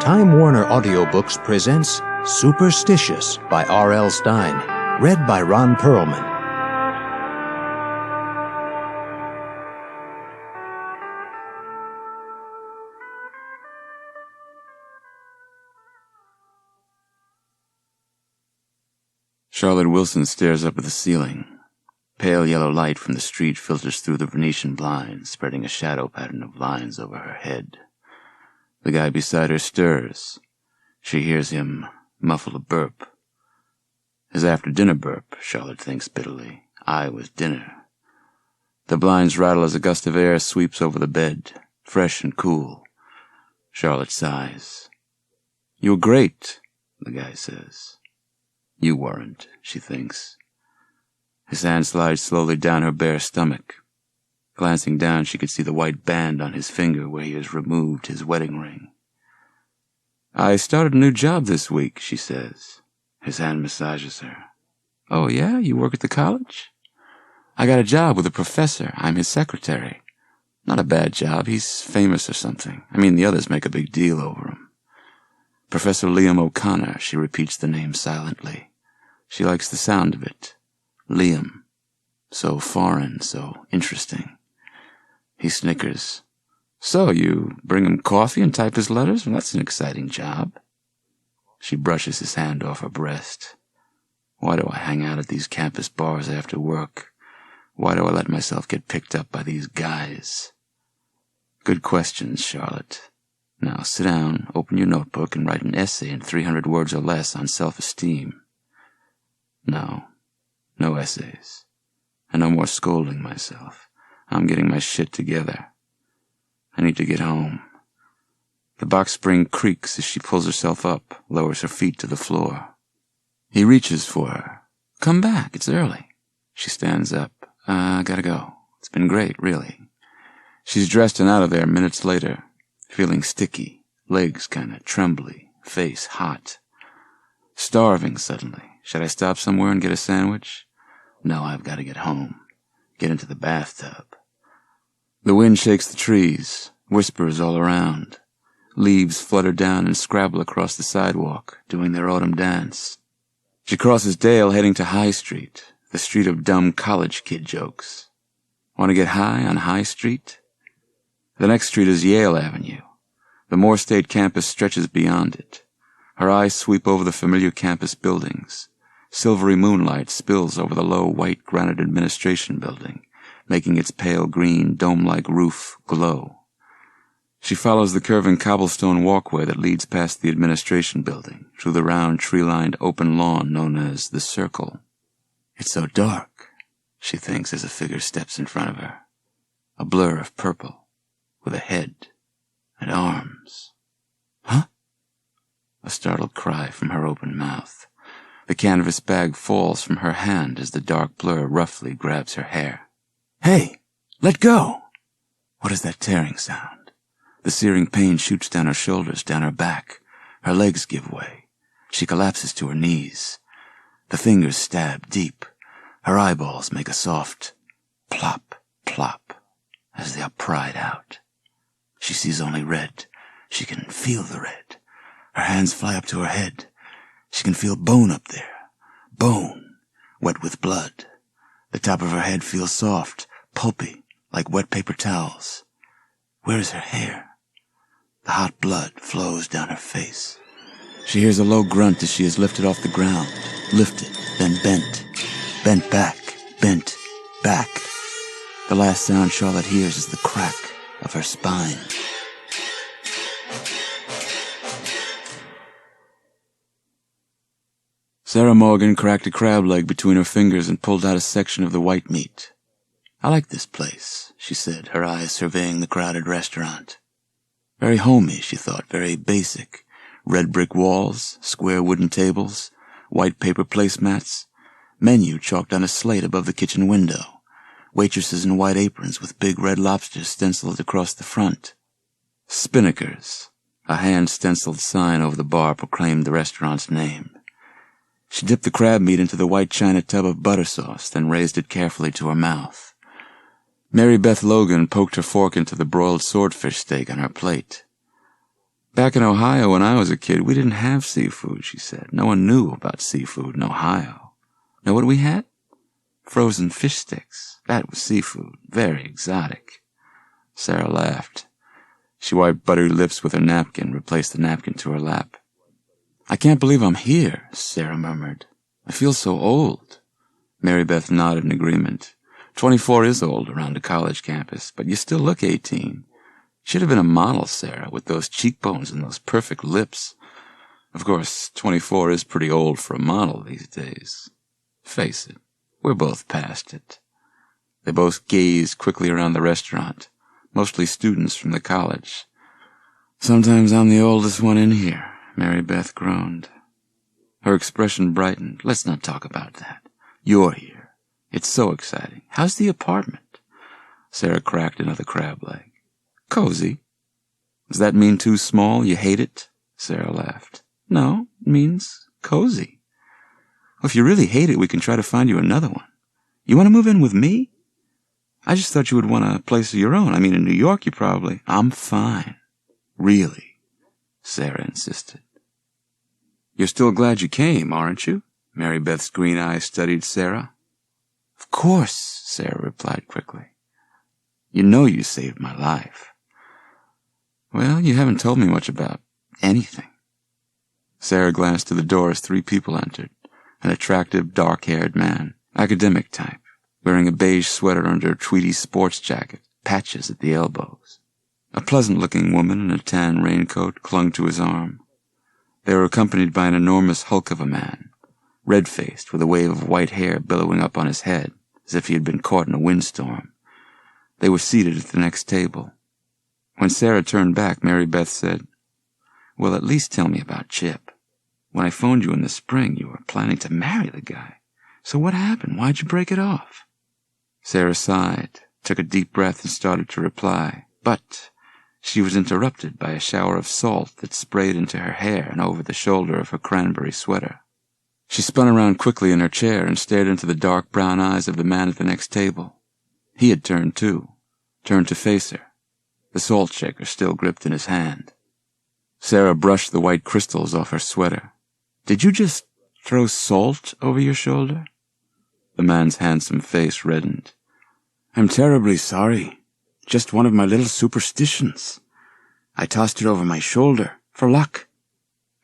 Time Warner Audiobooks presents Superstitious by R.L. Stine, read by Ron Perlman. Charlotte Wilson stares up at the ceiling. Pale yellow light from the street filters through the Venetian blinds, spreading a shadow pattern of lines over her head. The guy beside her stirs. She hears him muffle a burp. His after-dinner burp, Charlotte thinks bitterly. I was dinner. The blinds rattle as a gust of air sweeps over the bed, fresh and cool. Charlotte sighs. "You were great," the guy says. "You weren't," she thinks. His hand slides slowly down her bare stomach. Glancing down, she could see the white band on his finger where he has removed his wedding ring. "I started a new job this week," she says. His hand massages her. "Oh, yeah? You work at the college?" "I got a job with a professor. I'm his secretary. Not a bad job. He's famous or something. I mean, the others make a big deal over him." "Professor Liam O'Connor," she repeats the name silently. She likes the sound of it. Liam. So foreign, so interesting. He snickers. "So, you bring him coffee and type his letters? Well, that's an exciting job." She brushes his hand off her breast. "Why do I hang out at these campus bars after work? Why do I let myself get picked up by these guys?" "Good questions, Charlotte. Now sit down, open your notebook, and write an essay in 300 words or less on self-esteem." No essays. And no more scolding myself. I'm getting my shit together. I need to get home. The box spring creaks as she pulls herself up, lowers her feet to the floor. He reaches for her. "Come back, it's early." She stands up. Gotta go. It's been great, really." She's dressed and out of there minutes later, feeling sticky, legs kinda trembly, face hot. Starving suddenly. Should I stop somewhere and get a sandwich? No, I've got to get home. Get into the bathtub. The wind shakes the trees, whispers all around. Leaves flutter down and scrabble across the sidewalk, doing their autumn dance. She crosses Dale heading to High Street, the street of dumb college kid jokes. Want to get high on High Street? The next street is Yale Avenue. The Moore State campus stretches beyond it. Her eyes sweep over the familiar campus buildings. Silvery moonlight spills over the low white granite administration building, making its pale green dome-like roof glow. She follows the curving cobblestone walkway that leads past the administration building, through the round tree-lined open lawn known as the Circle. It's so dark, she thinks as a figure steps in front of her. A blur of purple, with a head and arms. "Huh?" A startled cry from her open mouth. The canvas bag falls from her hand as the dark blur roughly grabs her hair. "Hey, let go!" What is that tearing sound? The searing pain shoots down her shoulders, down her back. Her legs give way. She collapses to her knees. The fingers stab deep. Her eyeballs make a soft plop, plop as they are pried out. She sees only red. She can feel the red. Her hands fly up to her head. She can feel bone up there. Bone, wet with blood. The top of her head feels soft, pulpy, like wet paper towels. Where is her hair? The hot blood flows down her face. She hears a low grunt as she is lifted off the ground. Lifted, then bent. Bent back, bent back. The last sound Charlotte hears is the crack of her spine. Sarah Morgan cracked a crab leg between her fingers and pulled out a section of the white meat. "I like this place," she said, her eyes surveying the crowded restaurant. Very homey, she thought, very basic. Red brick walls, square wooden tables, white paper placemats, menu chalked on a slate above the kitchen window, waitresses in white aprons with big red lobsters stenciled across the front. Spinnaker's, a hand-stenciled sign over the bar proclaimed the restaurant's name. She dipped the crab meat into the white china tub of butter sauce, then raised it carefully to her mouth. Mary Beth Logan poked her fork into the broiled swordfish steak on her plate. Back in Ohio when I was a kid, we didn't have seafood, she said. No one knew about seafood in Ohio. Know what we had? Frozen fish sticks. That was seafood. Very exotic. Sarah laughed. She wiped buttery lips with her napkin, replaced the napkin to her lap. I can't believe I'm here, Sarah murmured. I feel so old. Mary Beth nodded in agreement. 24 is old around a college campus, but you still look 18. Should have been a model, Sarah, with those cheekbones and those perfect lips. Of course, 24 is pretty old for a model these days. Face it, we're both past it. They both gazed quickly around the restaurant, mostly students from the college. Sometimes I'm the oldest one in here, Mary Beth groaned. Her expression brightened. Let's not talk about that. You're here. It's so exciting. How's the apartment? Sarah cracked another crab leg. Cozy. Does that mean too small? You hate it? Sarah laughed. No, it means cozy. Well, if you really hate it, we can try to find you another one. You want to move in with me? I just thought you would want a place of your own. I mean, in New York, you probably... I'm fine. Really? Sarah insisted. You're still glad you came, aren't you? Mary Beth's green eyes studied Sarah. Of course, Sarah replied quickly. You know you saved my life. Well, you haven't told me much about anything. Sarah glanced to the door as 3 people entered. An attractive, dark-haired man, academic type, wearing a beige sweater under a tweedy sports jacket, patches at the elbows. A pleasant-looking woman in a tan raincoat clung to his arm. They were accompanied by an enormous hulk of a man, red-faced, with a wave of white hair billowing up on his head, as if he had been caught in a windstorm. They were seated at the next table. When Sarah turned back, Mary Beth said, Well, at least tell me about Chip. When I phoned you in the spring, you were planning to marry the guy. So what happened? Why'd you break it off? Sarah sighed, took a deep breath, and started to reply. But she was interrupted by a shower of salt that sprayed into her hair and over the shoulder of her cranberry sweater. She spun around quickly in her chair and stared into the dark brown eyes of the man at the next table. He had turned too, turned to face her, the salt shaker still gripped in his hand. Sarah brushed the white crystals off her sweater. Did you just throw salt over your shoulder? The man's handsome face reddened. I'm terribly sorry. Just one of my little superstitions. I tossed it over my shoulder, for luck.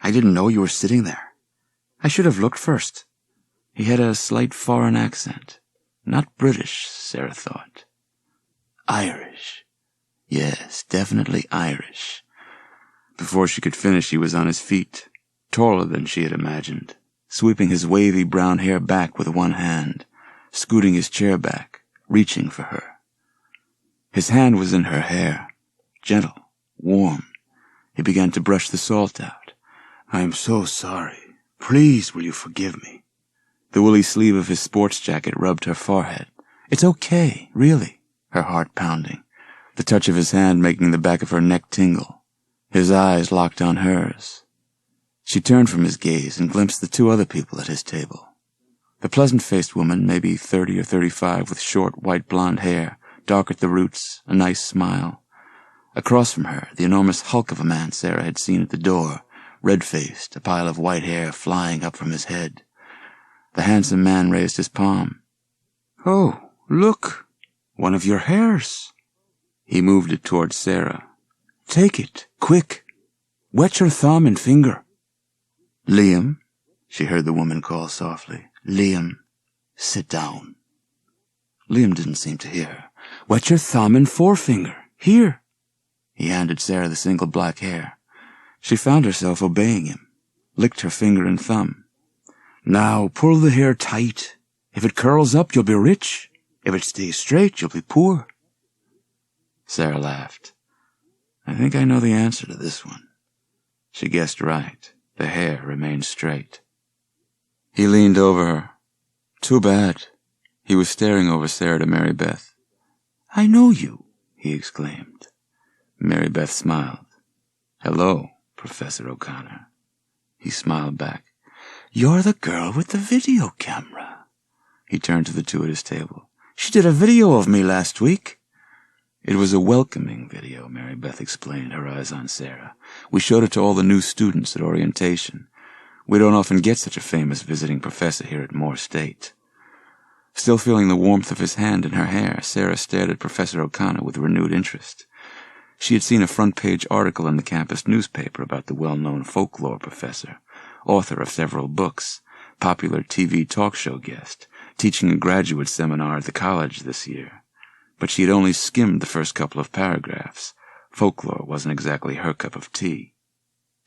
I didn't know you were sitting there. I should have looked first. He had a slight foreign accent. Not British, Sarah thought. Irish. Yes, definitely Irish. Before she could finish, he was on his feet, taller than she had imagined, sweeping his wavy brown hair back with one hand, scooting his chair back, reaching for her. His hand was in her hair, gentle, warm. He began to brush the salt out. I am so sorry. Please, will you forgive me? The woolly sleeve of his sports jacket rubbed her forehead. It's okay, really, her heart pounding, the touch of his hand making the back of her neck tingle. His eyes locked on hers. She turned from his gaze and glimpsed the 2 other people at his table. The pleasant-faced woman, maybe 30 or 35, with short, white blonde hair, dark at the roots, a nice smile. Across from her, the enormous hulk of a man Sarah had seen at the door, red-faced, a pile of white hair flying up from his head. The handsome man raised his palm. Oh, look, one of your hairs. He moved it towards Sarah. Take it, quick. Wet your thumb and finger. Liam, she heard the woman call softly. Liam, sit down. Liam didn't seem to hear her. Wet your thumb and forefinger. Here. He handed Sarah the single black hair. She found herself obeying him, licked her finger and thumb. Now pull the hair tight. If it curls up, you'll be rich. If it stays straight, you'll be poor. Sarah laughed. I think I know the answer to this one. She guessed right. The hair remained straight. He leaned over her. Too bad. He was staring over Sarah to Mary Beth. I know you, he exclaimed. Mary Beth smiled. Hello, Professor O'Connor. He smiled back. You're the girl with the video camera. He turned to the 2 at his table. She did a video of me last week. It was a welcoming video, Mary Beth explained, her eyes on Sarah. We showed it to all the new students at orientation. We don't often get such a famous visiting professor here at Moore State. Still feeling the warmth of his hand in her hair, Sarah stared at Professor O'Connor with renewed interest. She had seen a front-page article in the campus newspaper about the well-known folklore professor, author of several books, popular TV talk show guest, teaching a graduate seminar at the college this year. But she had only skimmed the first couple of paragraphs. Folklore wasn't exactly her cup of tea.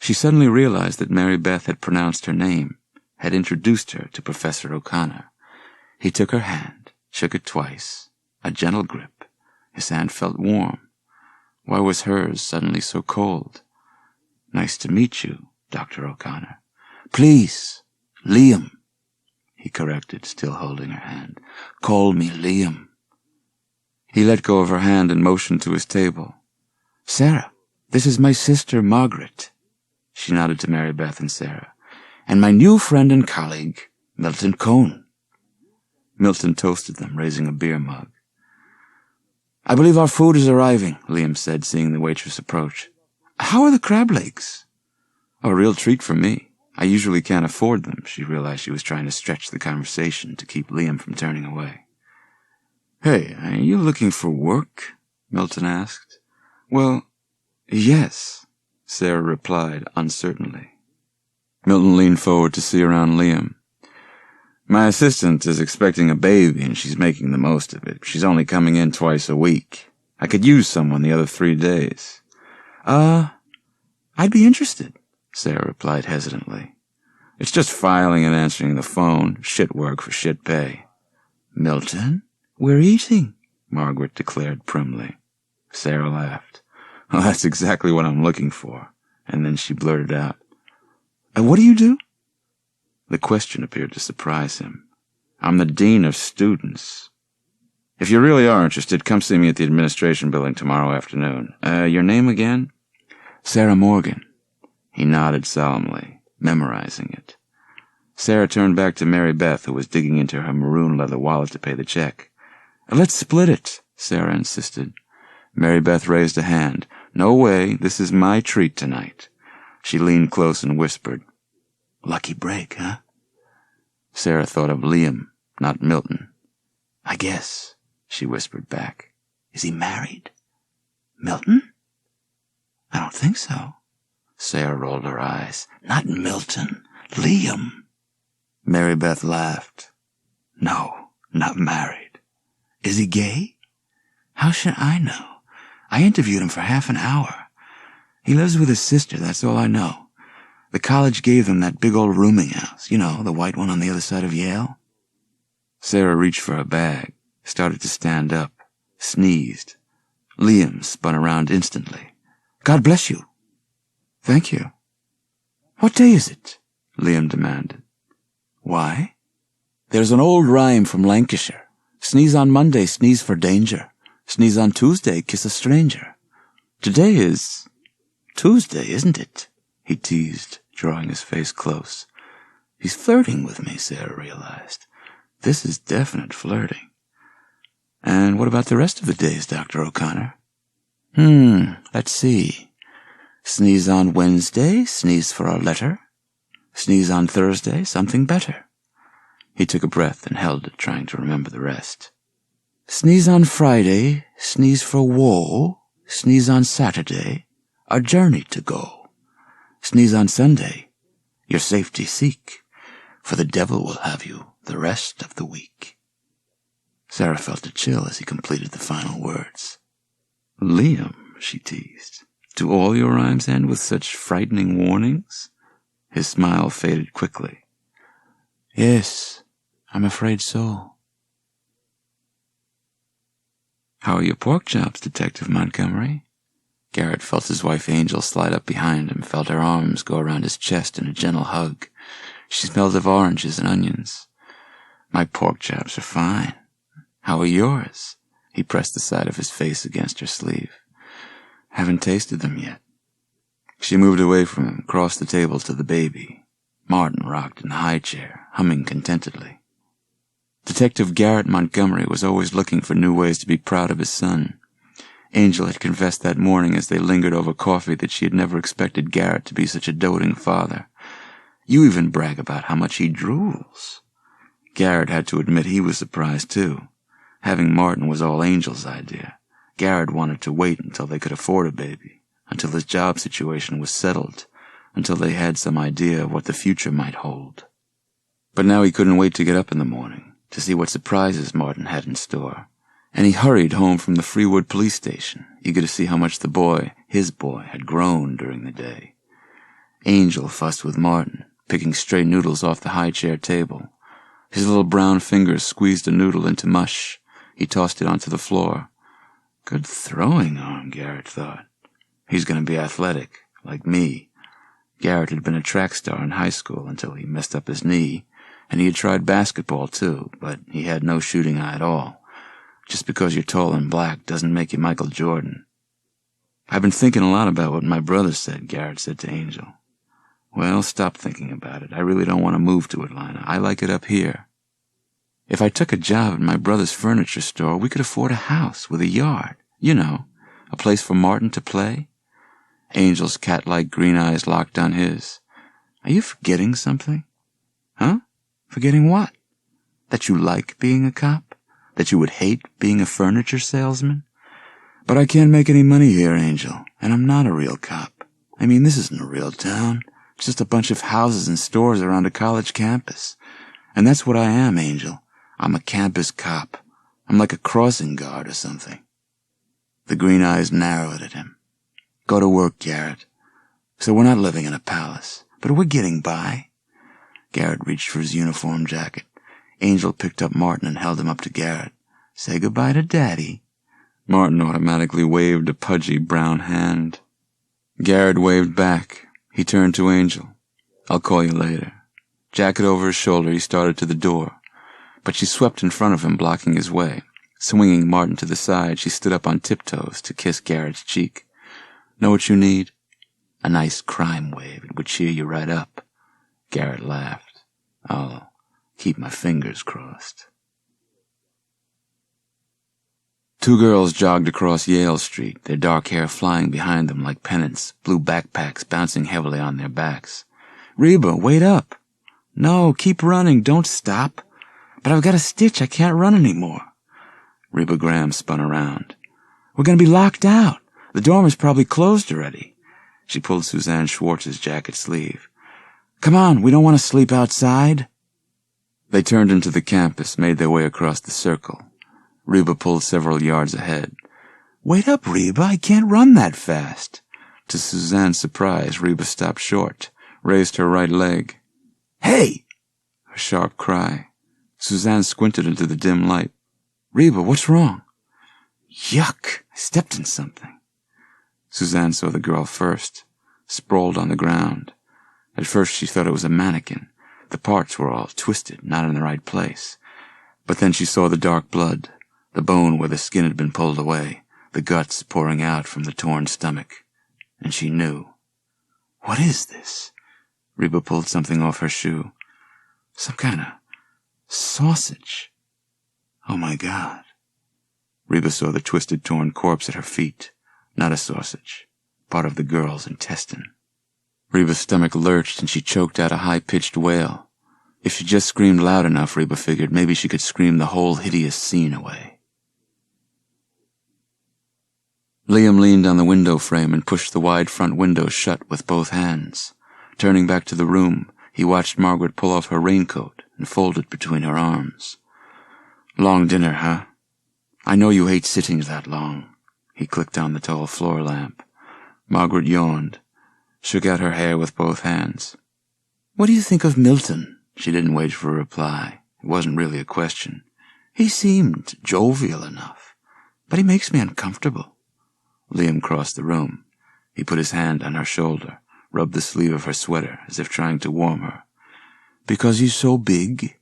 She suddenly realized that Mary Beth had pronounced her name, had introduced her to Professor O'Connor. He took her hand, shook it twice, a gentle grip. His hand felt warm. Why was hers suddenly so cold? Nice to meet you, Dr. O'Connor. Please, Liam, he corrected, still holding her hand. Call me Liam. He let go of her hand and motioned to his table. Sarah, this is my sister Margaret. She nodded to Mary Beth and Sarah. And my new friend and colleague, Milton Cohn. Milton toasted them, raising a beer mug. I believe our food is arriving, Liam said, seeing the waitress approach. How are the crab legs? A real treat for me. I usually can't afford them. She realized she was trying to stretch the conversation to keep Liam from turning away. Hey, are you looking for work? Milton asked. Well, yes, Sarah replied uncertainly. Milton leaned forward to see around Liam. My assistant is expecting a baby and she's making the most of it. She's only coming in twice a week. I could use someone the other 3 days. I'd be interested, Sarah replied hesitantly. It's just filing and answering the phone. Shit work for shit pay. Milton? We're eating, Margaret declared primly. Sarah laughed. Well, that's exactly what I'm looking for. And then she blurted out, what do you do? The question appeared to surprise him. I'm the dean of students. If you really are interested, come see me at the administration building tomorrow afternoon. Your name again? Sarah Morgan. He nodded solemnly, memorizing it. Sarah turned back to Mary Beth, who was digging into her maroon leather wallet to pay the check. Let's split it, Sarah insisted. Mary Beth raised a hand. No way, this is my treat tonight. She leaned close and whispered, Lucky break, huh? Sarah thought of Liam, not Milton. I guess, she whispered back. Is he married? Milton? I don't think so. Sarah rolled her eyes. Not Milton. Liam. Mary Beth laughed. No, not married. Is he gay? How should I know? I interviewed him for half an hour. He lives with his sister, that's all I know. The college gave them that big old rooming house, you know, the white one on the other side of Yale. Sarah reached for her bag, started to stand up, sneezed. Liam spun around instantly. God bless you. Thank you. What day is it? Liam demanded. Why? There's an old rhyme from Lancashire. Sneeze on Monday, sneeze for danger. Sneeze on Tuesday, kiss a stranger. Today is Tuesday, isn't it? He teased, drawing his face close. He's flirting with me, Sarah realized. This is definite flirting. And what about the rest of the days, Dr. O'Connor? Let's see. Sneeze on Wednesday, sneeze for a letter. Sneeze on Thursday, something better. He took a breath and held it, trying to remember the rest. Sneeze on Friday, sneeze for woe. Sneeze on Saturday, a journey to go. Sneeze on Sunday, your safety seek, for the devil will have you the rest of the week. Sarah felt a chill as he completed the final words. Liam, she teased, do all your rhymes end with such frightening warnings? His smile faded quickly. Yes, I'm afraid so. How are your pork chops, Detective Montgomery? Garrett felt his wife Angel slide up behind him, felt her arms go around his chest in a gentle hug. She smelled of oranges and onions. My pork chops are fine. How are yours? He pressed the side of his face against her sleeve. Haven't tasted them yet. She moved away from him, crossed the table to the baby. Martin rocked in the high chair, humming contentedly. Detective Garrett Montgomery was always looking for new ways to be proud of his son. Angel had confessed that morning as they lingered over coffee that she had never expected Garrett to be such a doting father. "You even brag about how much he drools." Garrett had to admit he was surprised too. Having Martin was all Angel's idea. Garrett wanted to wait until they could afford a baby, until his job situation was settled, until they had some idea of what the future might hold. But now he couldn't wait to get up in the morning, to see what surprises Martin had in store. And he hurried home from the Freewood police station, eager to see how much the boy, his boy, had grown during the day. Angel fussed with Martin, picking stray noodles off the high-chair table. His little brown fingers squeezed a noodle into mush. He tossed it onto the floor. Good throwing arm, Garrett thought. He's going to be athletic, like me. Garrett had been a track star in high school until he messed up his knee, and he had tried basketball too, but he had no shooting eye at all. Just because you're tall and black doesn't make you Michael Jordan. "I've been thinking a lot about what my brother said," Garrett said to Angel. "Well, stop thinking about it. I really don't want to move to Atlanta. I like it up here. If I took a job at my brother's furniture store, we could afford a house with a yard. You know, a place for Martin to play." Angel's cat-like green eyes locked on his. "Are you forgetting something?" "Huh? Forgetting what? That you like being a cop? That you would hate being a furniture salesman?" "But I can't make any money here, Angel, and I'm not a real cop. I mean, this isn't a real town. It's just a bunch of houses and stores around a college campus. And that's what I am, Angel. I'm a campus cop. I'm like a crossing guard or something." The green eyes narrowed at him. "Go to work, Garrett. So we're not living in a palace, but we're getting by." Garrett reached for his uniform jacket. Angel picked up Martin and held him up to Garrett. "Say goodbye to Daddy." Martin automatically waved a pudgy brown hand. Garrett waved back. He turned to Angel. "I'll call you later." Jacket over his shoulder, he started to the door. But she swept in front of him, blocking his way. Swinging Martin to the side, she stood up on tiptoes to kiss Garrett's cheek. "Know what you need?" "A nice crime wave. It would cheer you right up." Garrett laughed. "I'll keep my fingers crossed." Two girls jogged across Yale Street, their dark hair flying behind them like pennants, blue backpacks bouncing heavily on their backs. "Reba, wait up." "No, keep running, don't stop." "But I've got a stitch, I can't run anymore." Reba Graham spun around. "We're going to be locked out. The dorm is probably closed already." She pulled Suzanne Schwartz's jacket sleeve. "Come on, we don't want to sleep outside." They turned into the campus, made their way across the circle. Reba pulled several yards ahead. "Wait up, Reba, I can't run that fast." To Suzanne's surprise, Reba stopped short, raised her right leg. "Hey!" A sharp cry. Suzanne squinted into the dim light. "Reba, what's wrong?" "Yuck! I stepped in something." Suzanne saw the girl first, sprawled on the ground. At first she thought it was a mannequin. The parts were all twisted, not in the right place. But then she saw the dark blood, the bone where the skin had been pulled away, the guts pouring out from the torn stomach. And she knew. "What is this?" Reba pulled something off her shoe. "Some kind of sausage. Oh my God." Reba saw the twisted, torn corpse at her feet. Not a sausage. Part of the girl's intestine. Reba's stomach lurched and she choked out a high-pitched wail. If she just screamed loud enough, Reba figured, maybe she could scream the whole hideous scene away. Liam leaned on the window frame and pushed the wide front window shut with both hands. Turning back to the room, he watched Margaret pull off her raincoat and fold it between her arms. "Long dinner, huh? I know you hate sitting that long." He clicked on the tall floor lamp. Margaret yawned, shook out her hair with both hands. "What do you think of Milton?" She didn't wait for a reply. It wasn't really a question. "He seemed jovial enough, but he makes me uncomfortable." Liam crossed the room. He put his hand on her shoulder, rubbed the sleeve of her sweater as if trying to warm her. "Because he's so big?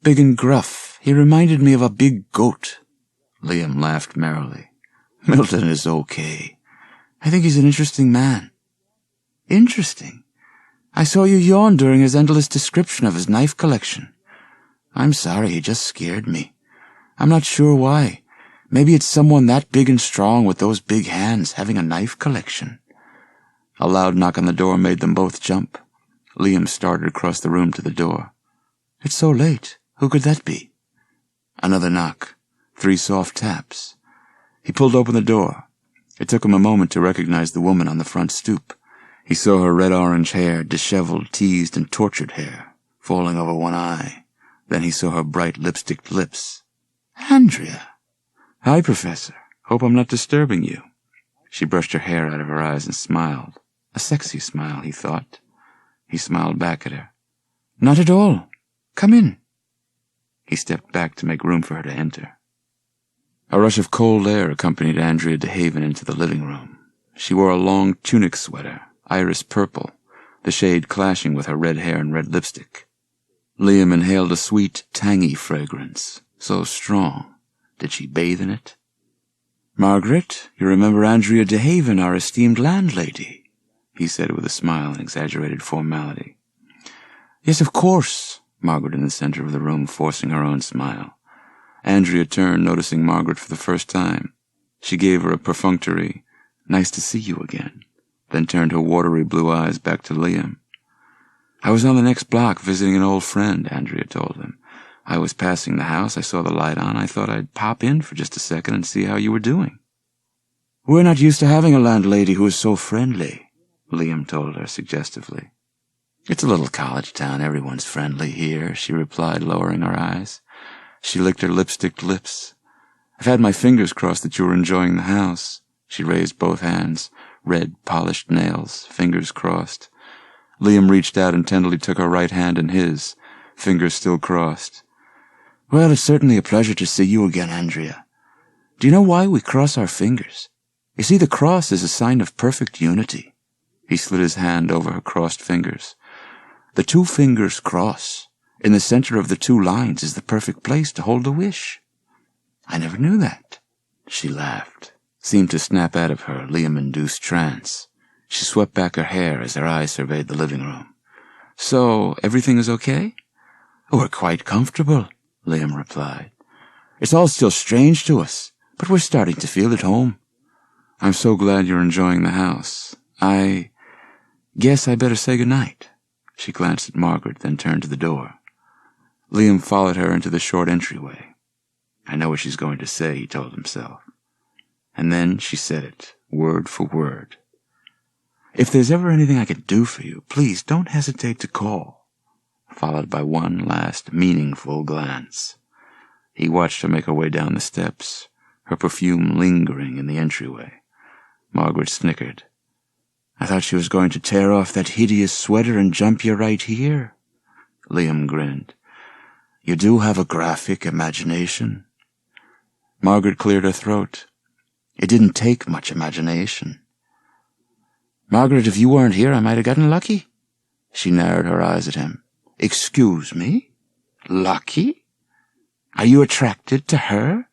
Big and gruff. He reminded me of a big goat." Liam laughed merrily. "Milton is okay. I think he's an interesting man." "Interesting? I saw you yawn during his endless description of his knife collection." "I'm sorry, he just scared me. I'm not sure why. Maybe it's someone that big and strong with those big hands having a knife collection. A loud knock on the door made them both jump. Liam started across the room to the door. It's so late. Who could that be? Another knock. 3 soft taps. He pulled open the door. It took him a moment to recognize the woman on the front stoop. He saw her red-orange hair, disheveled, teased, and tortured hair, falling over one eye. Then he saw her bright lipsticked lips. Andrea! Hi, Professor. Hope I'm not disturbing you. She brushed her hair out of her eyes and smiled. A sexy smile, he thought. He smiled back at her. Not at all. Come in. He stepped back to make room for her to enter. A rush of cold air accompanied Andrea de Haven into the living room. She wore a long tunic sweater, iris purple, the shade clashing with her red hair and red lipstick. Liam inhaled a sweet, tangy fragrance, so strong. Did she bathe in it? Margaret, you remember Andrea de Haven, our esteemed landlady, he said with a smile and exaggerated formality. Yes, of course, Margaret in the center of the room, forcing her own smile. Andrea turned, noticing Margaret for the first time. She gave her a perfunctory, nice to see you again, then turned her watery blue eyes back to Liam. I was on the next block visiting an old friend, Andrea told him. I was passing the house, I saw the light on, I thought I'd pop in for just a second and see how you were doing. We're not used to having a landlady who is so friendly, Liam told her suggestively. It's a little college town, everyone's friendly here, she replied, lowering her eyes. She licked her lipsticked lips. I've had my fingers crossed that you were enjoying the house. She raised both hands, red, polished nails, fingers crossed. Liam reached out and tenderly took her right hand in his, fingers still crossed. Well, it's certainly a pleasure to see you again, Andrea. Do you know why we cross our fingers? You see, the cross is a sign of perfect unity. He slid his hand over her crossed fingers. The 2 fingers cross. In the center of the 2 lines is the perfect place to hold a wish. I never knew that. She laughed, seemed to snap out of her Liam-induced trance. She swept back her hair as her eyes surveyed the living room. So, everything is okay? We're quite comfortable, Liam replied. It's all still strange to us, but we're starting to feel at home. I'm so glad you're enjoying the house. I guess I better say goodnight. She glanced at Margaret, then turned to the door. Liam followed her into the short entryway. I know what she's going to say, he told himself. And then she said it, word for word. If there's ever anything I can do for you, please don't hesitate to call. Followed by one last meaningful glance. He watched her make her way down the steps, her perfume lingering in the entryway. Margaret snickered. I thought she was going to tear off that hideous sweater and jump you right here. Liam grinned. You do have a graphic imagination. Margaret cleared her throat. It didn't take much imagination. Margaret, if you weren't here, I might have gotten lucky. She narrowed her eyes at him. Excuse me? Lucky? Are you attracted to her?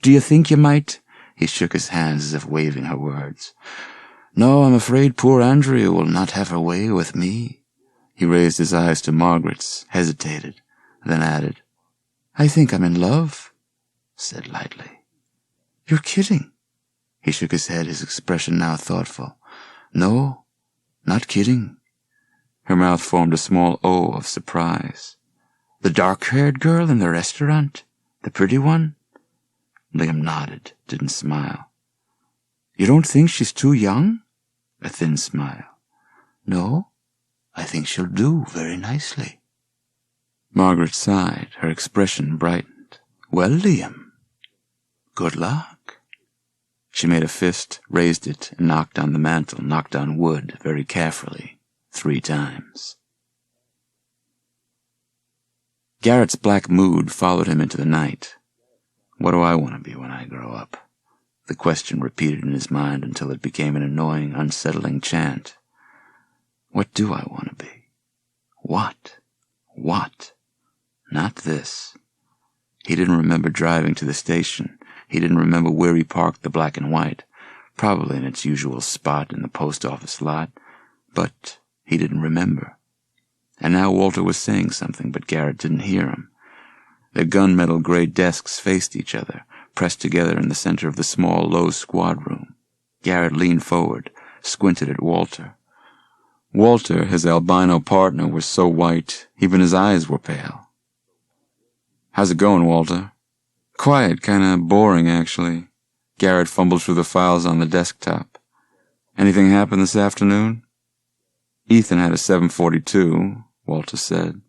Do you think you might? He shook his hands as if waving her words. No, I'm afraid poor Andrea will not have her way with me. He raised his eyes to Margaret's, hesitated, then added, I think I'm in love, said lightly. You're kidding. He shook his head, his expression now thoughtful. No, not kidding. Her mouth formed a small O of surprise. The dark-haired girl in the restaurant? The pretty one? Liam nodded, didn't smile. You don't think she's too young? A thin smile. No, I think she'll do very nicely. Margaret sighed, her expression brightened. Well, Liam, good luck. She made a fist, raised it, and knocked on the mantel, knocked on wood, very carefully, 3 times. Garrett's black mood followed him into the night. What do I want to be when I grow up? The question repeated in his mind until it became an annoying, unsettling chant. What do I want to be? What? What? Not this. He didn't remember driving to the station. He didn't remember where he parked the black and white, probably in its usual spot in the post office lot, but he didn't remember. And now Walter was saying something, but Garrett didn't hear him. Their gunmetal gray desks faced each other, pressed together in the center of the small, low squad room. Garrett leaned forward, squinted at Walter. Walter, his albino partner, was so white, even his eyes were pale. "How's it going, Walter?" "Quiet, kinda boring, actually." Garrett fumbled through the files on the desktop. "Anything happen this afternoon?" "Ethan had a 742, Walter said.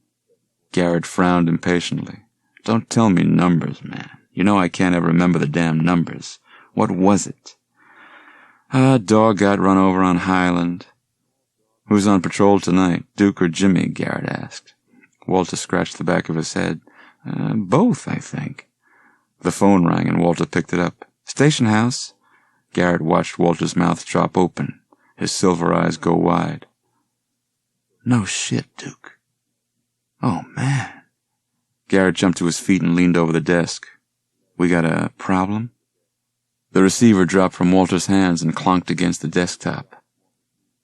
Garrett frowned impatiently. "Don't tell me numbers, man. You know I can't ever remember the damn numbers. What was it?" "Dog got run over on Highland." "Who's on patrol tonight, Duke or Jimmy?" Garrett asked. Walter scratched the back of his head. Both, I think." The phone rang and Walter picked it up. "Station house." Garrett watched Walter's mouth drop open, his silver eyes go wide. "No shit, Duke." "Oh, man." Garrett jumped to his feet and leaned over the desk. "We got a problem?" The receiver dropped from Walter's hands and clonked against the desktop.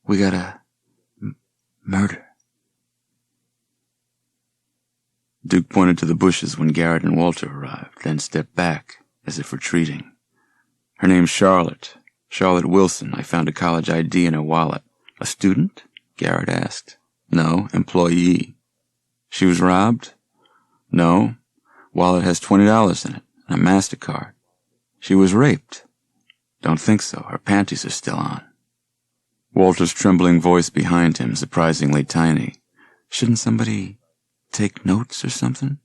"We got a murder." Duke pointed to the bushes when Garrett and Walter arrived, then stepped back, as if retreating. "Her name's Charlotte. Charlotte Wilson. I found a college ID in her wallet." "A student?" Garrett asked. "No, employee." "She was robbed?" "No. Wallet has $20 in it, and a MasterCard." "She was raped?" "Don't think so. Her panties are still on." Walter's trembling voice behind him, surprisingly tiny. "Shouldn't somebody take notes or something?"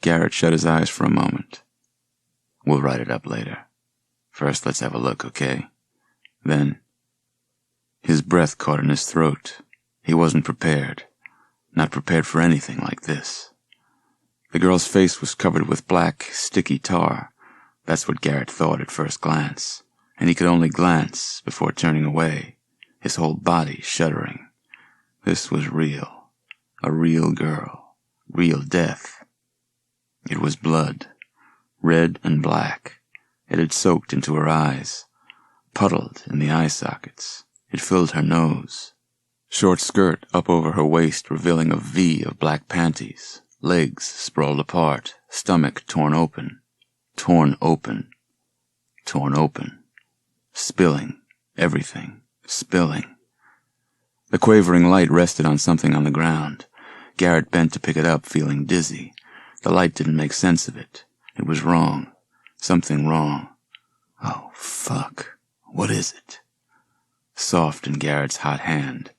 Garrett shut his eyes for a moment. "We'll write it up later. First, let's have a look, okay?" Then, his breath caught in his throat. He wasn't prepared. Not prepared for anything like this. The girl's face was covered with black, sticky tar. That's what Garrett thought at first glance. And he could only glance before turning away, his whole body shuddering. This was real. A real girl. Real death. It was blood. Red and black. It had soaked into her eyes. Puddled in the eye sockets. It filled her nose. Short skirt up over her waist, revealing a V of black panties. Legs sprawled apart. Stomach torn open. Torn open. Torn open. Spilling. Everything. Spilling. The quavering light rested on something on the ground. Garrett bent to pick it up, feeling dizzy. The light didn't make sense of it. It was wrong. Something wrong. Oh, fuck. What is it? Soft in Garrett's hot hand.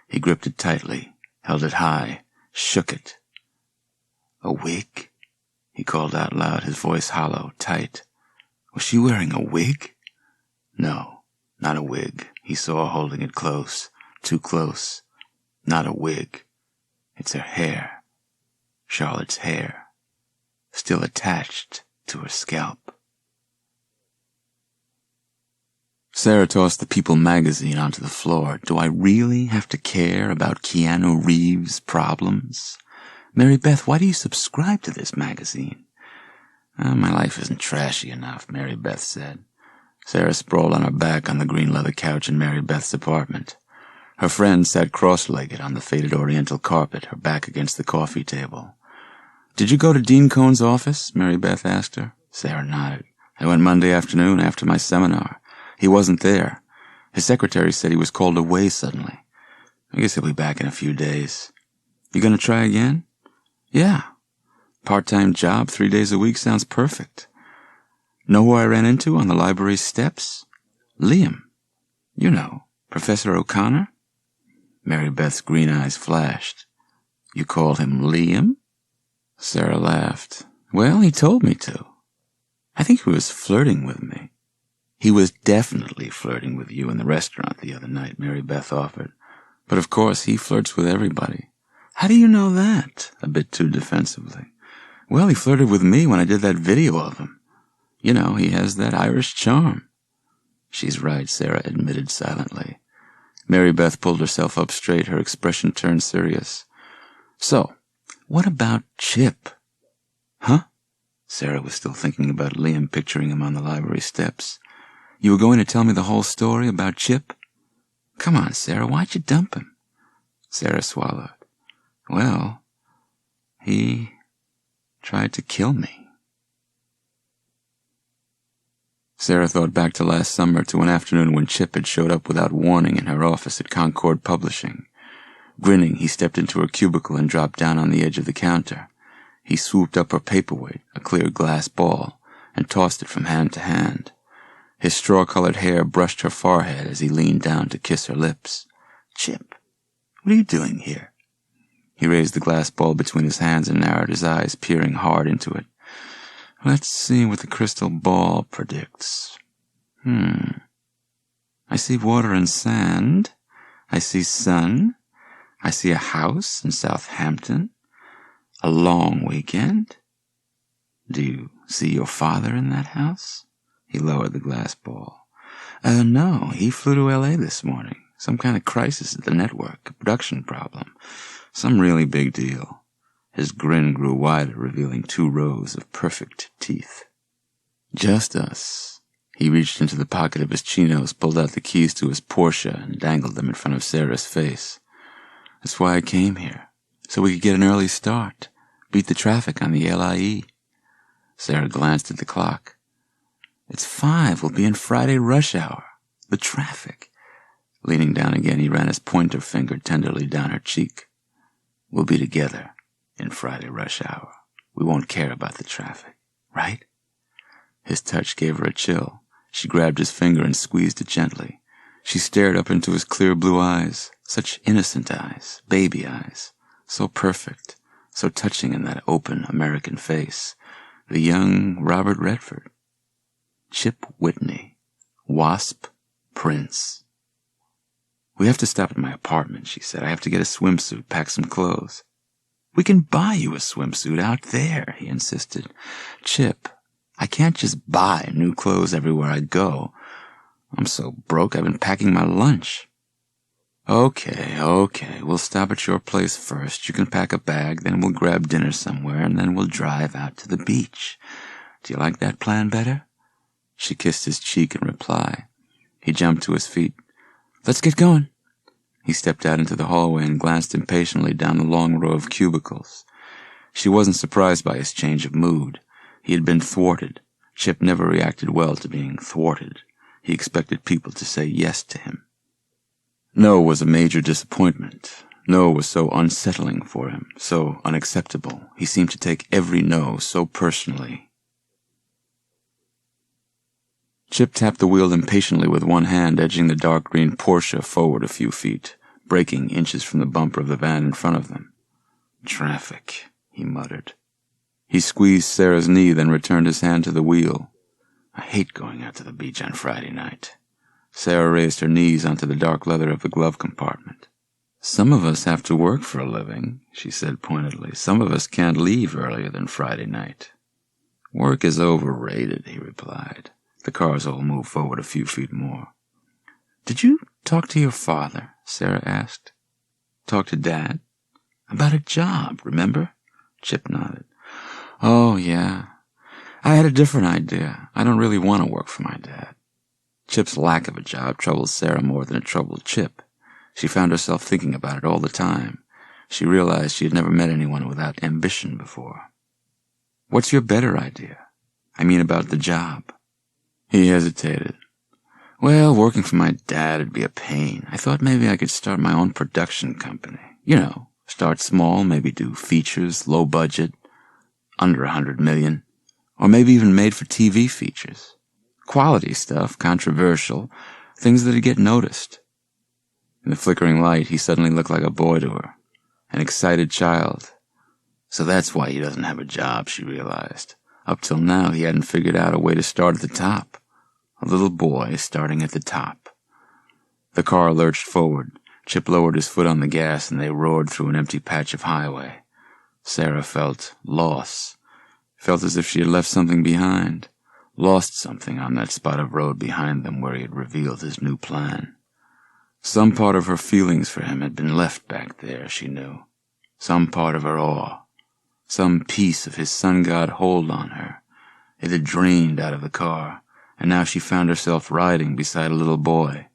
He gripped it tightly, held it high, shook it. "A wig?" he called out loud, his voice hollow, tight. Was she wearing a wig? No, not a wig. He saw, holding it close, too close. Not a wig. It's her hair. Charlotte's hair. Still attached to her scalp. Sarah tossed the People magazine onto the floor. Do I really have to care about Keanu Reeves' problems? Mary Beth, why do you subscribe to this magazine? My life isn't trashy enough, Mary Beth said. Sarah sprawled on her back on the green leather couch in Mary Beth's apartment. Her friend sat cross-legged on the faded oriental carpet, her back against the coffee table. Did you go to Dean Cohn's office? Mary Beth asked her. Sarah nodded. I went Monday afternoon after my seminar. He wasn't there. His secretary said he was called away suddenly. I guess he'll be back in a few days. You gonna try again? Yeah. Part-time job, 3 days a week sounds perfect. Know who I ran into on the library steps? Liam. You know, Professor O'Connor? Mary Beth's green eyes flashed. You call him Liam? Sarah laughed. Well, he told me to. I think he was flirting with me. He was definitely flirting with you in the restaurant the other night, Mary Beth offered. But of course, he flirts with everybody. How do you know that? A bit too defensively. Well, he flirted with me when I did that video of him. You know, he has that Irish charm. She's right, Sarah admitted silently. Mary Beth pulled herself up straight, her expression turned serious. So, what about Chip? Huh? Sarah was still thinking about Liam, picturing him on the library steps. You were going to tell me the whole story about Chip? Come on, Sarah, why'd you dump him? Sarah swallowed. Well, he tried to kill me. Sarah thought back to last summer, to an afternoon when Chip had showed up without warning in her office at Concord Publishing. Grinning, he stepped into her cubicle and dropped down on the edge of the counter. He swooped up her paperweight, a clear glass ball, and tossed it from hand to hand. His straw-colored hair brushed her forehead as he leaned down to kiss her lips. "Chip, what are you doing here?" He raised the glass ball between his hands and narrowed his eyes, peering hard into it. "Let's see what the crystal ball predicts. I see water and sand. I see sun. I see a house in Southampton. A long weekend. Do you see your father in that house?" He lowered the glass ball. No, he flew to L.A. this morning. Some kind of crisis at the network, a production problem. Some really big deal." His grin grew wider, revealing 2 rows of perfect teeth. "Just us." He reached into the pocket of his chinos, pulled out the keys to his Porsche, and dangled them in front of Sarah's face. "That's why I came here, so we could get an early start, beat the traffic on the LIE. Sarah glanced at the clock. "It's 5. We'll be in Friday rush hour. The traffic." Leaning down again, he ran his pointer finger tenderly down her cheek. "We'll be together in Friday rush hour. We won't care about the traffic, right?" His touch gave her a chill. She grabbed his finger and squeezed it gently. She stared up into his clear blue eyes, such innocent eyes, baby eyes, so perfect, so touching in that open American face. The young Robert Redford. Chip Whitney, Wasp Prince. "We have to stop at my apartment," she said. "I have to get a swimsuit, pack some clothes." "We can buy you a swimsuit out there," he insisted. "Chip, I can't just buy new clothes everywhere I go. I'm so broke I've been packing my lunch." Okay, we'll stop at your place first. You can pack a bag, then we'll grab dinner somewhere, and then we'll drive out to the beach. Do you like that plan better?" She kissed his cheek in reply. He jumped to his feet. "Let's get going." He stepped out into the hallway and glanced impatiently down the long row of cubicles. She wasn't surprised by his change of mood. He had been thwarted. Chip never reacted well to being thwarted. He expected people to say yes to him. No was a major disappointment. No was so unsettling for him, so unacceptable. He seemed to take every no so personally. Chip tapped the wheel impatiently with one hand, edging the dark green Porsche forward a few feet, braking inches from the bumper of the van in front of them. "Traffic," he muttered. He squeezed Sarah's knee, then returned his hand to the wheel. "I hate going out to the beach on Friday night." Sarah raised her knees onto the dark leather of the glove compartment. "Some of us have to work for a living," she said pointedly. "Some of us can't leave earlier than Friday night." "Work is overrated," he replied. The cars all moved forward a few feet more. "Did you talk to your father?" Sarah asked. "Talk to Dad?" "About a job, remember?" Chip nodded. "Oh, yeah. I had a different idea. I don't really want to work for my dad." Chip's lack of a job troubled Sarah more than it troubled Chip. She found herself thinking about it all the time. She realized she had never met anyone without ambition before. "What's your better idea? I mean about the job." He hesitated. "Well, working for my dad would be a pain. I thought maybe I could start my own production company. You know, start small, maybe do features, low budget, under $100 million, or maybe even made for TV features. Quality stuff, controversial, things that'd get noticed." In the flickering light, he suddenly looked like a boy to her, an excited child. So that's why he doesn't have a job, she realized. Up till now, he hadn't figured out a way to start at the top. A little boy starting at the top. The car lurched forward. Chip lowered his foot on the gas, and they roared through an empty patch of highway. Sarah felt loss. Felt as if she had left something behind. Lost something on that spot of road behind them where he had revealed his new plan. Some part of her feelings for him had been left back there, she knew. Some part of her awe. Some piece of his sun-god hold on her. It had drained out of the car, and now she found herself riding beside a little boy.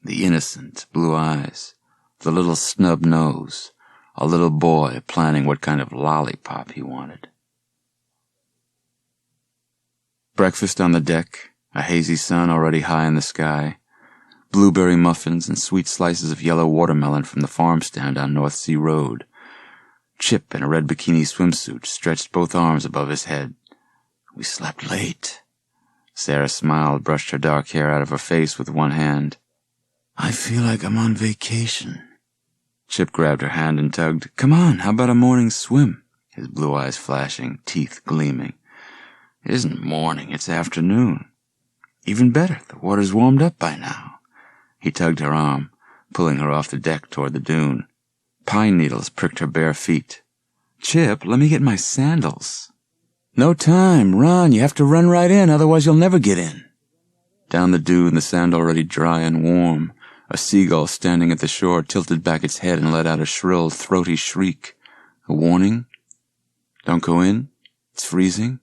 The innocent blue eyes, the little snub nose, a little boy planning what kind of lollipop he wanted. Breakfast on the deck, A hazy sun already high in the sky. Blueberry muffins and sweet slices of yellow watermelon from the farm stand on North Sea Road. Chip in a red bikini swimsuit stretched both arms above his head. We slept late. Sarah smiled, brushed her dark hair out of her face with one hand. I feel like I'm on vacation. Chip grabbed her hand and tugged. Come on, how about a morning swim? His blue eyes flashing, teeth gleaming. It isn't morning, it's afternoon. Even better, the water's warmed up by now. He tugged her arm, pulling her off the deck toward the dune. Pine needles pricked her bare feet. Chip, let me get my sandals. No time, run, you have to run right in, otherwise you'll never get in. Down the dune, the sand already dry and warm. A seagull standing at the shore tilted back its head and let out a shrill, throaty shriek. A warning? Don't go in? It's freezing?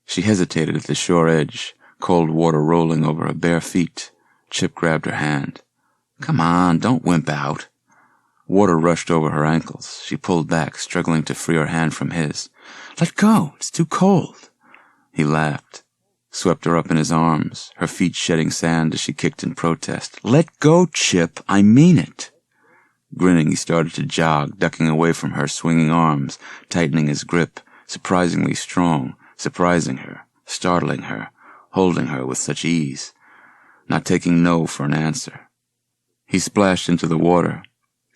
She hesitated at the shore edge, cold water rolling over her bare feet. Chip grabbed her hand. Come on, don't wimp out. Water rushed over her ankles. She pulled back, struggling to free her hand from his. Let go, it's too cold. He laughed, swept her up in his arms, her feet shedding sand as she kicked in protest. Let go, Chip, I mean it. Grinning, he started to jog, ducking away from her swinging arms, tightening his grip, surprisingly strong, surprising her, startling her, holding her with such ease, not taking no for an answer. He splashed into the water.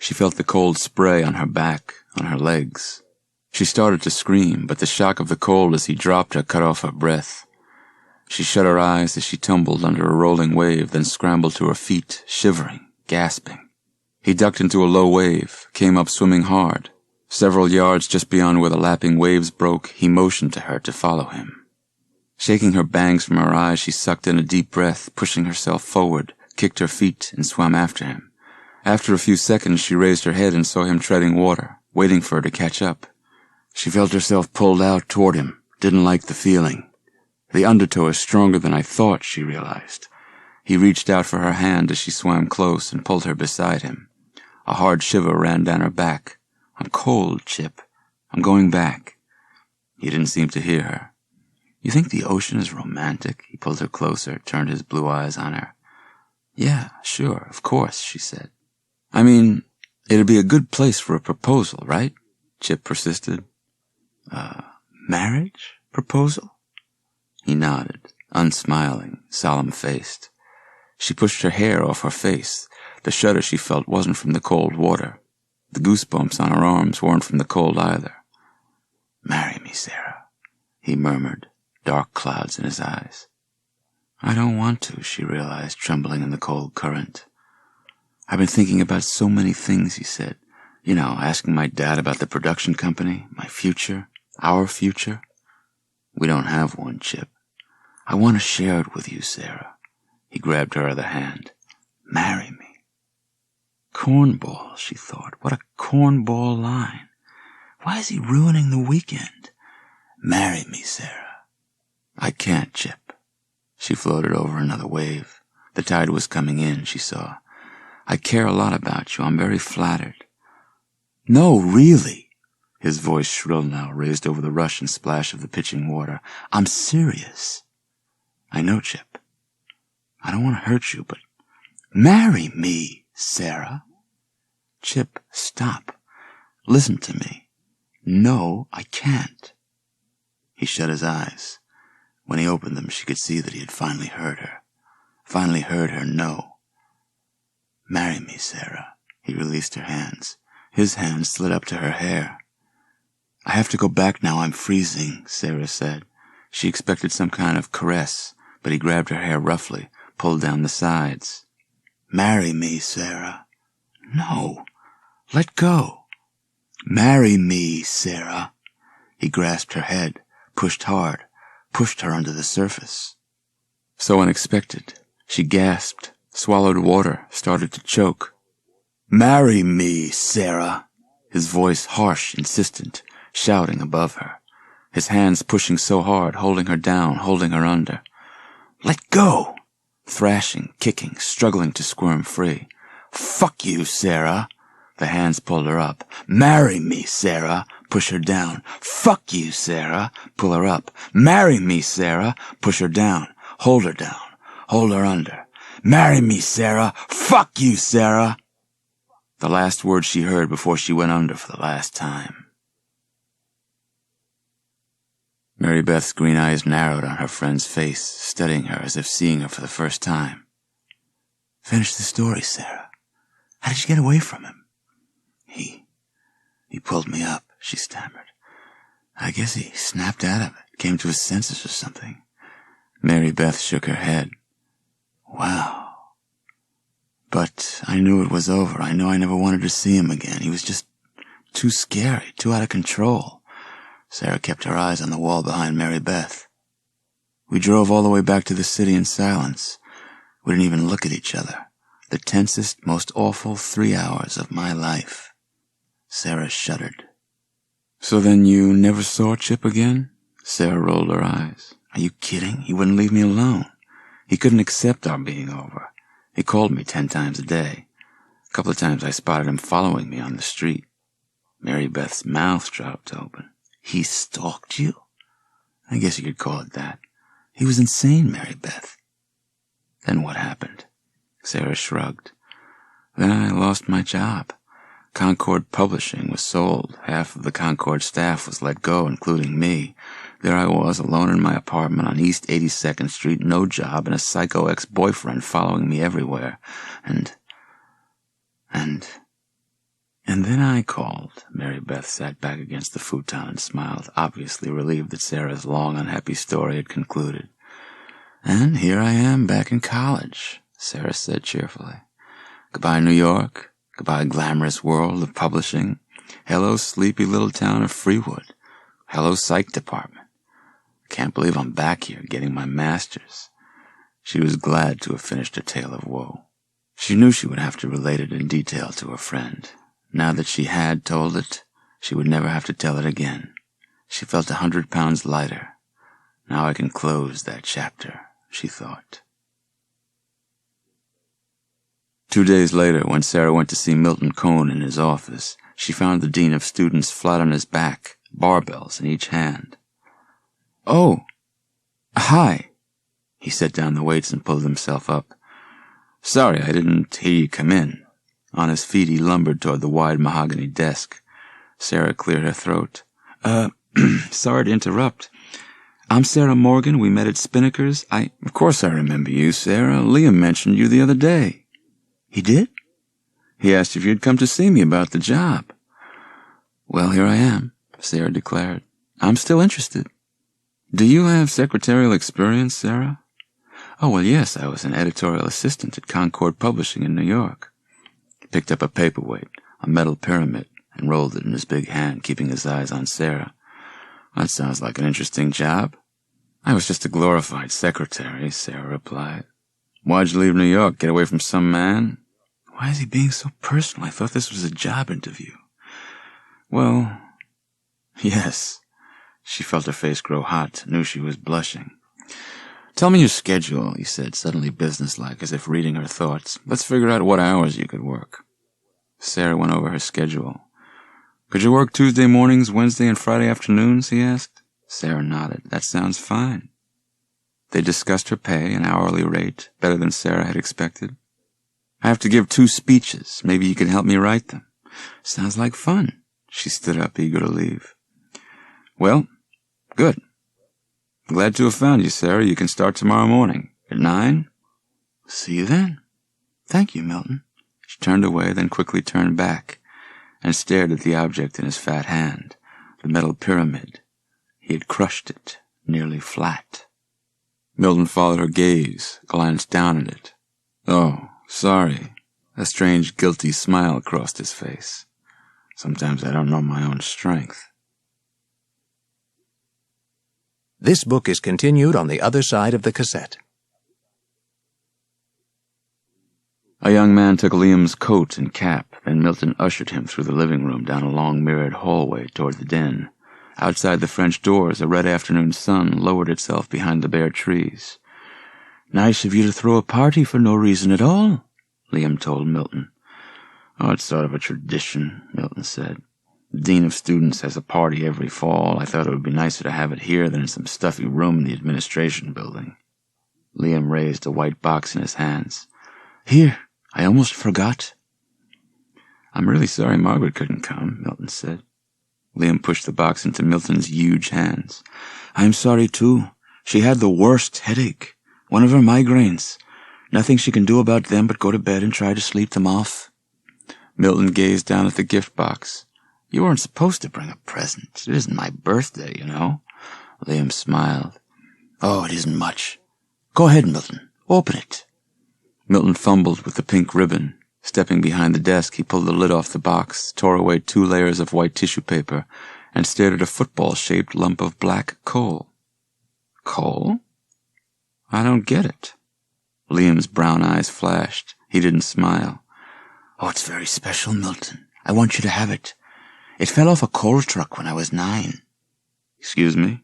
She felt the cold spray on her back, on her legs. She started to scream, but the shock of the cold as he dropped her cut off her breath. She shut her eyes as she tumbled under a rolling wave, then scrambled to her feet, shivering, gasping. He ducked into a low wave, came up swimming hard. Several yards just beyond where the lapping waves broke, he motioned to her to follow him. Shaking her bangs from her eyes, she sucked in a deep breath, pushing herself forward, kicked her feet, and swam after him. After a few seconds, she raised her head and saw him treading water, waiting for her to catch up. She felt herself pulled out toward him, didn't like the feeling. The undertow is stronger than I thought, she realized. He reached out for her hand as she swam close and pulled her beside him. A hard shiver ran down her back. I'm cold, Chip. I'm going back. He didn't seem to hear her. You think the ocean is romantic? He pulled her closer, turned his blue eyes on her. Yeah, sure, of course, she said. I mean, it'd be a good place for a proposal, right? Chip persisted. Marriage? Proposal? He nodded, unsmiling, solemn-faced. She pushed her hair off her face. The shudder she felt wasn't from the cold water. The goosebumps on her arms weren't from the cold either. Marry me, Sarah, he murmured, dark clouds in his eyes. I don't want to, she realized, trembling in the cold current. I've been thinking about so many things, he said. You know, asking my dad about the production company, my future, our future. We don't have one, Chip. I want to share it with you, Sarah. He grabbed her other hand. Marry me. Cornball, she thought. What a cornball line. Why is he ruining the weekend? Marry me, Sarah. I can't, Chip. She floated over another wave. The tide was coming in, she saw. I care a lot about you. I'm very flattered. No, really. His voice shrill now, raised over the rush and splash of the pitching water. I'm serious. I know, Chip. I don't want to hurt you, but marry me, Sarah. Chip, stop. Listen to me. No, I can't. He shut his eyes. When he opened them, she could see that he had finally heard her. Finally heard her no. Marry me, Sarah. He released her hands. His hands slid up to her hair. I have to go back now, I'm freezing, Sarah said. She expected some kind of caress, but he grabbed her hair roughly, pulled down the sides. Marry me, Sarah. No, let go. Marry me, Sarah. He grasped her head, pushed hard, pushed her under the surface. So unexpected. She gasped, swallowed water, started to choke. Marry me, Sarah. His voice harsh, insistent, shouting above her. His hands pushing so hard, holding her down, holding her under. Let go! Thrashing, kicking, struggling to squirm free. Fuck you, Sarah! The hands pulled her up. Marry me, Sarah! Push her down. Fuck you, Sarah! Pull her up. Marry me, Sarah! Push her down. Hold her down. Hold her under. Marry me, Sarah. Fuck you, Sarah. The last words she heard before she went under for the last time. Mary Beth's green eyes narrowed on her friend's face, studying her as if seeing her for the first time. Finish the story, Sarah. How did you get away from him? He pulled me up, she stammered. I guess he snapped out of it, came to his senses or something. Mary Beth shook her head. Wow. But I knew it was over. I know I never wanted to see him again. He was just too scary, too out of control. Sarah kept her eyes on the wall behind Mary Beth. We drove all the way back to the city in silence. We didn't even look at each other. The tensest, most awful 3 hours of my life. Sarah shuddered. So then you never saw Chip again? Sarah rolled her eyes. Are you kidding? He wouldn't leave me alone. He couldn't accept our being over. He called me 10 times a day. A couple of times I spotted him following me on the street. Mary Beth's mouth dropped open. He stalked you? I guess you could call it that. He was insane, Mary Beth. Then what happened? Sarah shrugged. Then I lost my job. Concord Publishing was sold. Half of the Concord staff was let go, including me. There I was, alone in my apartment on East 82nd Street, no job, and a psycho ex-boyfriend following me everywhere. And then I called. Mary Beth sat back against the futon and smiled, obviously relieved that Sarah's long, unhappy story had concluded. And here I am, back in college, Sarah said cheerfully. Goodbye, New York. Goodbye, glamorous world of publishing. Hello, sleepy little town of Freewood. Hello, psych department. Can't believe I'm back here getting my master's. She was glad to have finished her tale of woe. She knew she would have to relate it in detail to her friend. Now that she had told it, she would never have to tell it again. She felt 100 pounds lighter. Now I can close that chapter, she thought. 2 days later, when Sarah went to see Milton Cohn in his office, she found the dean of students flat on his back, barbells in each hand. Oh, hi. He set down the weights and pulled himself up. Sorry, I didn't hear you come in. On his feet, he lumbered toward the wide mahogany desk. Sarah cleared her throat. Sorry to interrupt. I'm Sarah Morgan. We met at Spinnaker's. Of course I remember you, Sarah. Liam mentioned you the other day. He did? He asked if you'd come to see me about the job. Well, here I am, Sarah declared. I'm still interested. Do you have secretarial experience, Sarah? Oh, well, yes, I was an editorial assistant at Concord Publishing in New York. He picked up a paperweight, a metal pyramid, and rolled it in his big hand, keeping his eyes on Sarah. That sounds like an interesting job. I was just a glorified secretary, Sarah replied. Why'd you leave New York? Get away from some man? Why is he being so personal? I thought this was a job interview. Well, yes. She felt her face grow hot, knew she was blushing. Tell me your schedule, he said, suddenly businesslike, as if reading her thoughts. Let's figure out what hours you could work. Sarah went over her schedule. Could you work Tuesday mornings, Wednesday, and Friday afternoons, he asked. Sarah nodded. That sounds fine. They discussed her pay, an hourly rate, better than Sarah had expected. I have to give 2 speeches. Maybe you can help me write them. Sounds like fun. She stood up, eager to leave. Well, good. Glad to have found you, Sarah. You can start tomorrow morning. At 9? See you then. Thank you, Milton. She turned away, then quickly turned back and stared at the object in his fat hand, the metal pyramid. He had crushed it, nearly flat. Milton followed her gaze, glanced down at it. Oh, sorry. A strange, guilty smile crossed his face. Sometimes I don't know my own strength. This book is continued on the other side of the cassette. A young man took Liam's coat and cap, then Milton ushered him through the living room down a long mirrored hallway toward the den. Outside the French doors, a red afternoon sun lowered itself behind the bare trees. Nice of you to throw a party for no reason at all, Liam told Milton. Oh, it's sort of a tradition, Milton said. The dean of students has a party every fall. I thought it would be nicer to have it here than in some stuffy room in the administration building. Liam raised a white box in his hands. "Here, I almost forgot." "I'm really sorry Margaret couldn't come," Milton said. Liam pushed the box into Milton's huge hands. "I'm sorry, too. She had the worst headache. One of her migraines. Nothing she can do about them but go to bed and try to sleep them off." Milton gazed down at the gift box. "You weren't supposed to bring a present. It isn't my birthday, you know." Liam smiled. "Oh, it isn't much. Go ahead, Milton. Open it." Milton fumbled with the pink ribbon. Stepping behind the desk, he pulled the lid off the box, tore away 2 layers of white tissue paper, and stared at a football-shaped lump of black coal. "Coal? I don't get it." Liam's brown eyes flashed. He didn't smile. "Oh, it's very special, Milton. I want you to have it. It fell off a coal truck when I was 9. "Excuse me?"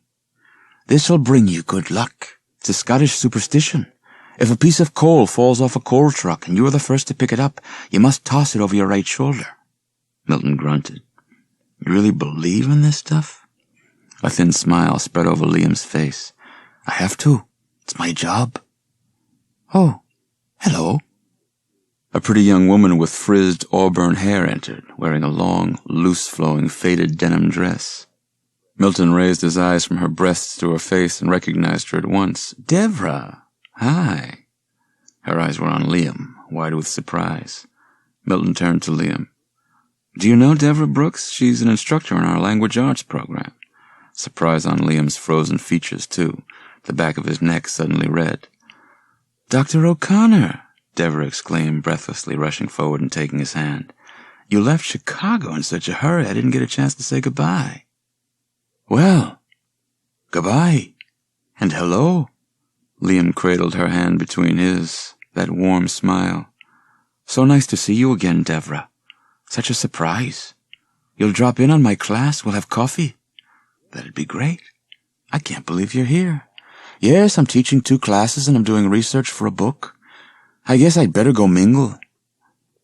"This'll bring you good luck. It's a Scottish superstition. If a piece of coal falls off a coal truck and you are the first to pick it up, you must toss it over your right shoulder." Milton grunted. "You really believe in this stuff?" A thin smile spread over Liam's face. "I have to. It's my job." "Oh, hello." A pretty young woman with frizzed auburn hair entered, wearing a long, loose-flowing, faded denim dress. Milton raised his eyes from her breasts to her face and recognized her at once. "Devra! Hi." Her eyes were on Liam, wide with surprise. Milton turned to Liam. "Do you know Devra Brooks? She's an instructor in our language arts program." Surprise on Liam's frozen features, too. The back of his neck suddenly red. "Dr. O'Connor!" Devra exclaimed, breathlessly rushing forward and taking his hand. "You left Chicago in such a hurry I didn't get a chance to say goodbye." "Well, goodbye. And hello." Liam cradled her hand between his, that warm smile. "So nice to see you again, Devra. Such a surprise. You'll drop in on my class? We'll have coffee?" "That'd be great. I can't believe you're here." "Yes, I'm teaching 2 classes and I'm doing research for a book. I guess I'd better go mingle."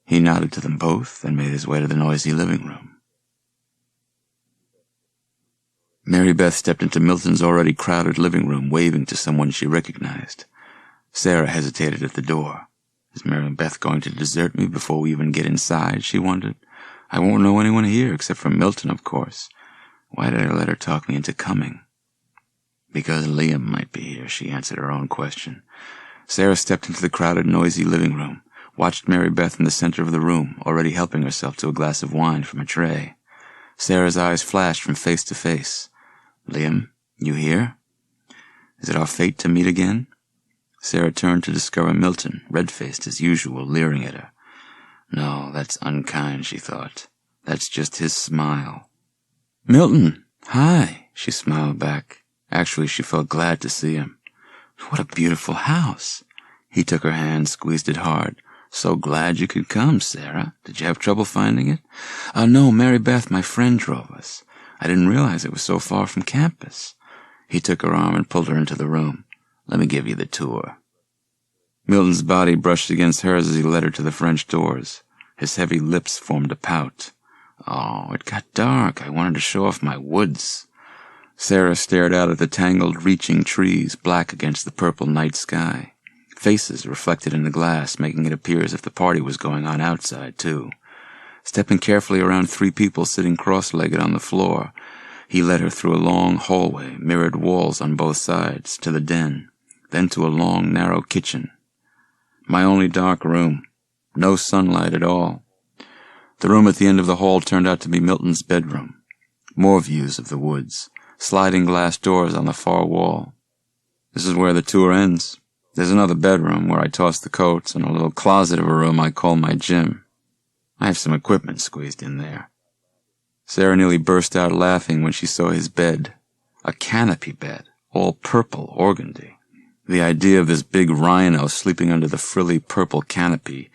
He nodded to them both and made his way to the noisy living room. Mary Beth stepped into Milton's already crowded living room, waving to someone she recognized. Sarah hesitated at the door. "Is Mary Beth going to desert me before we even get inside?" she wondered. "I won't know anyone here except for Milton, of course. Why did I let her talk me into coming?" "Because Liam might be here," she answered her own question. Sarah stepped into the crowded, noisy living room, watched Mary Beth in the center of the room, already helping herself to a glass of wine from a tray. Sarah's eyes flashed from face to face. "Liam, you here? Is it our fate to meet again?" Sarah turned to discover Milton, red-faced as usual, leering at her. "No, that's unkind," she thought. "That's just his smile." "Milton, hi," she smiled back. Actually, she felt glad to see him. "What a beautiful house." He took her hand, squeezed it hard. "So glad you could come, Sarah. Did you have trouble finding it?" No, Mary Beth, my friend, drove us. I didn't realize it was so far from campus." He took her arm and pulled her into the room. "Let me give you the tour." Milton's body brushed against hers as he led her to the French doors. His heavy lips formed a pout. "Oh, it got dark. I wanted to show off my woods." Sarah stared out at the tangled, reaching trees, black against the purple night sky. Faces reflected in the glass, making it appear as if the party was going on outside, too. Stepping carefully around 3 people sitting cross-legged on the floor, he led her through a long hallway, mirrored walls on both sides, to the den, then to a long, narrow kitchen. My only dark room. No sunlight at all. The room at the end of the hall turned out to be Milton's bedroom. More views of the woods. Sliding glass doors on the far wall. "This is where the tour ends. There's another bedroom where I toss the coats and a little closet of a room I call my gym. I have some equipment squeezed in there." Sarah nearly burst out laughing when she saw his bed. A canopy bed, all purple organdy. The idea of this big rhino sleeping under the frilly purple canopy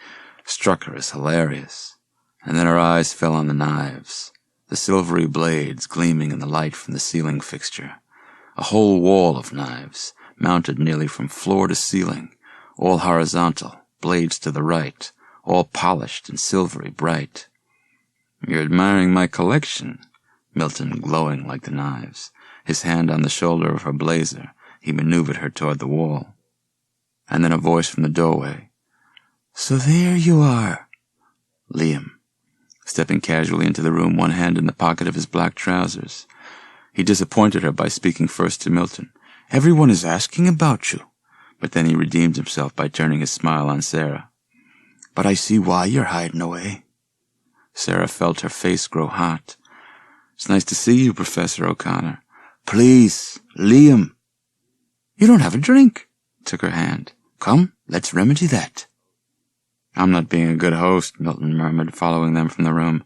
struck her as hilarious. And then her eyes fell on the knives, the silvery blades gleaming in the light from the ceiling fixture. A whole wall of knives, mounted nearly from floor to ceiling, all horizontal, blades to the right, all polished and silvery bright. "You're admiring my collection," Milton glowing like the knives. His hand on the shoulder of her blazer, he maneuvered her toward the wall. and then a voice from the doorway. "So there you are." Liam, stepping casually into the room, one hand in the pocket of his black trousers. He disappointed her by speaking first to Milton. "Everyone is asking about you." But then he redeemed himself by turning his smile on Sarah. "But I see why you're hiding away." Sarah felt her face grow hot. "It's nice to see you, Professor O'Connor." "Please, Liam." "You don't have a drink." Took her hand. "Come, let's remedy that." "I'm not being a good host," Milton murmured, following them from the room.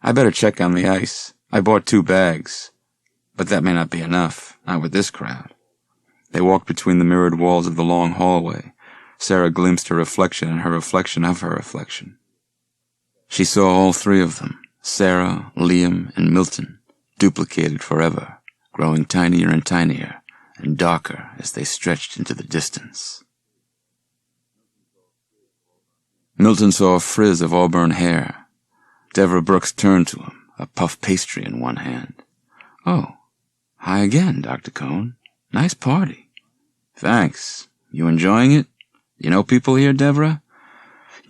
"I better check on the ice. I bought 2 bags. But that may not be enough, not with this crowd." They walked between the mirrored walls of the long hallway. Sarah glimpsed her reflection and her reflection of her reflection. She saw all 3 of them, Sarah, Liam, and Milton, duplicated forever, growing tinier and tinier and darker as they stretched into the distance. Milton saw a frizz of auburn hair. Deborah Brooks turned to him, a puff pastry in one hand. "Oh, hi again, Dr. Cohn. Nice party." "Thanks. You enjoying it? You know people here, Deborah?"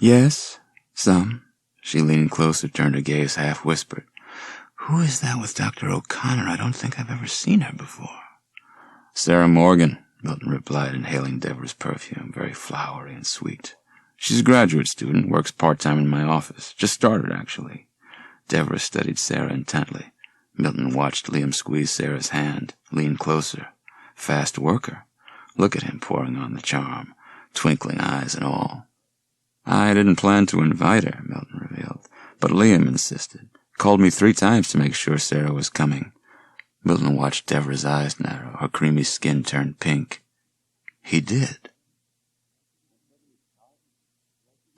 "Yes, some." She leaned closer, turned her gaze, half-whispered. "Who is that with Dr. O'Connor? I don't think I've ever seen her before." "Sarah Morgan," Milton replied, inhaling Deborah's perfume, very flowery and sweet. "She's a graduate student, works part-time in my office. Just started, actually." Deborah studied Sarah intently. Milton watched Liam squeeze Sarah's hand, lean closer. Fast worker. Look at him pouring on the charm, twinkling eyes and all. "I didn't plan to invite her," Milton revealed, "but Liam insisted. Called me 3 times to make sure Sarah was coming." Milton watched Deborah's eyes narrow, her creamy skin turned pink. "He did?"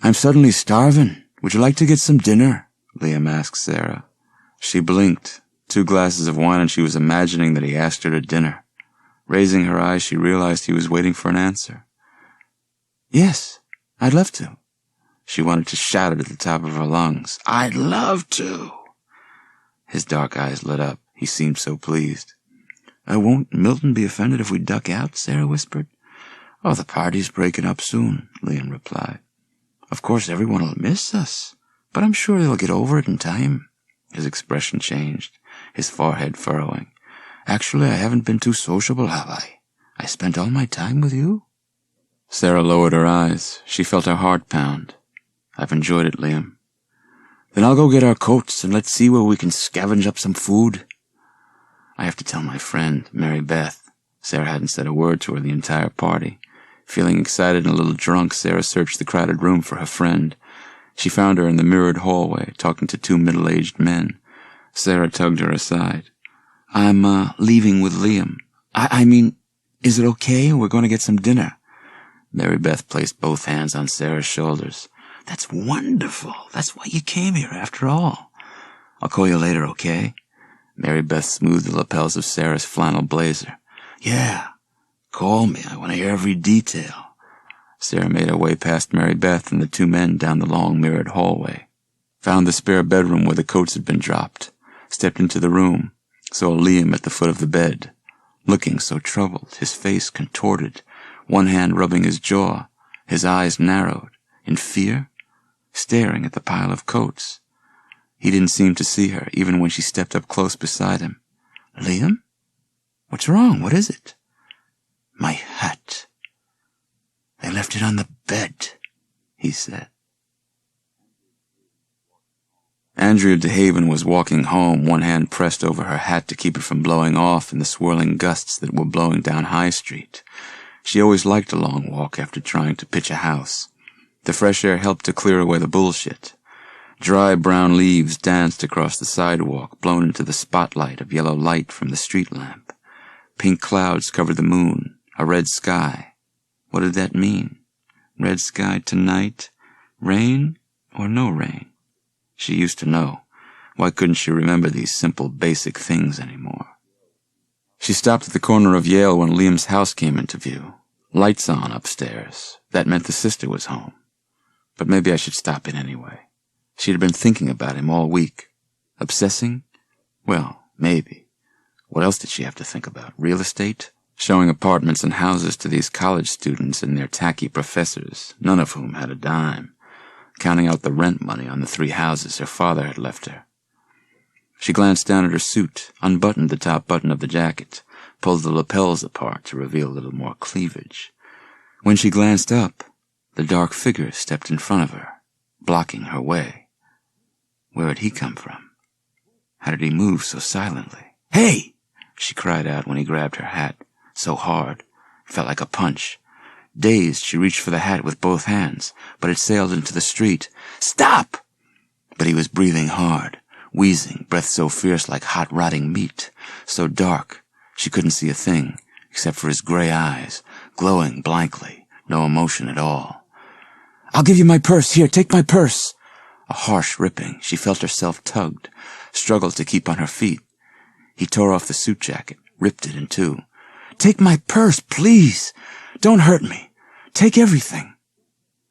"I'm suddenly starving. Would you like to get some dinner?" Liam asked Sarah. She blinked. 2 glasses of wine, and she was imagining that he asked her to dinner. Raising her eyes, she realized he was waiting for an answer. "Yes, I'd love to." She wanted to shout it at the top of her lungs. "I'd love to!" His dark eyes lit up. He seemed so pleased. "Won't Milton be offended if we duck out?" Sarah whispered. "Oh, the party's breaking up soon," Liam replied. "Of course everyone will miss us, but I'm sure they'll get over it in time." His expression changed, his forehead furrowing. "Actually, I haven't been too sociable, have I? I spent all my time with you?" Sarah lowered her eyes. She felt her heart pound. "I've enjoyed it, Liam." "Then I'll go get our coats and let's see where we can scavenge up some food." "I have to tell my friend, Mary Beth." Sarah hadn't said a word to her the entire party. Feeling excited and a little drunk, Sarah searched the crowded room for her friend. She found her in the mirrored hallway, talking to 2 middle-aged men. Sarah tugged her aside. "I'm, leaving with Liam. I mean, is it okay? We're going to get some dinner." Mary Beth placed both hands on Sarah's shoulders. "That's wonderful. That's why you came here, after all." "I'll call you later, okay?" Mary Beth smoothed the lapels of Sarah's flannel blazer. "Yeah, call me. I want to hear every detail." Sarah made her way past Mary Beth and the 2 men down the long mirrored hallway. Found the spare bedroom where the coats had been dropped. Stepped into the room. Saw Liam at the foot of the bed, looking so troubled, his face contorted, one hand rubbing his jaw, his eyes narrowed, in fear, staring at the pile of coats. He didn't seem to see her, even when she stepped up close beside him. "Liam? What's wrong? What is it?" "My hat. They left it on the bed," he said. Andrea DeHaven was walking home, one hand pressed over her hat to keep it from blowing off in the swirling gusts that were blowing down High Street. She always liked a long walk after trying to pitch a house. The fresh air helped to clear away the bullshit. Dry brown leaves danced across the sidewalk, blown into the spotlight of yellow light from the street lamp. Pink clouds covered the moon, a red sky. What did that mean? Red sky tonight? Rain or no rain? She used to know. Why couldn't she remember these simple, basic things anymore? She stopped at the corner of Yale when Liam's house came into view. Lights on upstairs. That meant the sister was home. But maybe I should stop in anyway. She had been thinking about him all week. Obsessing? Well, maybe. What else did she have to think about? Real estate? showing apartments and houses to these college students and their tacky professors, none of whom had a dime, counting out the rent money on the 3 houses her father had left her. She glanced down at her suit, unbuttoned the top button of the jacket, pulled the lapels apart to reveal a little more cleavage. When she glanced up, the dark figure stepped in front of her, blocking her way. Where had he come from? How did he move so silently? "Hey!" she cried out when he grabbed her hat, so hard, it felt like a punch. Dazed, she reached for the hat with both hands, but it sailed into the street. "Stop!" But he was breathing hard, wheezing, breath so fierce like hot rotting meat, so dark she couldn't see a thing except for his gray eyes, glowing blankly, no emotion at all. "I'll give you my purse. Here, take my purse." A harsh ripping. She felt herself tugged, struggled to keep on her feet. He tore off the suit jacket, ripped it in 2. "Take my purse, please. Don't hurt me. Take everything."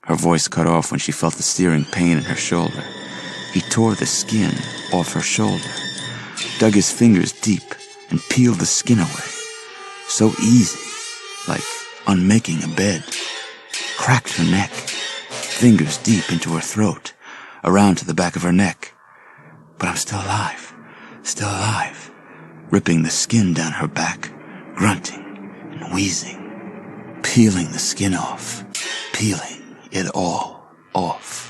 Her voice cut off when she felt the searing pain in her shoulder. He tore the skin off her shoulder, dug his fingers deep, and peeled the skin away. So easy, like unmaking a bed. Cracked her neck, fingers deep into her throat, around to the back of her neck. But I'm still alive, ripping the skin down her back, grunting and wheezing, peeling the skin off, peeling it all off.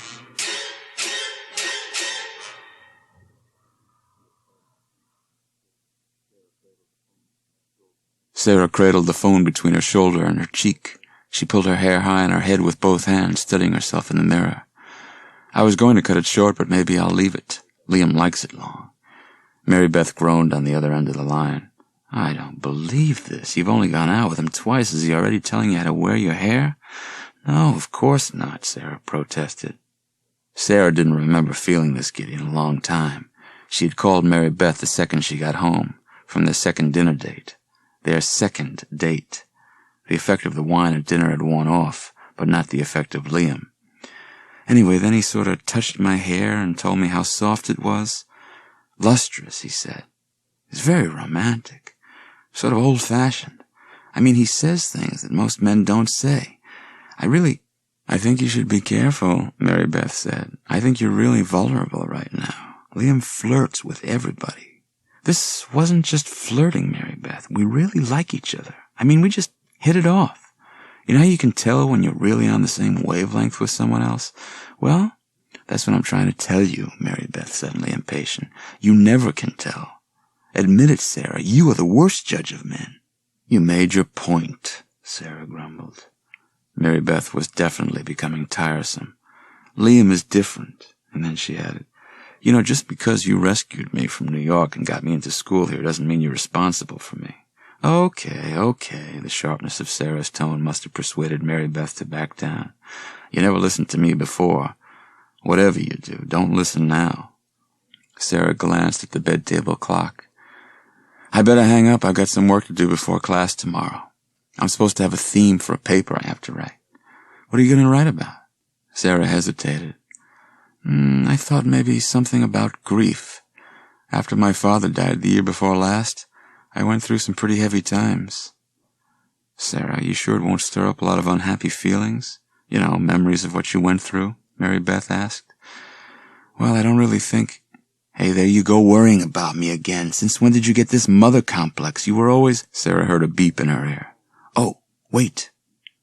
Sarah cradled the phone between her shoulder and her cheek. She pulled her hair high on her head with both hands, studying herself in the mirror. "I was going to cut it short, but maybe I'll leave it. Liam likes it long." Mary Beth groaned on the other end of the line. "I don't believe this. You've only gone out with him twice. Is he already telling you how to wear your hair?" "No, of course not," Sarah protested. Sarah didn't remember feeling this giddy in a long time. She had called Mary Beth the second she got home, from their second dinner date. Their second date. The effect of the wine at dinner had worn off, but not the effect of Liam. Anyway, then he sort of touched my hair and told me how soft it was. "Lustrous," he said. It's very romantic. Sort of old-fashioned. I mean, he says things that most men don't say. I think you should be careful," Mary Beth said. "I think you're really vulnerable right now. Liam flirts with everybody." "This wasn't just flirting, Mary Beth. We really like each other. I mean, we just hit it off. You know how you can tell when you're really on the same wavelength with someone else? Well, that's what I'm trying to tell you," Mary Beth, suddenly impatient. "You never can tell. Admit it, Sarah. You are the worst judge of men." "You made your point," Sarah grumbled. Mary Beth was definitely becoming tiresome. "Liam is different." And then she added, "You know, just because you rescued me from New York and got me into school here doesn't mean you're responsible for me." Okay. The sharpness of Sarah's tone must have persuaded Mary Beth to back down. "You never listened to me before. Whatever you do, don't listen now." Sarah glanced at the bed table clock. "I better hang up. I've got some work to do before class tomorrow. I'm supposed to have a theme for a paper I have to write." "What are you going to write about?" Sarah hesitated. I thought maybe something about grief. After my father died the year before last, I went through some pretty heavy times." "Sarah, you sure it won't stir up a lot of unhappy feelings? You know, memories of what you went through?" Mary Beth asked. "Well, I don't really think—" "Hey, there you go worrying about me again. Since when did you get this mother complex? You were always—" Sarah heard a beep in her ear. "Oh, wait.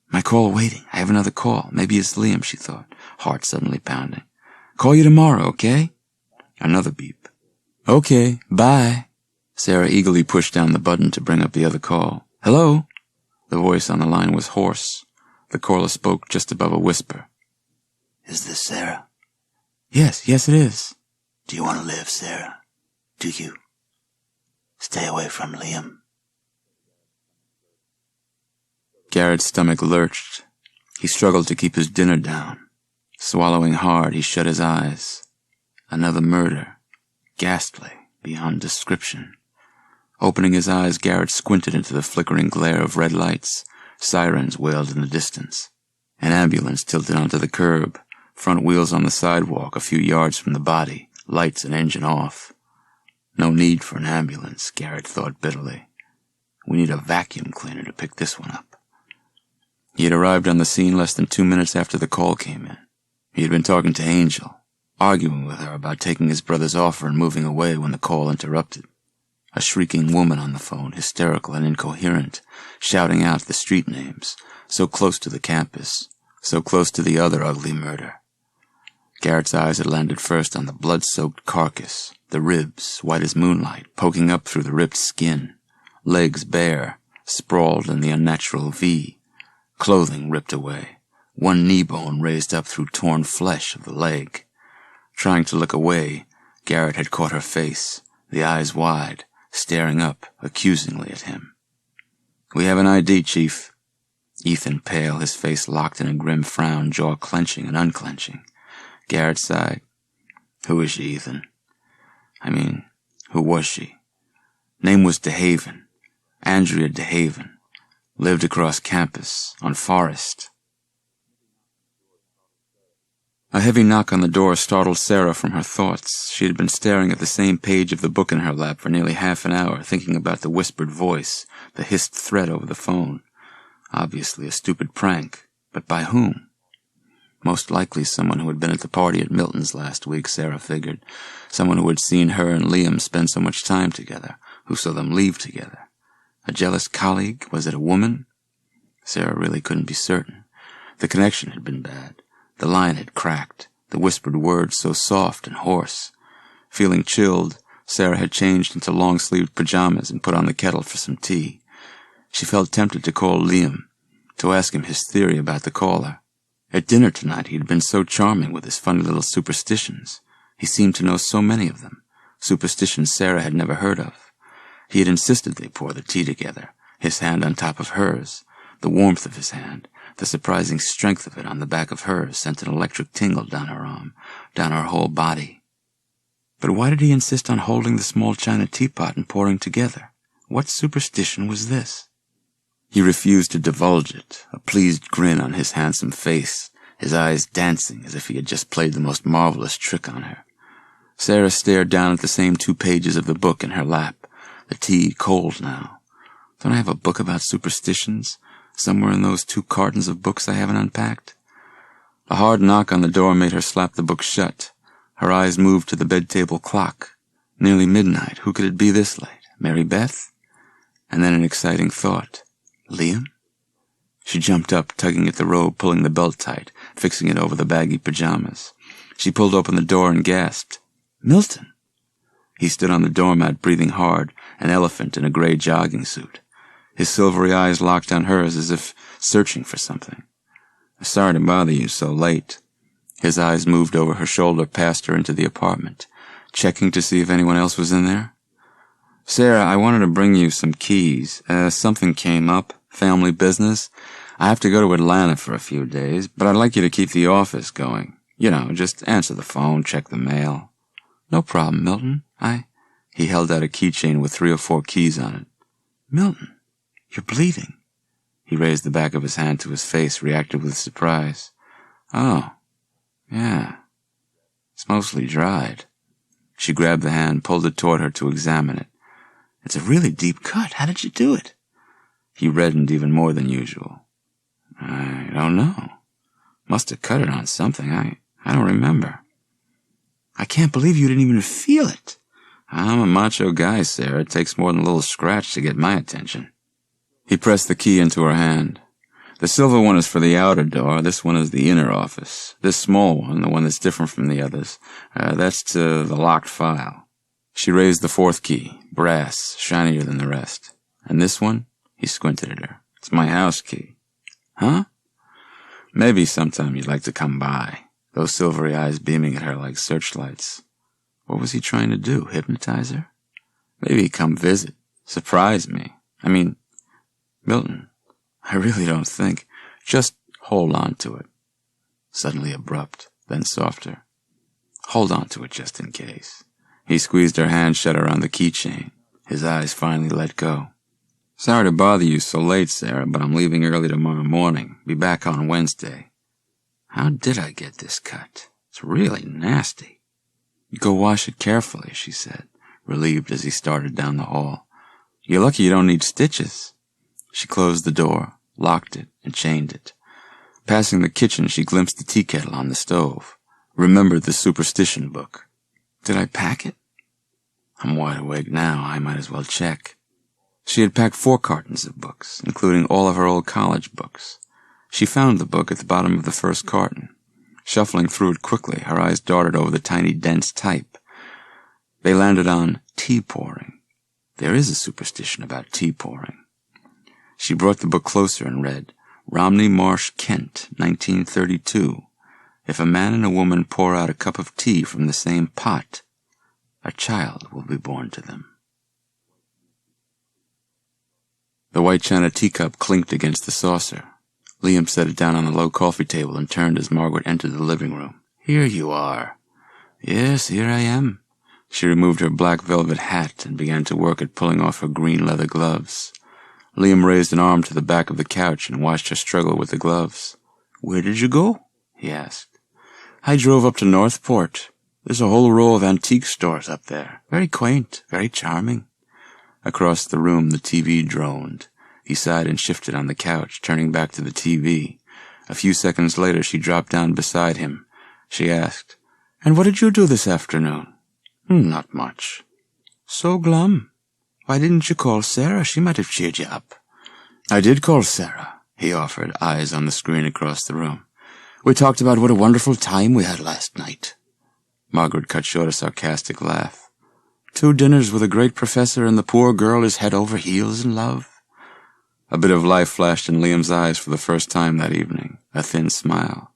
My call waiting. I have another call. Maybe it's Liam," she thought, heart suddenly pounding. "Call you tomorrow, okay?" Another beep. "Okay, bye." Sarah eagerly pushed down the button to bring up the other call. "Hello?" The voice on the line was hoarse. The caller spoke just above a whisper. "Is this Sarah?" Yes, it is." "Do you want to live, Sarah? Do you? Stay away from Liam." Garrett's stomach lurched. He struggled to keep his dinner down. Swallowing hard, he shut his eyes. Another murder. Ghastly, beyond description. Opening his eyes, Garrett squinted into the flickering glare of red lights. Sirens wailed in the distance. An ambulance tilted onto the curb, front wheels on the sidewalk a few yards from the body, lights and engine off. No need for an ambulance, Garrett thought bitterly. We need a vacuum cleaner to pick this one up. He had arrived on the scene less than 2 minutes after the call came in. He had been talking to Angel, arguing with her about taking his brother's offer and moving away when the call interrupted. A shrieking woman on the phone, hysterical and incoherent, shouting out the street names, so close to the campus, so close to the other ugly murder. Garrett's eyes had landed first on the blood-soaked carcass, the ribs, white as moonlight, poking up through the ripped skin, legs bare, sprawled in the unnatural V, clothing ripped away, one knee bone raised up through torn flesh of the leg. Trying to look away, Garrett had caught her face, the eyes wide, staring up accusingly at him. "We have an ID, Chief." Ethan pale, his face locked in a grim frown, jaw clenching and unclenching. Garrett sighed. "Who is she, Ethan? I mean, who was she?" Name was DeHaven. Andrea DeHaven. Lived across campus, on Forest. A heavy knock on the door startled Sarah from her thoughts. She had been staring at the same page of the book in her lap for nearly half an hour, thinking about the whispered voice, the hissed threat over the phone. Obviously a stupid prank, but by whom? Most likely someone who had been at the party at Milton's last week, Sarah figured. Someone who had seen her and Liam spend so much time together, who saw them leave together. A jealous colleague? Was it a woman? Sarah really couldn't be certain. The connection had been bad. The line had cracked, the whispered words so soft and hoarse. Feeling chilled, Sarah had changed into long-sleeved pajamas and put on the kettle for some tea. She felt tempted to call Liam, to ask him his theory about the caller. At dinner tonight he had been so charming with his funny little superstitions. He seemed to know so many of them, superstitions Sarah had never heard of. He had insisted they pour the tea together, his hand on top of hers. The warmth of his hand, the surprising strength of it on the back of hers, sent an electric tingle down her arm, down her whole body. But why did he insist on holding the small china teapot and pouring together? What superstition was this? He refused to divulge it, a pleased grin on his handsome face, his eyes dancing as if he had just played the most marvelous trick on her. Sarah stared down at the same 2 pages of the book in her lap, the tea cold now. Don't I have a book about superstitions? Somewhere in those 2 cartons of books I haven't unpacked? A hard knock on the door made her slap the book shut. Her eyes moved to the bed-table clock. Nearly midnight. Who could it be this late? Mary Beth? And then an exciting thought. Liam? She jumped up, tugging at the robe, pulling the belt tight, fixing it over the baggy pajamas. She pulled open the door and gasped. Milton! He stood on the doormat, breathing hard, an elephant in a gray jogging suit. His silvery eyes locked on hers as if searching for something. "Sorry to bother you so late." His eyes moved over her shoulder past her into the apartment, checking to see if anyone else was in there. "Sarah, I wanted to bring you some keys. Something came up. Family business. I have to go to Atlanta for a few days, but I'd like you to keep the office going. You know, just answer the phone, check the mail." "No problem, Milton. He held out a keychain with 3 or 4 keys on it. "Milton, you're bleeding." He raised the back of his hand to his face, reacted with surprise. "Oh, yeah. It's mostly dried." She grabbed the hand, pulled it toward her to examine it. "It's a really deep cut. How did you do it?" He reddened even more than usual. "I don't know. Must have cut it on something. I don't remember." "I can't believe you didn't even feel it." "I'm a macho guy, Sarah. It takes more than a little scratch to get my attention." He pressed the key into her hand. "The silver one is for the outer door. This one is the inner office. This small one, the one that's different from the others, that's to the locked file." She raised the 4th key, brass, shinier than the rest. "And this one?" He squinted at her. "It's my house key." "Huh?" "Maybe sometime you'd like to come by." Those silvery eyes beaming at her like searchlights. What was he trying to do? Hypnotize her? "Maybe come visit. Surprise me. I mean, Milton, I really don't think. Just hold on to it." Suddenly abrupt, then softer. "Hold on to it just in case." He squeezed her hand shut around the keychain. His eyes finally let go. "Sorry to bother you so late, Sarah, but I'm leaving early tomorrow morning. Be back on Wednesday." "How did I get this cut? It's really nasty." "Go wash it carefully," she said, relieved as he started down the hall. You're lucky you don't need stitches. She closed the door, locked it, and chained it. Passing the kitchen, she glimpsed the tea kettle on the stove. Remembered the Superstition book. Did I pack it? I'm wide awake now. I might as well check. She had packed 4 cartons of books, including all of her old college books. She found the book at the bottom of the first carton. Shuffling through it quickly, her eyes darted over the tiny, dense type. They landed on tea pouring. There is a superstition about tea pouring. She brought the book closer and read, Romney Marsh, Kent, 1932. If a man and a woman pour out a cup of tea from the same pot, a child will be born to them. The white china teacup clinked against the saucer. Liam set it down on the low coffee table and turned as Margaret entered the living room. Here you are. Yes, here I am. She removed her black velvet hat and began to work at pulling off her green leather gloves. Liam raised an arm to the back of the couch and watched her struggle with the gloves. Where did you go? He asked. I drove up to Northport. There's a whole row of antique stores up there. Very quaint, very charming. Across the room, the TV droned. He sighed and shifted on the couch, turning back to the TV. A few seconds later, she dropped down beside him. She asked, And what did you do this afternoon? Not much. So glum. Why didn't you call Sarah? She might have cheered you up. I did call Sarah, he offered, eyes on the screen across the room. We talked about what a wonderful time we had last night. Margaret cut short a sarcastic laugh. 2 dinners with a great professor and the poor girl is head over heels in love. A bit of life flashed in Liam's eyes for the first time that evening, a thin smile.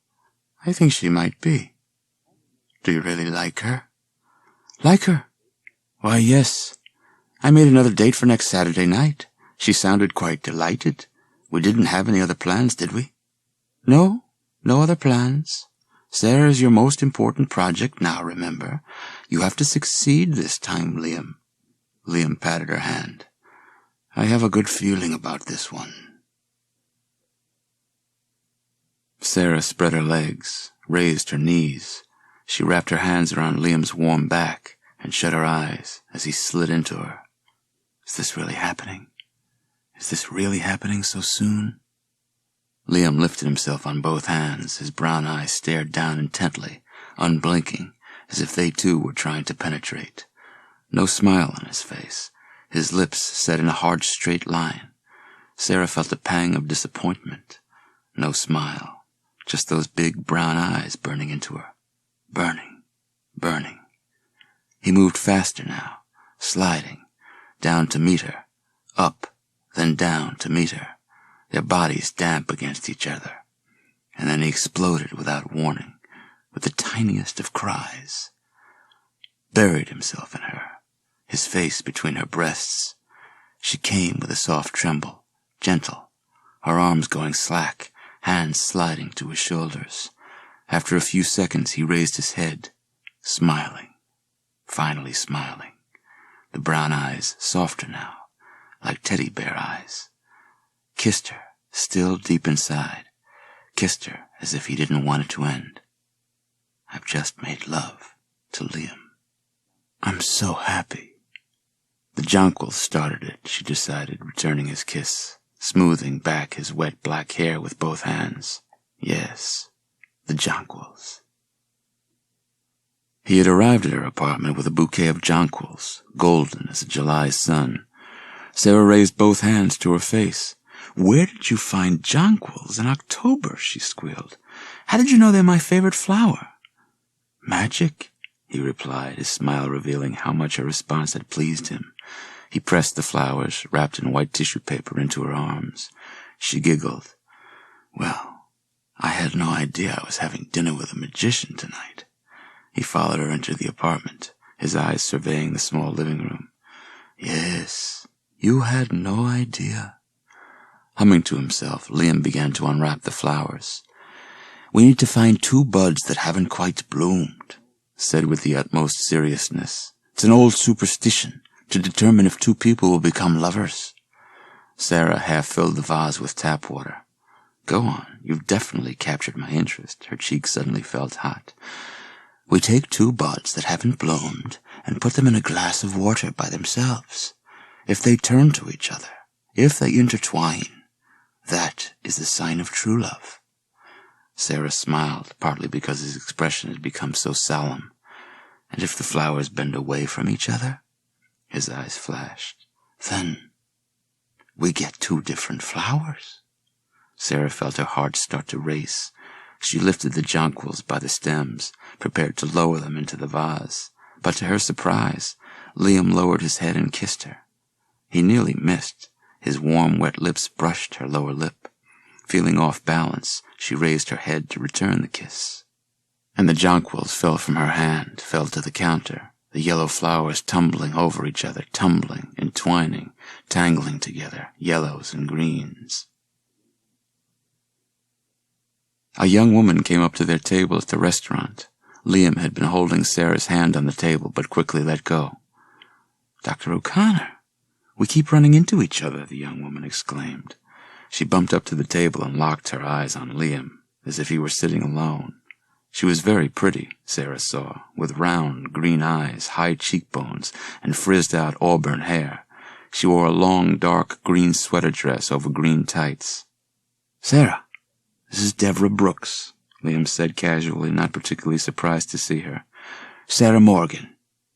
I think she might be. Do you really like her? Like her? Why, yes. I made another date for next Saturday night. She sounded quite delighted. We didn't have any other plans, did we? No other plans. Sarah is your most important project now, remember. You have to succeed this time, Liam. Liam patted her hand. I have a good feeling about this one. Sarah spread her legs, raised her knees. She wrapped her hands around Liam's warm back and shut her eyes as he slid into her. Is this really happening? Is this really happening so soon? Liam lifted himself on both hands. His brown eyes stared down intently, unblinking, as if they too were trying to penetrate. No smile on his face. His lips set in a hard straight line. Sarah felt a pang of disappointment. No smile. Just those big brown eyes burning into her. Burning. Burning. He moved faster now, sliding, down to meet her, up, then down to meet her, their bodies damp against each other. And then he exploded without warning, with the tiniest of cries. Buried himself in her, his face between her breasts. She came with a soft tremble, gentle, her arms going slack, hands sliding to his shoulders. After a few seconds, he raised his head, smiling, finally smiling. The brown eyes softer now, like teddy bear eyes. Kissed her, still deep inside. Kissed her as if he didn't want it to end. I've just made love to Liam. I'm so happy. The jonquils started it, she decided, returning his kiss, smoothing back his wet black hair with both hands. Yes, the jonquils. He had arrived at her apartment with a bouquet of jonquils, golden as a July sun. Sarah raised both hands to her face. Where did you find jonquils in October? She squealed. How did you know they're my favorite flower? Magic, he replied, his smile revealing how much her response had pleased him. He pressed the flowers, wrapped in white tissue paper, into her arms. She giggled. Well, I had no idea I was having dinner with a magician tonight. He followed her into the apartment, his eyes surveying the small living room. Yes, you had no idea. Humming to himself, Liam began to unwrap the flowers. We need to find 2 buds that haven't quite bloomed, said with the utmost seriousness. It's an old superstition to determine if 2 people will become lovers. Sarah half filled the vase with tap water. Go on, you've definitely captured my interest. Her cheeks suddenly felt hot. We take 2 buds that haven't bloomed and put them in a glass of water by themselves. If they turn to each other, if they intertwine, that is the sign of true love. Sarah smiled, partly because his expression had become so solemn. And if the flowers bend away from each other? His eyes flashed. Then we get two different flowers. Sarah felt her heart start to race. She lifted the jonquils by the stems, prepared to lower them into the vase. But to her surprise, Liam lowered his head and kissed her. He nearly missed. His warm, wet lips brushed her lower lip. Feeling off balance, she raised her head to return the kiss. And the jonquils fell from her hand, fell to the counter, the yellow flowers tumbling over each other, tumbling, entwining, tangling together, yellows and greens. A young woman came up to their table at the restaurant. Liam had been holding Sarah's hand on the table, but quickly let go. "Dr. O'Connor, we keep running into each other," the young woman exclaimed. She bumped up to the table and locked her eyes on Liam, as if he were sitting alone. She was very pretty, Sarah saw, with round, green eyes, high cheekbones, and frizzed-out auburn hair. She wore a long, dark green sweater dress over green tights. "Sarah, this is Deborah Brooks," Liam said casually, not particularly surprised to see her. "Sarah Morgan.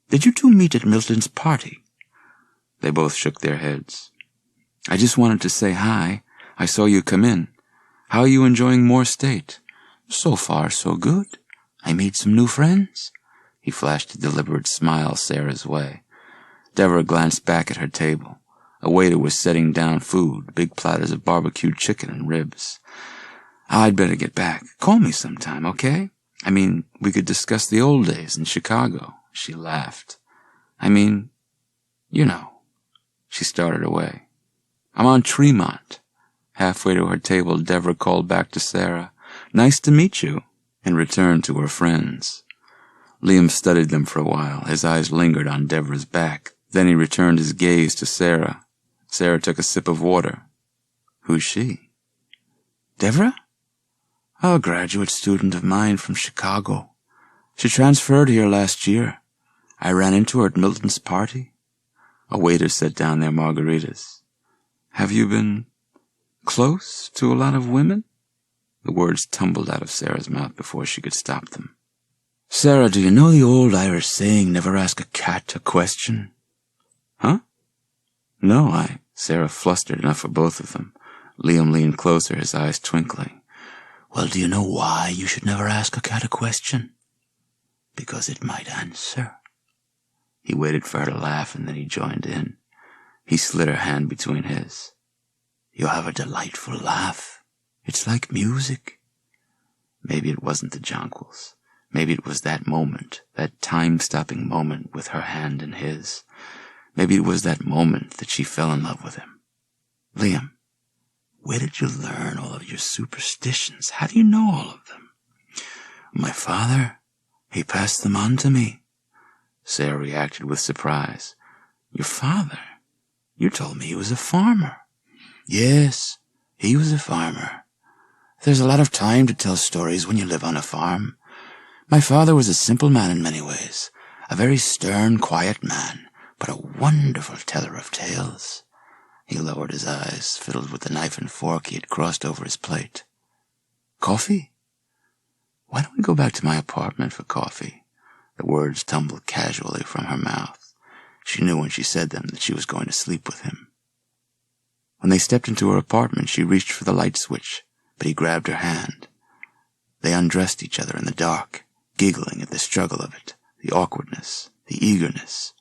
Did you two meet at Milton's party?" They both shook their heads. "I just wanted to say hi. I saw you come in. How are you enjoying Moore State?" "So far, so good. I made some new friends." He flashed a deliberate smile Sarah's way. Deborah glanced back at her table. A waiter was setting down food, big platters of barbecued chicken and ribs. "I'd better get back. Call me sometime, okay? I mean, we could discuss the old days in Chicago." She laughed. "I mean, you know." She started away. "I'm on Tremont." Halfway to her table, Deborah called back to Sarah, "Nice to meet you," and returned to her friends. Liam studied them for a while. His eyes lingered on Deborah's back. Then he returned his gaze to Sarah. Sarah took a sip of water. "Who's she?" "Deborah? A graduate student of mine from Chicago. She transferred here last year. I ran into her at Milton's party." A waiter set down their margaritas. "Have you been close to a lot of women?" The words tumbled out of Sarah's mouth before she could stop them. "Sarah, do you know the old Irish saying, never ask a cat a question?" "Huh?" "No, Sarah flustered enough for both of them. Liam leaned closer, his eyes twinkling. "Well, do you know why you should never ask a cat a question? Because it might answer." He waited for her to laugh, and then he joined in. He slid her hand between his. "You have a delightful laugh. It's like music." Maybe it wasn't the jonquils. Maybe it was that moment, that time-stopping moment with her hand in his. Maybe it was that moment that she fell in love with him. "Liam, where did you learn all of your superstitions? How do you know all of them?" "My father. He passed them on to me." Sarah reacted with surprise. "Your father? You told me he was a farmer." "Yes, he was a farmer. There's a lot of time to tell stories when you live on a farm. My father was a simple man in many ways, a very stern, quiet man, but a wonderful teller of tales." He lowered his eyes, fiddled with the knife and fork he had crossed over his plate. "Coffee? Why don't we go back to my apartment for coffee?" The words tumbled casually from her mouth. She knew when she said them that she was going to sleep with him. When they stepped into her apartment, she reached for the light switch, but he grabbed her hand. They undressed each other in the dark, giggling at the struggle of it, the awkwardness, the eagerness.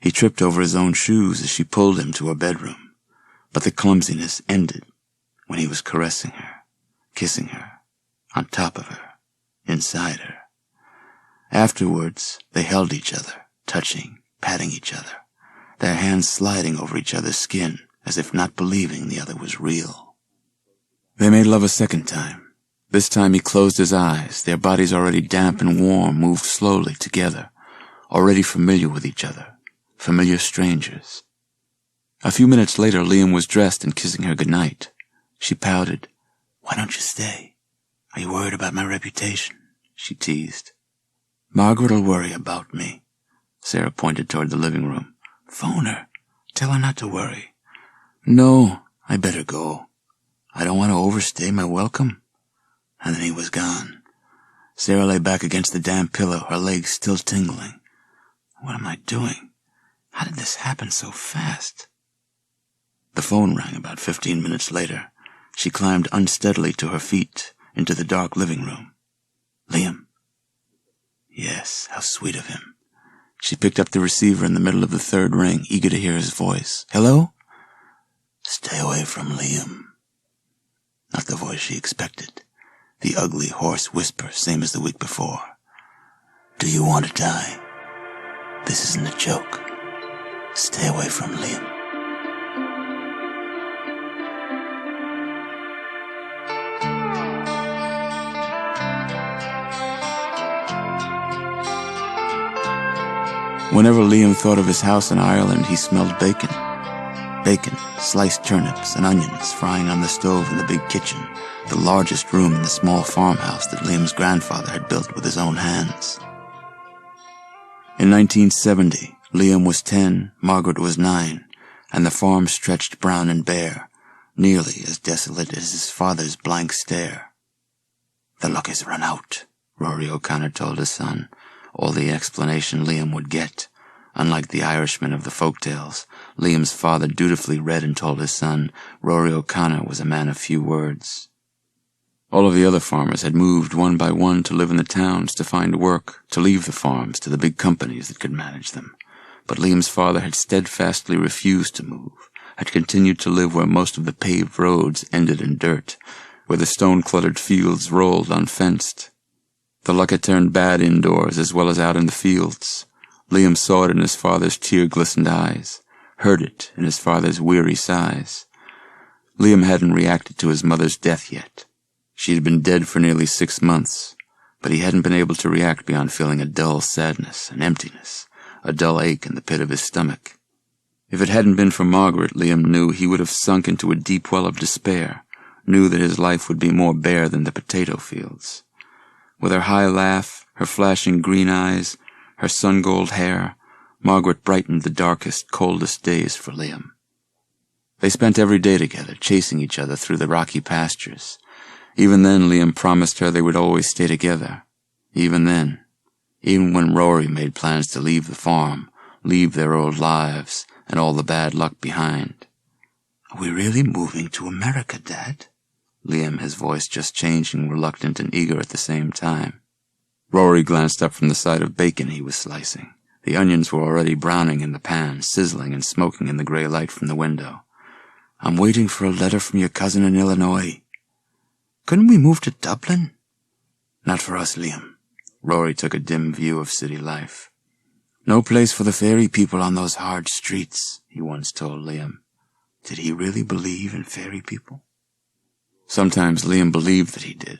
He tripped over his own shoes as she pulled him to her bedroom, but the clumsiness ended when he was caressing her, kissing her, on top of her, inside her. Afterwards, they held each other, touching, patting each other, their hands sliding over each other's skin, as if not believing the other was real. They made love a second time. This time he closed his eyes. Their bodies, already damp and warm, moved slowly together, already familiar with each other, familiar strangers. A few minutes later, Liam was dressed and kissing her goodnight. She pouted. "Why don't you stay? Are you worried about my reputation?" she teased. "Margaret'll worry about me." Sarah pointed toward the living room. "Phone her. Tell her not to worry. No, I better go. I don't want to overstay my welcome. And then he was gone. Sarah lay back against the damp pillow, her legs still tingling. What am I doing? How did this happen so fast? The phone rang about 15 minutes later. She climbed unsteadily to her feet into the dark living room. Liam. Yes, how sweet of him. She picked up the receiver in the middle of the third ring, eager to hear his voice. Hello? Stay away from Liam. Not the voice she expected. The ugly, hoarse whisper, same as the week before. Do you want to die? This isn't a joke. Stay away from Liam. Whenever Liam thought of his house in Ireland, he smelled bacon. Bacon, sliced turnips, and onions frying on the stove in the big kitchen, the largest room in the small farmhouse that Liam's grandfather had built with his own hands. In 1970, Liam was 10, Margaret was 9, and the farm stretched brown and bare, nearly as desolate as his father's blank stare. The luck has run out, Rory O'Connor told his son, all the explanation Liam would get. Unlike the Irishman of the folktales, Liam's father dutifully read and told his son Rory O'Connor was a man of few words. All of the other farmers had moved one by one to live in the towns, to find work, to leave the farms to the big companies that could manage them. But Liam's father had steadfastly refused to move, had continued to live where most of the paved roads ended in dirt, where the stone-cluttered fields rolled unfenced. The luck had turned bad indoors as well as out in the fields. Liam saw it in his father's tear-glistened eyes, heard it in his father's weary sighs. Liam hadn't reacted to his mother's death yet. She had been dead for nearly 6 months, but he hadn't been able to react beyond feeling a dull sadness, an emptiness, a dull ache in the pit of his stomach. If it hadn't been for Margaret, Liam knew he would have sunk into a deep well of despair, knew that his life would be more bare than the potato fields. With her high laugh, her flashing green eyes, her sun-gold hair, Margaret brightened the darkest, coldest days for Liam. They spent every day together, chasing each other through the rocky pastures. Even then, Liam promised her they would always stay together. Even then. Even when Rory made plans to leave the farm, leave their old lives, and all the bad luck behind. Are we really moving to America, Dad? Liam, his voice just changing, reluctant and eager at the same time. Rory glanced up from the side of bacon he was slicing. The onions were already browning in the pan, sizzling and smoking in the gray light from the window. I'm waiting for a letter from your cousin in Illinois. Couldn't we move to Dublin? Not for us, Liam. Rory took a dim view of city life. No place for the fairy people on those hard streets, he once told Liam. Did he really believe in fairy people? Sometimes Liam believed that he did.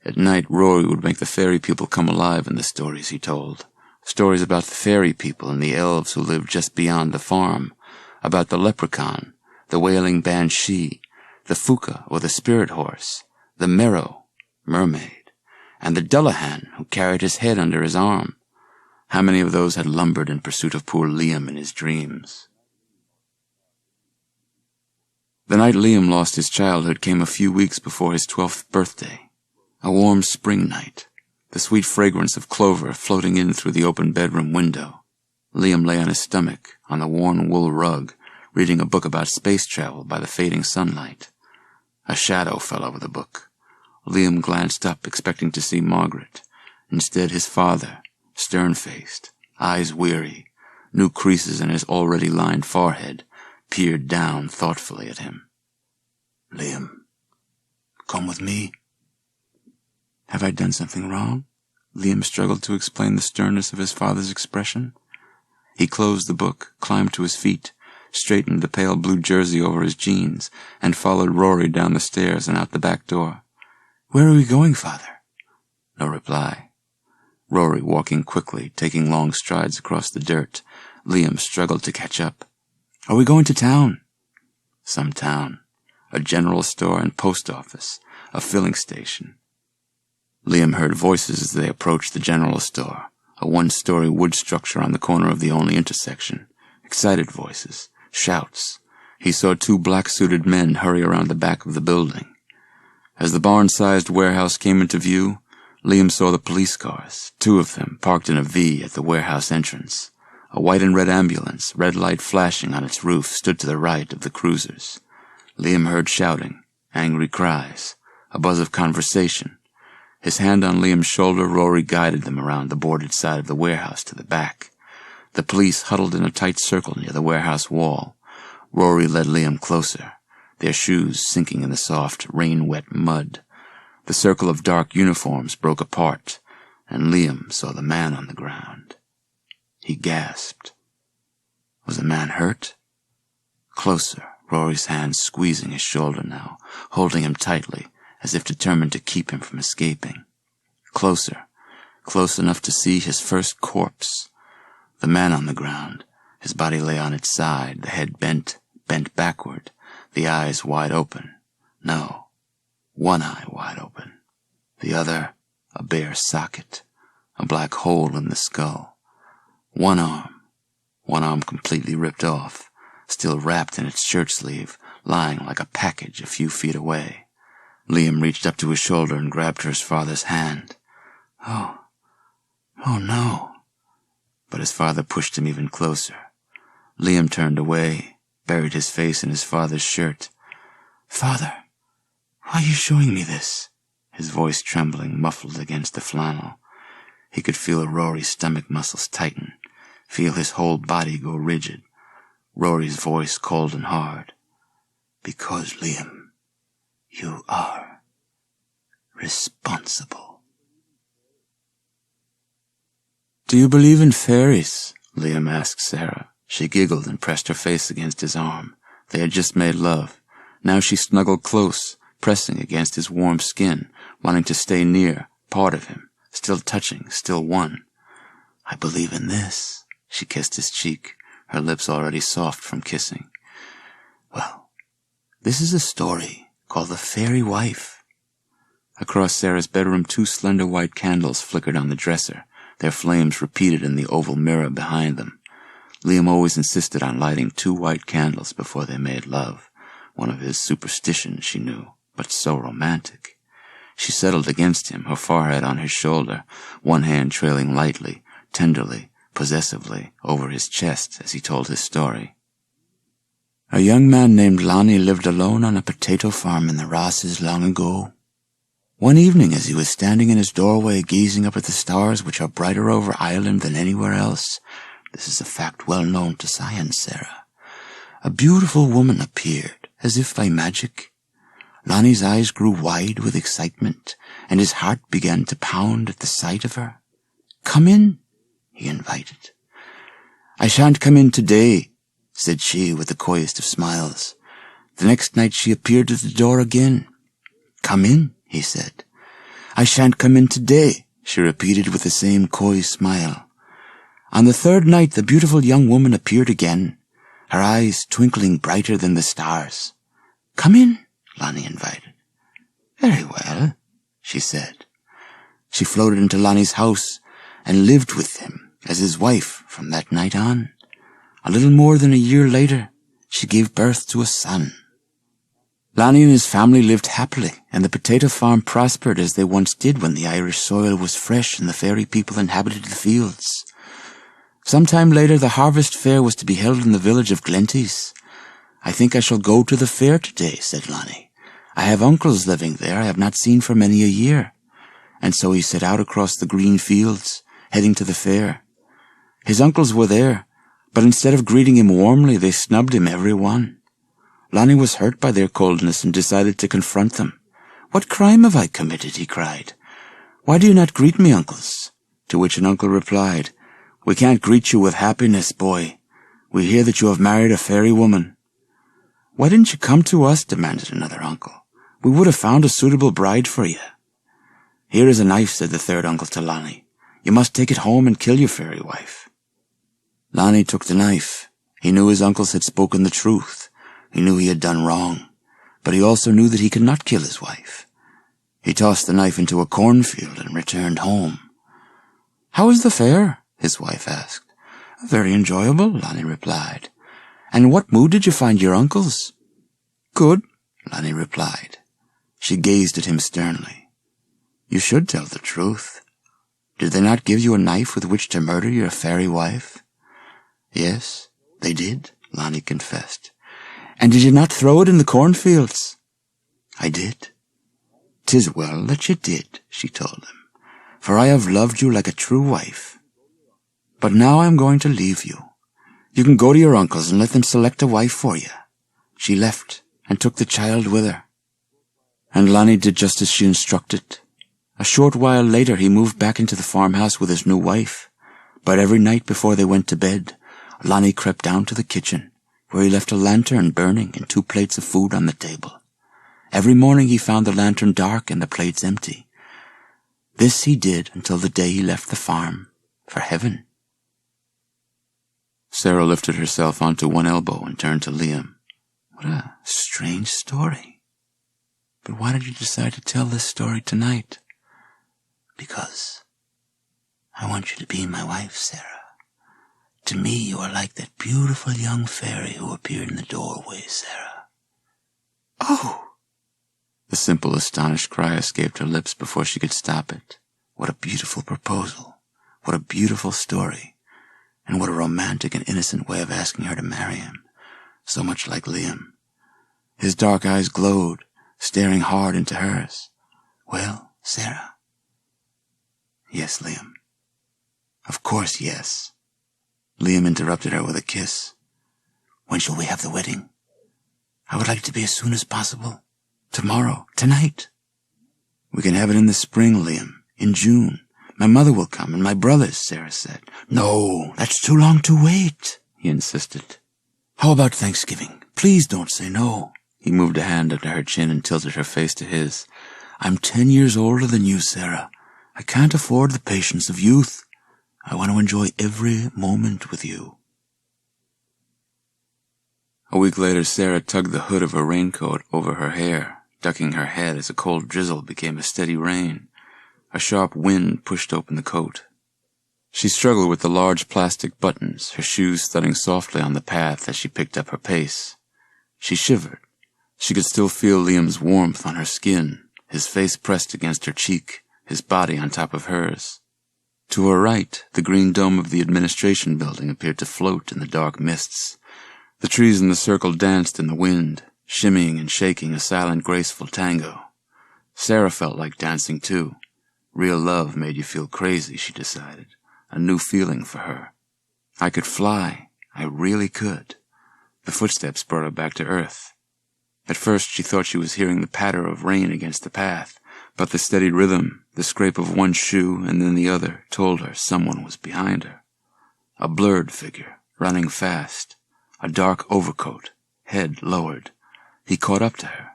At night, Rory would make the fairy people come alive in the stories he told. Stories about the fairy people and the elves who lived just beyond the farm, about the leprechaun, the wailing banshee, the fuka or the spirit horse, the merrow, mermaid, and the dullahan who carried his head under his arm. How many of those had lumbered in pursuit of poor Liam in his dreams? The night Liam lost his childhood came a few weeks before his 12th birthday. A warm spring night, the sweet fragrance of clover floating in through the open bedroom window. Liam lay on his stomach, on the worn wool rug, reading a book about space travel by the fading sunlight. A shadow fell over the book. Liam glanced up, expecting to see Margaret. Instead, his father, stern-faced, eyes weary, new creases in his already lined forehead, peered down thoughtfully at him. Liam, come with me. Have I done something wrong? Liam struggled to explain the sternness of his father's expression. He closed the book, climbed to his feet, straightened the pale blue jersey over his jeans, and followed Rory down the stairs and out the back door. Where are we going, Father? No reply. Rory walking quickly, taking long strides across the dirt. Liam struggled to catch up. Are we going to town? Some town. A general store and post office. A filling station. Liam heard voices as they approached the general store, a one-story wood structure on the corner of the only intersection. Excited voices, shouts. He saw 2 black-suited men hurry around the back of the building. As the barn-sized warehouse came into view, Liam saw the police cars, 2 of them parked in a V at the warehouse entrance. A white and red ambulance, red light flashing on its roof, stood to the right of the cruisers. Liam heard shouting, angry cries, a buzz of conversation. His hand on Liam's shoulder, Rory guided them around the boarded side of the warehouse to the back. The police huddled in a tight circle near the warehouse wall. Rory led Liam closer, their shoes sinking in the soft, rain-wet mud. The circle of dark uniforms broke apart, and Liam saw the man on the ground. He gasped. Was the man hurt? Closer, Rory's hand squeezing his shoulder now, holding him tightly, as if determined to keep him from escaping. Closer, close enough to see his first corpse. The man on the ground, his body lay on its side, the head bent backward, the eyes wide open. No, one eye wide open. The other, a bare socket, a black hole in the skull. One arm completely ripped off, still wrapped in its shirt sleeve, lying like a package a few feet away. Liam reached up to his shoulder and grabbed his father's hand. Oh no. But his father pushed him even closer. Liam turned away, buried his face in his father's shirt. Father, why are you showing me this? His voice trembling, muffled against the flannel. He could feel Rory's stomach muscles tighten, feel his whole body go rigid. Rory's voice cold and hard. Because, Liam, you are responsible. Do you believe in fairies? Liam asked Sarah. She giggled and pressed her face against his arm. They had just made love. Now she snuggled close, pressing against his warm skin, wanting to stay near, part of him, still touching, still one. I believe in this. She kissed his cheek, her lips already soft from kissing. Well, this is a story called The Fairy Wife. Across Sarah's bedroom, 2 slender white candles flickered on the dresser, their flames repeated in the oval mirror behind them. Liam always insisted on lighting 2 white candles before they made love, one of his superstitions, she knew, but so romantic. She settled against him, her forehead on his shoulder, one hand trailing lightly, tenderly, possessively, over his chest as he told his story. A young man named Lonnie lived alone on a potato farm in the Rosses long ago. One evening, as he was standing in his doorway gazing up at the stars, which are brighter over Ireland than anywhere else, this is a fact well known to science, Sarah, a beautiful woman appeared, as if by magic. Lonnie's eyes grew wide with excitement, and his heart began to pound at the sight of her. Come in, he invited. I shan't come in today, said she with the coyest of smiles. The next night she appeared at the door again. Come in, he said. I shan't come in today, she repeated with the same coy smile. On the 3rd night the beautiful young woman appeared again, her eyes twinkling brighter than the stars. Come in, Lonnie invited. Very well, she said. She floated into Lonnie's house and lived with him as his wife from that night on. A little more than a year later, she gave birth to a son. Lonnie and his family lived happily, and the potato farm prospered as they once did when the Irish soil was fresh and the fairy people inhabited the fields. Some time later, the harvest fair was to be held in the village of Glenties. I think I shall go to the fair today, said Lonnie. I have uncles living there I have not seen for many a year. And so he set out across the green fields, heading to the fair. His uncles were there, but instead of greeting him warmly, they snubbed him, every one. Lonnie was hurt by their coldness and decided to confront them. What crime have I committed? He cried. Why do you not greet me, uncles? To which an uncle replied, We can't greet you with happiness, boy. We hear that you have married a fairy woman. Why didn't you come to us? Demanded another uncle. We would have found a suitable bride for you. Here is a knife, said the 3rd uncle to Lonnie. You must take it home and kill your fairy wife. Lonnie took the knife. He knew his uncles had spoken the truth. He knew he had done wrong, but he also knew that he could not kill his wife. He tossed the knife into a cornfield and returned home. How was the fair? His wife asked. Very enjoyable, Lonnie replied. And what mood did you find your uncles? Good, Lonnie replied. She gazed at him sternly. You should tell the truth. Did they not give you a knife with which to murder your fairy wife? Yes, they did, Lonnie confessed. And did you not throw it in the cornfields? I did. 'Tis well that you did, she told him, for I have loved you like a true wife. But now I am going to leave you. You can go to your uncle's and let them select a wife for you. She left and took the child with her. And Lonnie did just as she instructed. A short while later he moved back into the farmhouse with his new wife. But every night before they went to bed, Lonnie crept down to the kitchen, where he left a lantern burning and 2 plates of food on the table. Every morning he found the lantern dark and the plates empty. This he did until the day he left the farm for heaven. Sarah lifted herself onto one elbow and turned to Liam. What a strange story. But why did you decide to tell this story tonight? Because I want you to be my wife, Sarah. To me, you are like that beautiful young fairy who appeared in the doorway, Sarah. Oh! The simple, astonished cry escaped her lips before she could stop it. What a beautiful proposal. What a beautiful story. And what a romantic and innocent way of asking her to marry him. So much like Liam. His dark eyes glowed, staring hard into hers. Well, Sarah? Yes, Liam. Of course, yes. Liam interrupted her with a kiss. When shall we have the wedding? I would like it to be as soon as possible. Tomorrow. Tonight. We can have it in the spring, Liam. In June. My mother will come, and my brothers, Sarah said. No, that's too long to wait, he insisted. How about Thanksgiving? Please don't say no. He moved a hand under her chin and tilted her face to his. I'm 10 years older than you, Sarah. I can't afford the patience of youth. I want to enjoy every moment with you. A week later, Sarah tugged the hood of her raincoat over her hair, ducking her head as a cold drizzle became a steady rain. A sharp wind pushed open the coat. She struggled with the large plastic buttons, her shoes thudding softly on the path as she picked up her pace. She shivered. She could still feel Liam's warmth on her skin, his face pressed against her cheek, his body on top of hers. To her right, the green dome of the administration building appeared to float in the dark mists. The trees in the circle danced in the wind, shimmying and shaking a silent, graceful tango. Sarah felt like dancing too. Real love made you feel crazy, she decided. A new feeling for her. I could fly. I really could. The footsteps brought her back to earth. At first she thought she was hearing the patter of rain against the path, but the steady rhythm, the scrape of one shoe and then the other, told her someone was behind her. A blurred figure, running fast, a dark overcoat, head lowered. He caught up to her,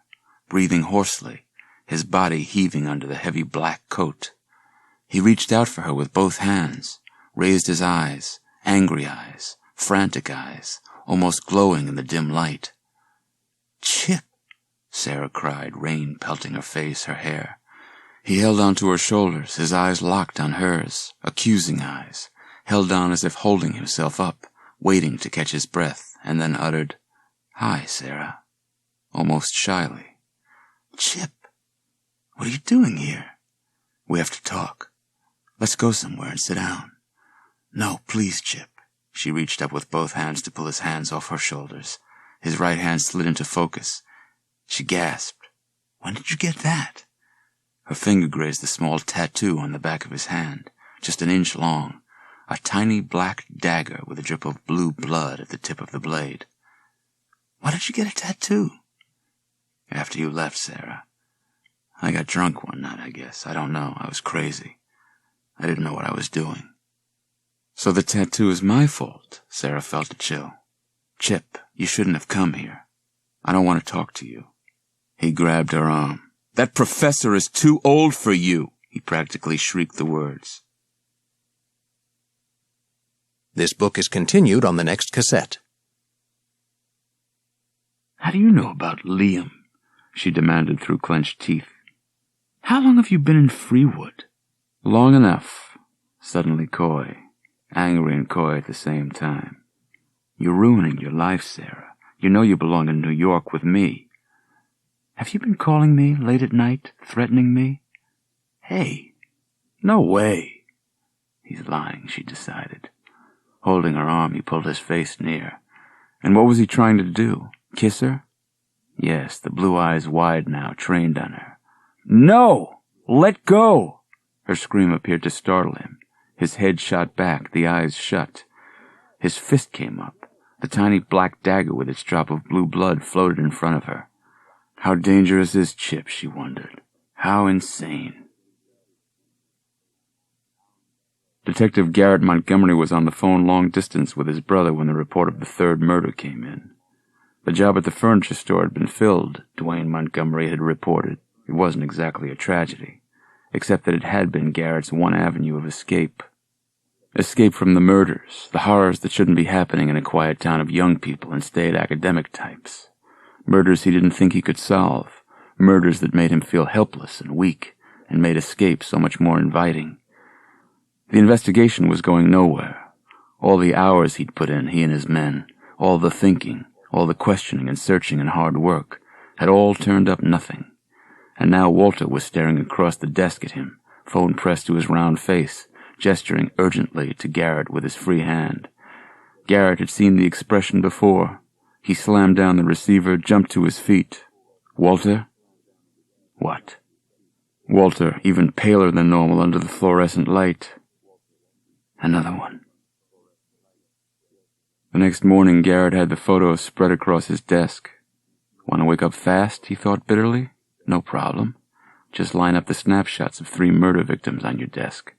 breathing hoarsely, his body heaving under the heavy black coat. He reached out for her with both hands, raised his eyes, angry eyes, frantic eyes, almost glowing in the dim light. Chip, Sarah cried, rain pelting her face, her hair. He held onto her shoulders, his eyes locked on hers, accusing eyes, held on as if holding himself up, waiting to catch his breath, and then uttered, Hi, Sarah, almost shyly. Chip, what are you doing here? We have to talk. Let's go somewhere and sit down. No, please, Chip. She reached up with both hands to pull his hands off her shoulders. His right hand slid into focus. She gasped. When did you get that? Her finger grazed the small tattoo on the back of his hand, just an inch long, a tiny black dagger with a drip of blue blood at the tip of the blade. Why did you get a tattoo? After you left, Sarah. I got drunk one night, I guess. I don't know. I was crazy. I didn't know what I was doing. So the tattoo is my fault, Sarah felt a chill. Chip, you shouldn't have come here. I don't want to talk to you. He grabbed her arm. That professor is too old for you, he practically shrieked the words. This book is continued on the next cassette. How do you know about Liam? She demanded through clenched teeth. How long have you been in Freewood? Long enough, suddenly coy, angry and coy at the same time. You're ruining your life, Sarah. You know you belong in New York with me. Have you been calling me late at night, threatening me? Hey, no way. He's lying, she decided. Holding her arm, he pulled his face near. And what was he trying to do? Kiss her? Yes, the blue eyes wide now, trained on her. No! Let go! Her scream appeared to startle him. His head shot back, the eyes shut. His fist came up. The tiny black dagger with its drop of blue blood floated in front of her. How dangerous is Chip, she wondered. How insane. Detective Garrett Montgomery was on the phone long distance with his brother when the report of the third murder came in. The job at the furniture store had been filled, Dwayne Montgomery had reported. It wasn't exactly a tragedy, except that it had been Garrett's one avenue of escape. Escape from the murders, the horrors that shouldn't be happening in a quiet town of young people and staid academic types. Murders he didn't think he could solve, murders that made him feel helpless and weak, and made escape so much more inviting. The investigation was going nowhere. All the hours he'd put in, he and his men, all the thinking, all the questioning and searching and hard work, had all turned up nothing. And now Walter was staring across the desk at him, phone pressed to his round face, gesturing urgently to Garrett with his free hand. Garrett had seen the expression before. He slammed down the receiver, jumped to his feet. Walter? What? Walter, even paler than normal under the fluorescent light. Another one. The next morning, Garrett had the photos spread across his desk. Want to wake up fast, he thought bitterly. No problem. Just line up the snapshots of 3 murder victims on your desk.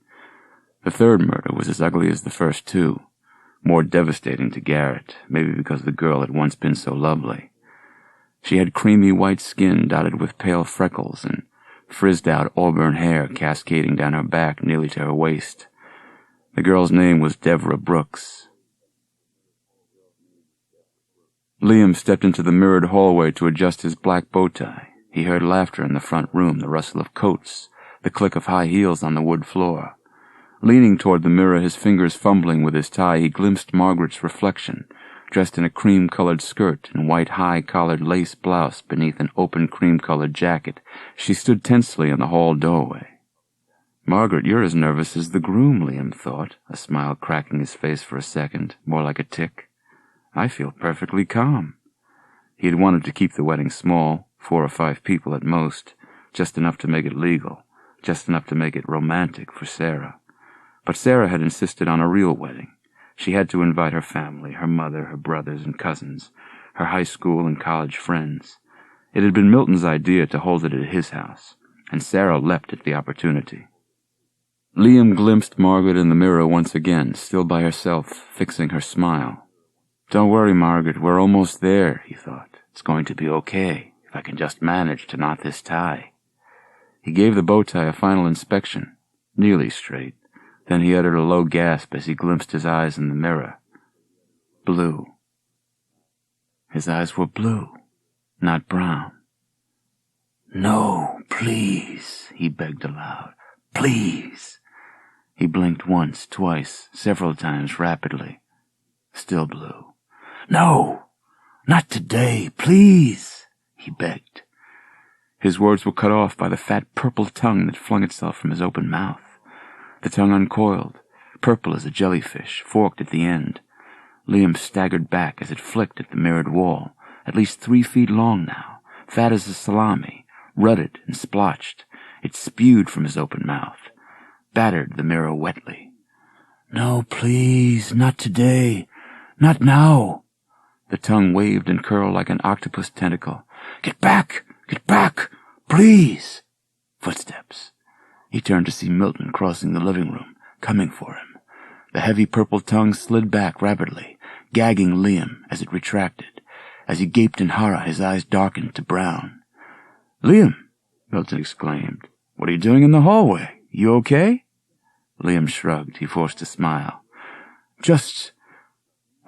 The third murder was as ugly as the first 2. More devastating to Garrett, maybe because the girl had once been so lovely. She had creamy white skin dotted with pale freckles and frizzed-out auburn hair cascading down her back nearly to her waist. The girl's name was Deborah Brooks. Liam stepped into the mirrored hallway to adjust his black bow tie. He heard laughter in the front room, the rustle of coats, the click of high heels on the wood floor. Leaning toward the mirror, his fingers fumbling with his tie, he glimpsed Margaret's reflection, dressed in a cream-colored skirt and white high-collared lace blouse beneath an open cream-colored jacket. She stood tensely in the hall doorway. Margaret, you're as nervous as the groom, Liam thought, a smile cracking his face for a second, more like a tick. I feel perfectly calm. He had wanted to keep the wedding small, 4 or 5 people at most, just enough to make it legal, just enough to make it romantic for Sarah. But Sarah had insisted on a real wedding. She had to invite her family, her mother, her brothers and cousins, her high school and college friends. It had been Milton's idea to hold it at his house, and Sarah leapt at the opportunity. Liam glimpsed Margaret in the mirror once again, still by herself, fixing her smile. Don't worry, Margaret, we're almost there, he thought. It's going to be okay, if I can just manage to knot this tie. He gave the bow tie a final inspection, nearly straight. Then he uttered a low gasp as he glimpsed his eyes in the mirror. Blue. His eyes were blue, not brown. No, please, he begged aloud. Please. He blinked once, twice, several times rapidly. Still blue. No, not today, please, he begged. His words were cut off by the fat purple tongue that flung itself from his open mouth. The tongue uncoiled, purple as a jellyfish, forked at the end. Liam staggered back as it flicked at the mirrored wall, at least 3 feet long now, fat as a salami, rutted and splotched. It spewed from his open mouth, battered the mirror wetly. No, please, not today, not now. The tongue waved and curled like an octopus tentacle. Get back, please. Footsteps. He turned to see Milton crossing the living room, coming for him. The heavy purple tongue slid back rapidly, gagging Liam as it retracted. As he gaped in horror, his eyes darkened to brown. Liam, Milton exclaimed. What are you doing in the hallway? You okay? Liam shrugged. He forced a smile. Just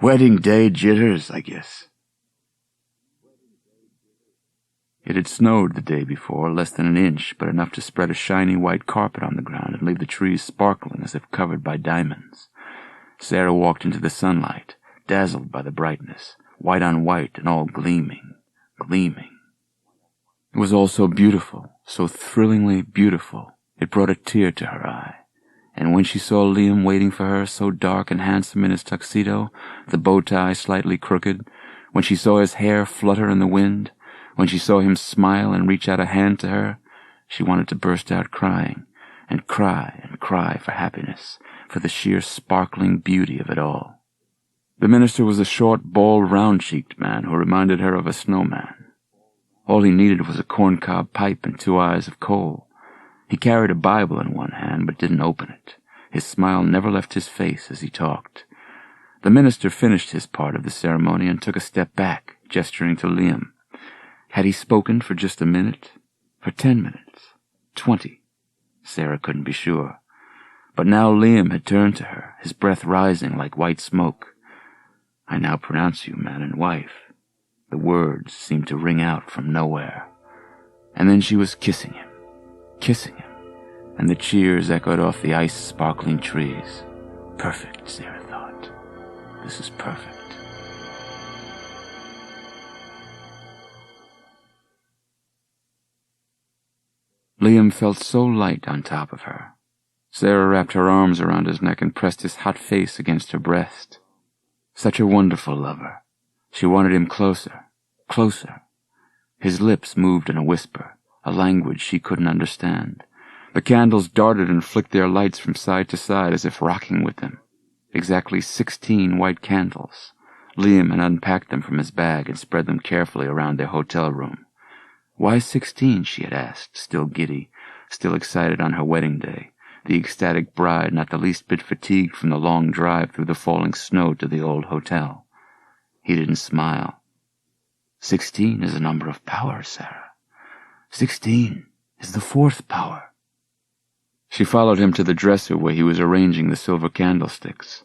wedding day jitters, I guess. It had snowed the day before, less than an inch, but enough to spread a shiny white carpet on the ground and leave the trees sparkling as if covered by diamonds. Sarah walked into the sunlight, dazzled by the brightness, white on white and all gleaming, gleaming. It was all so beautiful, so thrillingly beautiful, it brought a tear to her eye. And when she saw Liam waiting for her, so dark and handsome in his tuxedo, the bow tie slightly crooked, when she saw his hair flutter in the wind, when she saw him smile and reach out a hand to her, she wanted to burst out crying, and cry for happiness, for the sheer sparkling beauty of it all. The minister was a short, bald, round-cheeked man who reminded her of a snowman. All he needed was a corncob pipe and 2 eyes of coal. He carried a Bible in one hand, but didn't open it. His smile never left his face as he talked. The minister finished his part of the ceremony and took a step back, gesturing to Liam. Had he spoken for just a minute? For 10 minutes? 20? Sarah couldn't be sure. But now Liam had turned to her, his breath rising like white smoke. "I now pronounce you man and wife." The words seemed to ring out from nowhere. And then she was kissing him, and the cheers echoed off the ice-sparkling trees. Perfect, Sarah thought. This is perfect. Liam felt so light on top of her. Sarah wrapped her arms around his neck and pressed his hot face against her breast. Such a wonderful lover. She wanted him closer, closer. His lips moved in a whisper, a language she couldn't understand. The candles darted and flicked their lights from side to side as if rocking with them. Exactly 16 white candles. Liam had unpacked them from his bag and spread them carefully around their hotel room. Why 16, she had asked, still giddy, still excited on her wedding day, the ecstatic bride not the least bit fatigued from the long drive through the falling snow to the old hotel. He didn't smile. 16 is a number of power, Sarah. 16 is the 4th power. She followed him to the dresser where he was arranging the silver candlesticks.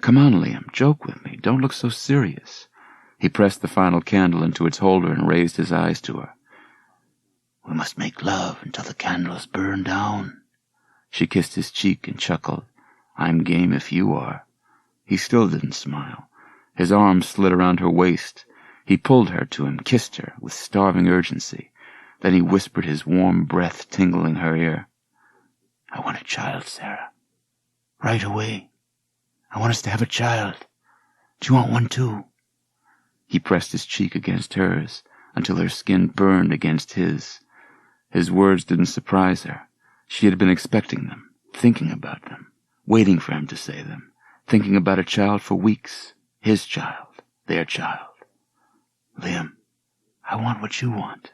"Come on, Liam, joke with me. Don't look so serious." He pressed the final candle into its holder and raised his eyes to her. "We must make love until the candles burn down." She kissed his cheek and chuckled. "I'm game if you are." He still didn't smile. His arm slid around her waist. He pulled her to him, kissed her with starving urgency. Then he whispered, his warm breath tingling her ear. "I want a child, Sarah. Right away. I want us to have a child. Do you want one too?" He pressed his cheek against hers until her skin burned against his. His words didn't surprise her. She had been expecting them, thinking about them, waiting for him to say them, thinking about a child for weeks. His child, their child. "Liam, I want what you want."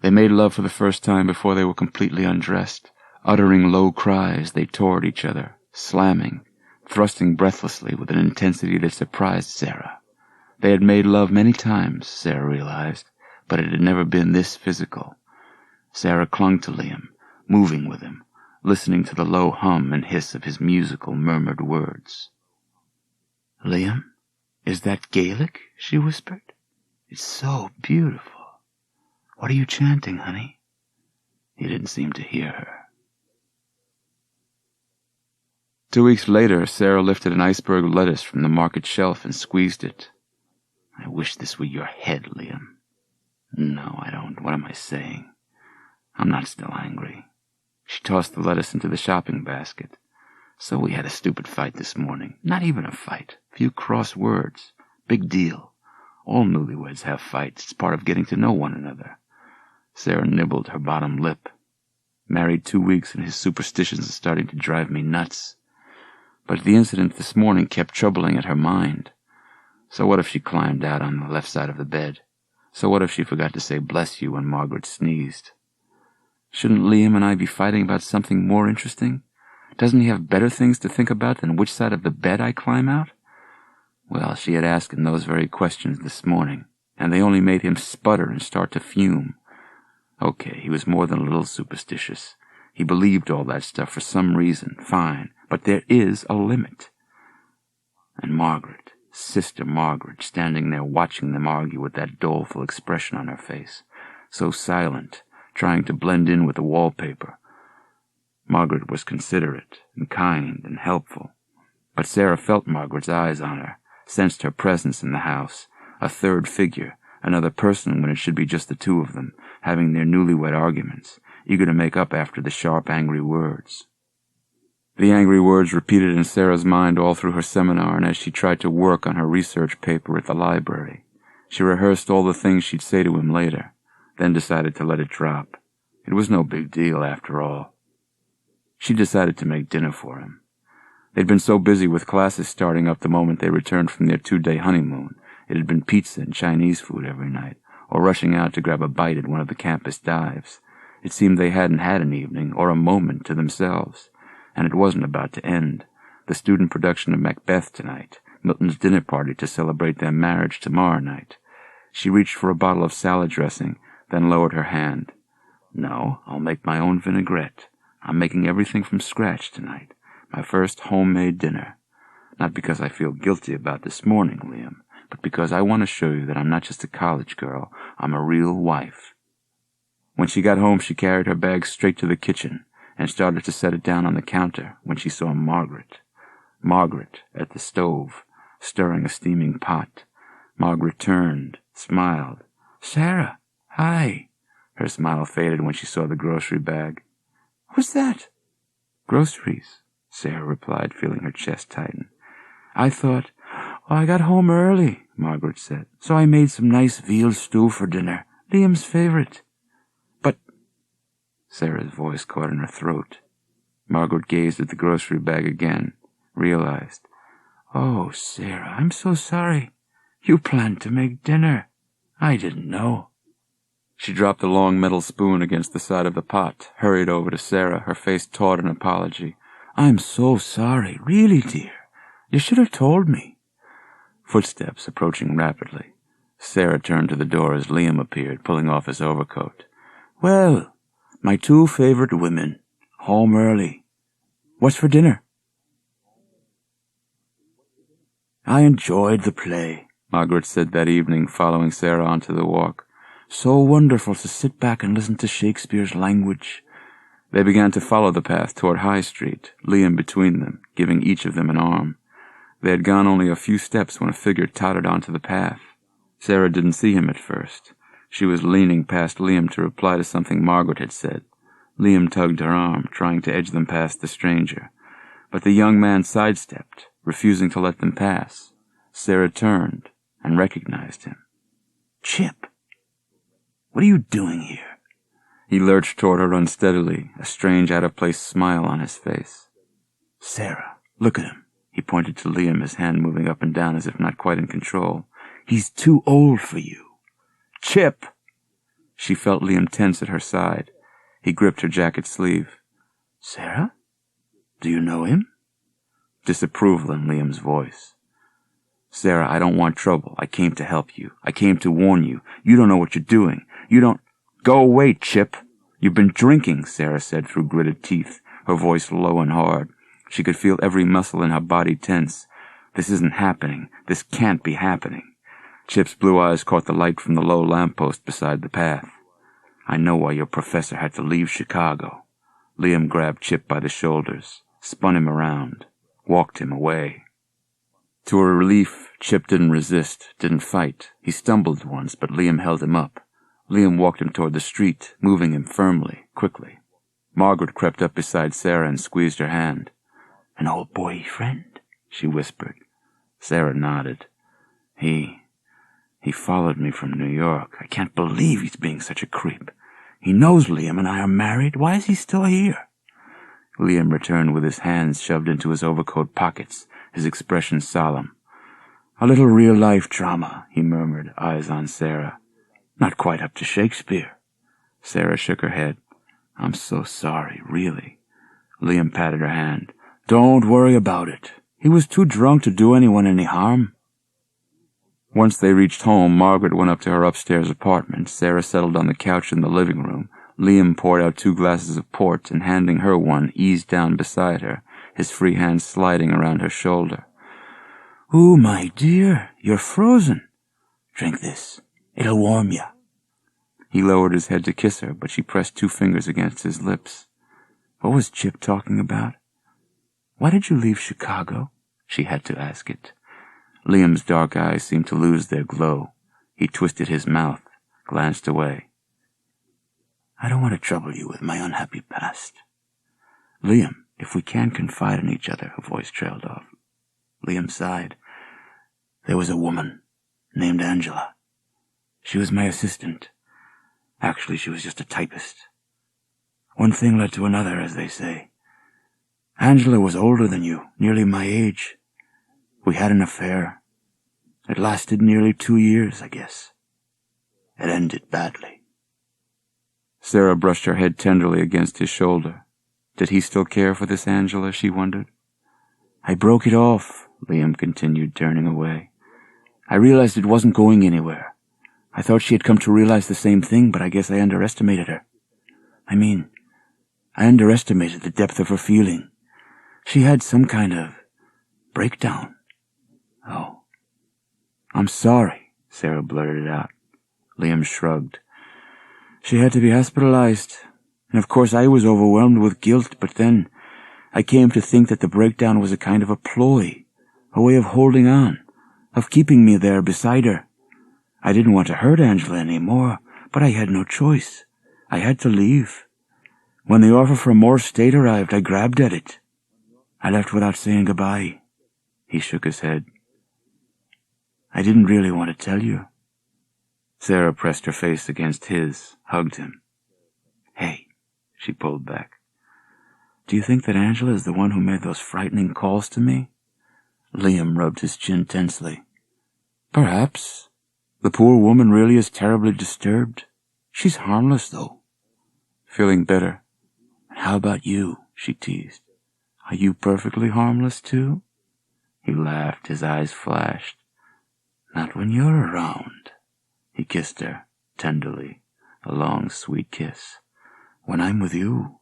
They made love for the first time before they were completely undressed. Uttering low cries, they tore at each other, slamming, thrusting breathlessly with an intensity that surprised Sarah. They had made love many times, Sarah realized, but it had never been this physical. Sarah clung to Liam, moving with him, listening to the low hum and hiss of his musical, murmured words. "Liam, is that Gaelic?" she whispered. "It's so beautiful. What are you chanting, honey?" He didn't seem to hear her. 2 weeks later, Sarah lifted an iceberg lettuce from the market shelf and squeezed it. "I wish this were your head, Liam." "No, I don't. What am I saying? I'm not still angry." She tossed the lettuce into the shopping basket. "So we had a stupid fight this morning. Not even a fight. Few cross words. Big deal. All newlyweds have fights. It's part of getting to know one another." Sarah nibbled her bottom lip. "Married 2 weeks and his superstitions are starting to drive me nuts." But the incident this morning kept troubling at her mind. So what if she climbed out on the left side of the bed? So what if she forgot to say bless you when Margaret sneezed? Shouldn't Liam and I be fighting about something more interesting? Doesn't he have better things to think about than which side of the bed I climb out? Well, she had asked him those very questions this morning, and they only made him sputter and start to fume. Okay, he was more than a little superstitious. He believed all that stuff for some reason, fine, but there is a limit. And Margaret, Sister Margaret, standing there watching them argue with that doleful expression on her face, so silent, trying to blend in with the wallpaper. Margaret was considerate and kind and helpful. But Sarah felt Margaret's eyes on her, sensed her presence in the house, a third figure, another person when it should be just the two of them, having their newlywed arguments, eager to make up after the sharp, angry words. The angry words repeated in Sarah's mind all through her seminar and as she tried to work on her research paper at the library. She rehearsed all the things she'd say to him later, then decided to let it drop. It was no big deal, after all. She decided to make dinner for him. They'd been so busy with classes starting up the moment they returned from their 2-day honeymoon. It had been pizza and Chinese food every night, or rushing out to grab a bite at one of the campus dives. It seemed they hadn't had an evening or a moment to themselves. And it wasn't about to end. The student production of Macbeth tonight, Milton's dinner party to celebrate their marriage tomorrow night. She reached for a bottle of salad dressing, then lowered her hand. No, I'll make my own vinaigrette. I'm making everything from scratch tonight. My first homemade dinner. Not because I feel guilty about this morning, Liam, but because I want to show you that I'm not just a college girl. I'm a real wife. When she got home, she carried her bag straight to the kitchen and started to set it down on the counter when she saw Margaret. Margaret at the stove, stirring a steaming pot. Margaret turned, smiled. "Sarah, hi." Her smile faded when she saw the grocery bag. "What's that?" "Groceries," Sarah replied, feeling her chest tighten. "I got home early," Margaret said, "so I made some nice veal stew for dinner, Liam's favorite." "But—" Sarah's voice caught in her throat. Margaret gazed at the grocery bag again, realized. "Oh, Sarah, I'm so sorry. You planned to make dinner. I didn't know." She dropped the long metal spoon against the side of the pot, hurried over to Sarah, her face taut in apology. "I'm so sorry, really, dear. You should have told me." Footsteps approaching rapidly. Sarah turned to the door as Liam appeared, pulling off his overcoat. "Well, my 2 favorite women. Home early. What's for dinner?" "I enjoyed the play," Margaret said that evening, following Sarah onto the walk. "So wonderful to sit back and listen to Shakespeare's language." They began to follow the path toward High Street, Liam between them, giving each of them an arm. They had gone only a few steps when a figure tottered onto the path. Sarah didn't see him at first. She was leaning past Liam to reply to something Margaret had said. Liam tugged her arm, trying to edge them past the stranger. But the young man sidestepped, refusing to let them pass. Sarah turned and recognized him. "Chip, what are you doing here?" He lurched toward her unsteadily, a strange, out-of-place smile on his face. "Sarah, look at him." He pointed to Liam, his hand moving up and down as if not quite in control. "He's too old for you." "Chip!" She felt Liam tense at her side. He gripped her jacket sleeve. "Sarah? Do you know him?" Disapproval in Liam's voice. "Sarah, I don't want trouble. I came to help you. I came to warn you. You don't know what you're doing. You don't—" "Go away, Chip. You've been drinking," Sarah said through gritted teeth, her voice low and hard. She could feel every muscle in her body tense. "This isn't happening. This can't be happening." Chip's blue eyes caught the light from the low lamppost beside the path. "I know why your professor had to leave Chicago." Liam grabbed Chip by the shoulders, spun him around, walked him away. To her relief, Chip didn't resist, didn't fight. He stumbled once, but Liam held him up. Liam walked him toward the street, moving him firmly, quickly. Margaret crept up beside Sarah and squeezed her hand. "An old boyfriend?" she whispered. Sarah nodded. He followed me from New York. I can't believe he's being such a creep. He knows Liam and I are married. Why is he still here?" Liam returned with his hands shoved into his overcoat pockets, his expression solemn. "A little real-life drama," he murmured, eyes on Sarah. "Not quite up to Shakespeare." Sarah shook her head. "I'm so sorry, really." Liam patted her hand. "Don't worry about it. He was too drunk to do anyone any harm." Once they reached home, Margaret went up to her upstairs apartment. Sarah settled on the couch in the living room. Liam poured out 2 glasses of port and, handing her one, eased down beside her, his free hand sliding around her shoulder. "Ooh, my dear, you're frozen. Drink this. It'll warm you." He lowered his head to kiss her, but she pressed 2 fingers against his lips. What was Chip talking about? Why did you leave Chicago? She had to ask it. Liam's dark eyes seemed to lose their glow. He twisted his mouth, glanced away. I don't want to trouble you with my unhappy past. Liam, if we can confide in each other, her voice trailed off. Liam sighed. There was a woman named Angela. She was my assistant. Actually, she was just a typist. One thing led to another, as they say. Angela was older than you, nearly my age. We had an affair. It lasted nearly 2 years, I guess. It ended badly. Sarah brushed her head tenderly against his shoulder. Did he still care for this Angela, she wondered? I broke it off, Liam continued, turning away. I realized it wasn't going anywhere. I thought she had come to realize the same thing, but I guess I underestimated her. I underestimated the depth of her feeling. She had some kind of breakdown. Oh. I'm sorry, Sarah blurted out. Liam shrugged. She had to be hospitalized, and of course I was overwhelmed with guilt, but then I came to think that the breakdown was a kind of a ploy, a way of holding on, of keeping me there beside her. I didn't want to hurt Angela anymore, but I had no choice. I had to leave. When the offer for more state arrived, I grabbed at it. I left without saying goodbye. He shook his head. I didn't really want to tell you. Sarah pressed her face against his, hugged him. Hey, she pulled back. Do you think that Angela is the one who made those frightening calls to me? Liam rubbed his chin tensely. Perhaps. The poor woman really is terribly disturbed. She's harmless, though. Feeling better. How about you? She teased. Are you perfectly harmless, too? He laughed, his eyes flashed. Not when you're around. He kissed her, tenderly, a long, sweet kiss. When I'm with you,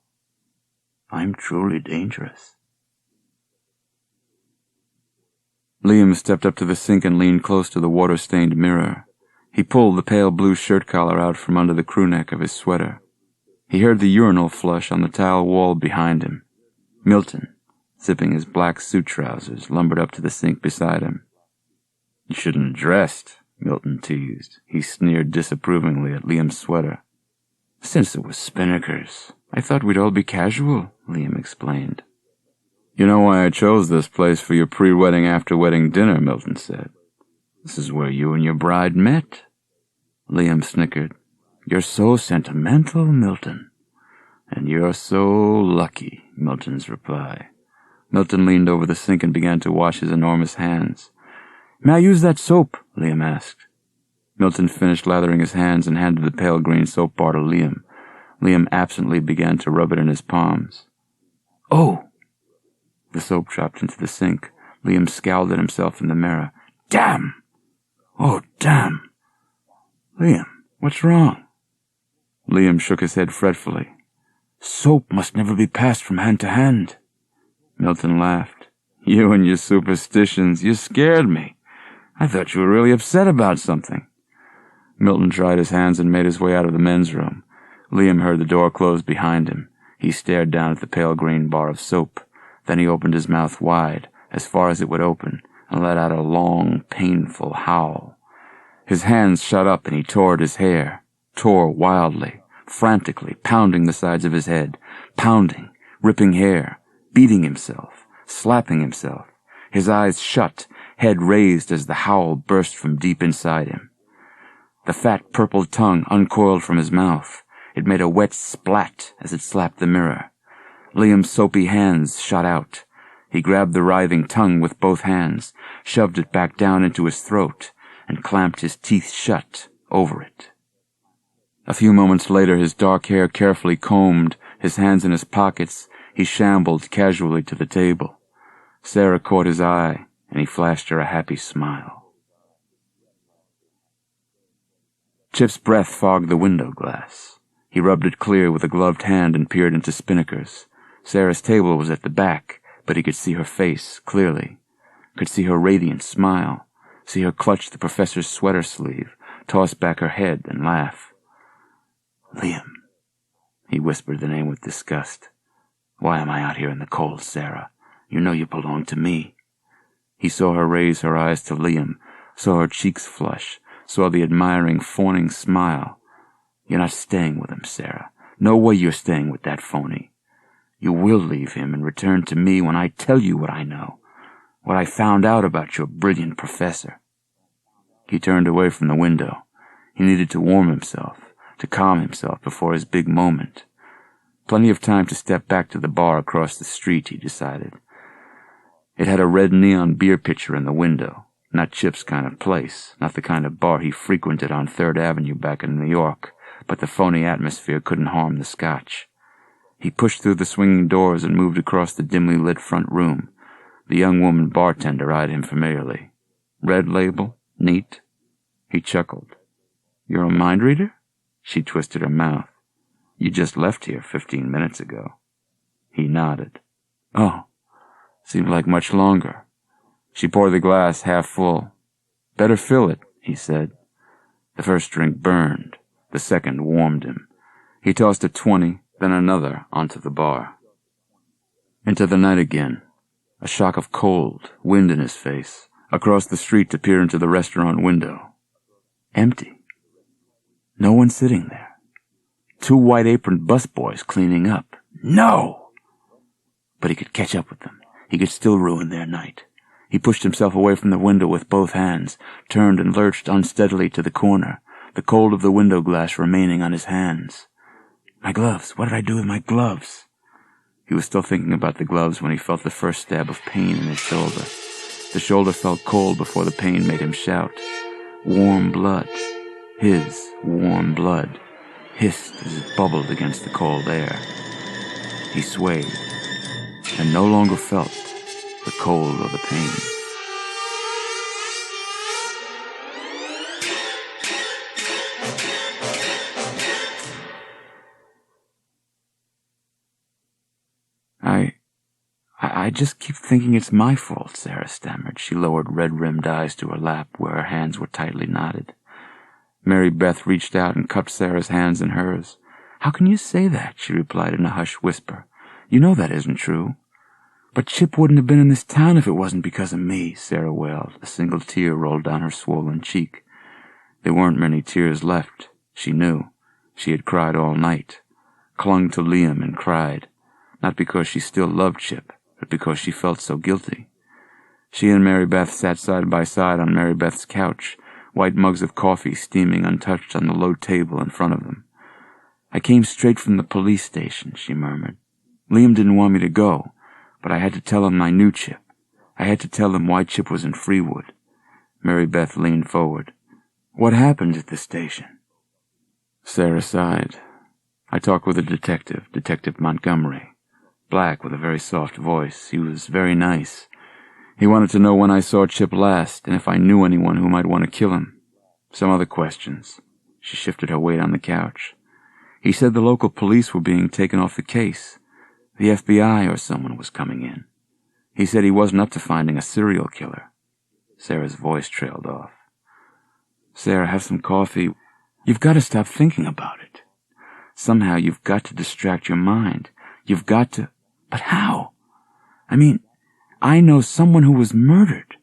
I'm truly dangerous. Liam stepped up to the sink and leaned close to the water-stained mirror. He pulled the pale blue shirt collar out from under the crewneck of his sweater. He heard the urinal flush on the tile wall behind him. Milton, zipping his black suit trousers, lumbered up to the sink beside him. You shouldn't have dressed, Milton teased. He sneered disapprovingly at Liam's sweater. Since it was Spinnaker's, I thought we'd all be casual, Liam explained. You know why I chose this place for your pre-wedding after-wedding dinner, Milton said. This is where you and your bride met. Liam snickered. You're so sentimental, Milton. And you're so lucky, Milton's reply. Milton leaned over the sink and began to wash his enormous hands. May I use that soap? Liam asked. Milton finished lathering his hands and handed the pale green soap bar to Liam. Liam absently began to rub it in his palms. Oh! The soap dropped into the sink. Liam scowled at himself in the mirror. Damn! Oh, damn! Liam, what's wrong? Liam shook his head fretfully. Soap must never be passed from hand to hand. Milton laughed. You and your superstitions, you scared me. I thought you were really upset about something. Milton dried his hands and made his way out of the men's room. Liam heard the door close behind him. He stared down at the pale green bar of soap. Then he opened his mouth wide, as far as it would open, and let out a long, painful howl. His hands shot up and he tore at his hair, tore wildly, frantically, pounding the sides of his head, pounding, ripping hair, beating himself, slapping himself, his eyes shut, head raised as the howl burst from deep inside him. The fat purple tongue uncoiled from his mouth. It made a wet splat as it slapped the mirror. Liam's soapy hands shot out. He grabbed the writhing tongue with both hands, shoved it back down into his throat, and clamped his teeth shut over it. A few moments later, his dark hair carefully combed, his hands in his pockets, he shambled casually to the table. Sarah caught his eye, and he flashed her a happy smile. Chip's breath fogged the window glass. He rubbed it clear with a gloved hand and peered into Spinnaker's. Sarah's table was at the back, but he could see her face clearly, could see her radiant smile, see her clutch the professor's sweater sleeve, toss back her head and laugh. Liam, he whispered the name with disgust. Why am I out here in the cold, Sarah? You know you belong to me. He saw her raise her eyes to Liam, saw her cheeks flush, saw the admiring, fawning smile. "You're not staying with him, Sarah. No way you're staying with that phony. You will leave him and return to me when I tell you what I know, what I found out about your brilliant professor." He turned away from the window. He needed to warm himself, to calm himself before his big moment. Plenty of time to step back to the bar across the street, he decided. It had a red neon beer pitcher in the window. Not Chip's kind of place, not the kind of bar he frequented on 3rd Avenue back in New York, but the phony atmosphere couldn't harm the scotch. He pushed through the swinging doors and moved across the dimly lit front room. The young woman bartender eyed him familiarly. "Red Label? Neat?" He chuckled. "You're a mind reader?" She twisted her mouth. "You just left here 15 minutes ago." He nodded. "Oh, seemed like much longer." She poured the glass half full. "Better fill it," he said. The first drink burned. The second warmed him. He tossed a 20, then another, onto the bar. Into the night again. A shock of cold, wind in his face. Across the street to peer into the restaurant window. Empty. No one sitting there. 2 white-aproned busboys cleaning up. No! But he could catch up with them. He could still ruin their night. He pushed himself away from the window with both hands, turned and lurched unsteadily to the corner, the cold of the window glass remaining on his hands. My gloves. What did I do with my gloves? He was still thinking about the gloves when he felt the first stab of pain in his shoulder. The shoulder felt cold before the pain made him shout. Warm blood. His warm blood hissed as it bubbled against the cold air. He swayed and no longer felt the cold or the pain. I just keep thinking it's my fault, Sarah stammered. She lowered red-rimmed eyes to her lap where her hands were tightly knotted. Mary Beth reached out and cupped Sarah's hands in hers. How can you say that? She replied in a hushed whisper. You know that isn't true. But Chip wouldn't have been in this town if it wasn't because of me, Sarah wailed. A single tear rolled down her swollen cheek. There weren't many tears left, she knew. She had cried all night, clung to Liam and cried, not because she still loved Chip, but because she felt so guilty. She and Mary Beth sat side by side on Mary Beth's couch, white mugs of coffee steaming untouched on the low table in front of them. I came straight from the police station, she murmured. Liam didn't want me to go, but I had to tell him I knew Chip. I had to tell him why Chip was in Freewood. Mary Beth leaned forward. What happened at the station? Sarah sighed. I talked with a detective, Detective Montgomery. Black with a very soft voice. He was very nice. He wanted to know when I saw Chip last and if I knew anyone who might want to kill him. Some other questions. She shifted her weight on the couch. He said the local police were being taken off the case. The FBI or someone was coming in. He said he wasn't up to finding a serial killer. Sarah's voice trailed off. Sarah, have some coffee. You've got to stop thinking about it. Somehow you've got to distract your mind. You've got to... But how? I mean, I know someone who was murdered.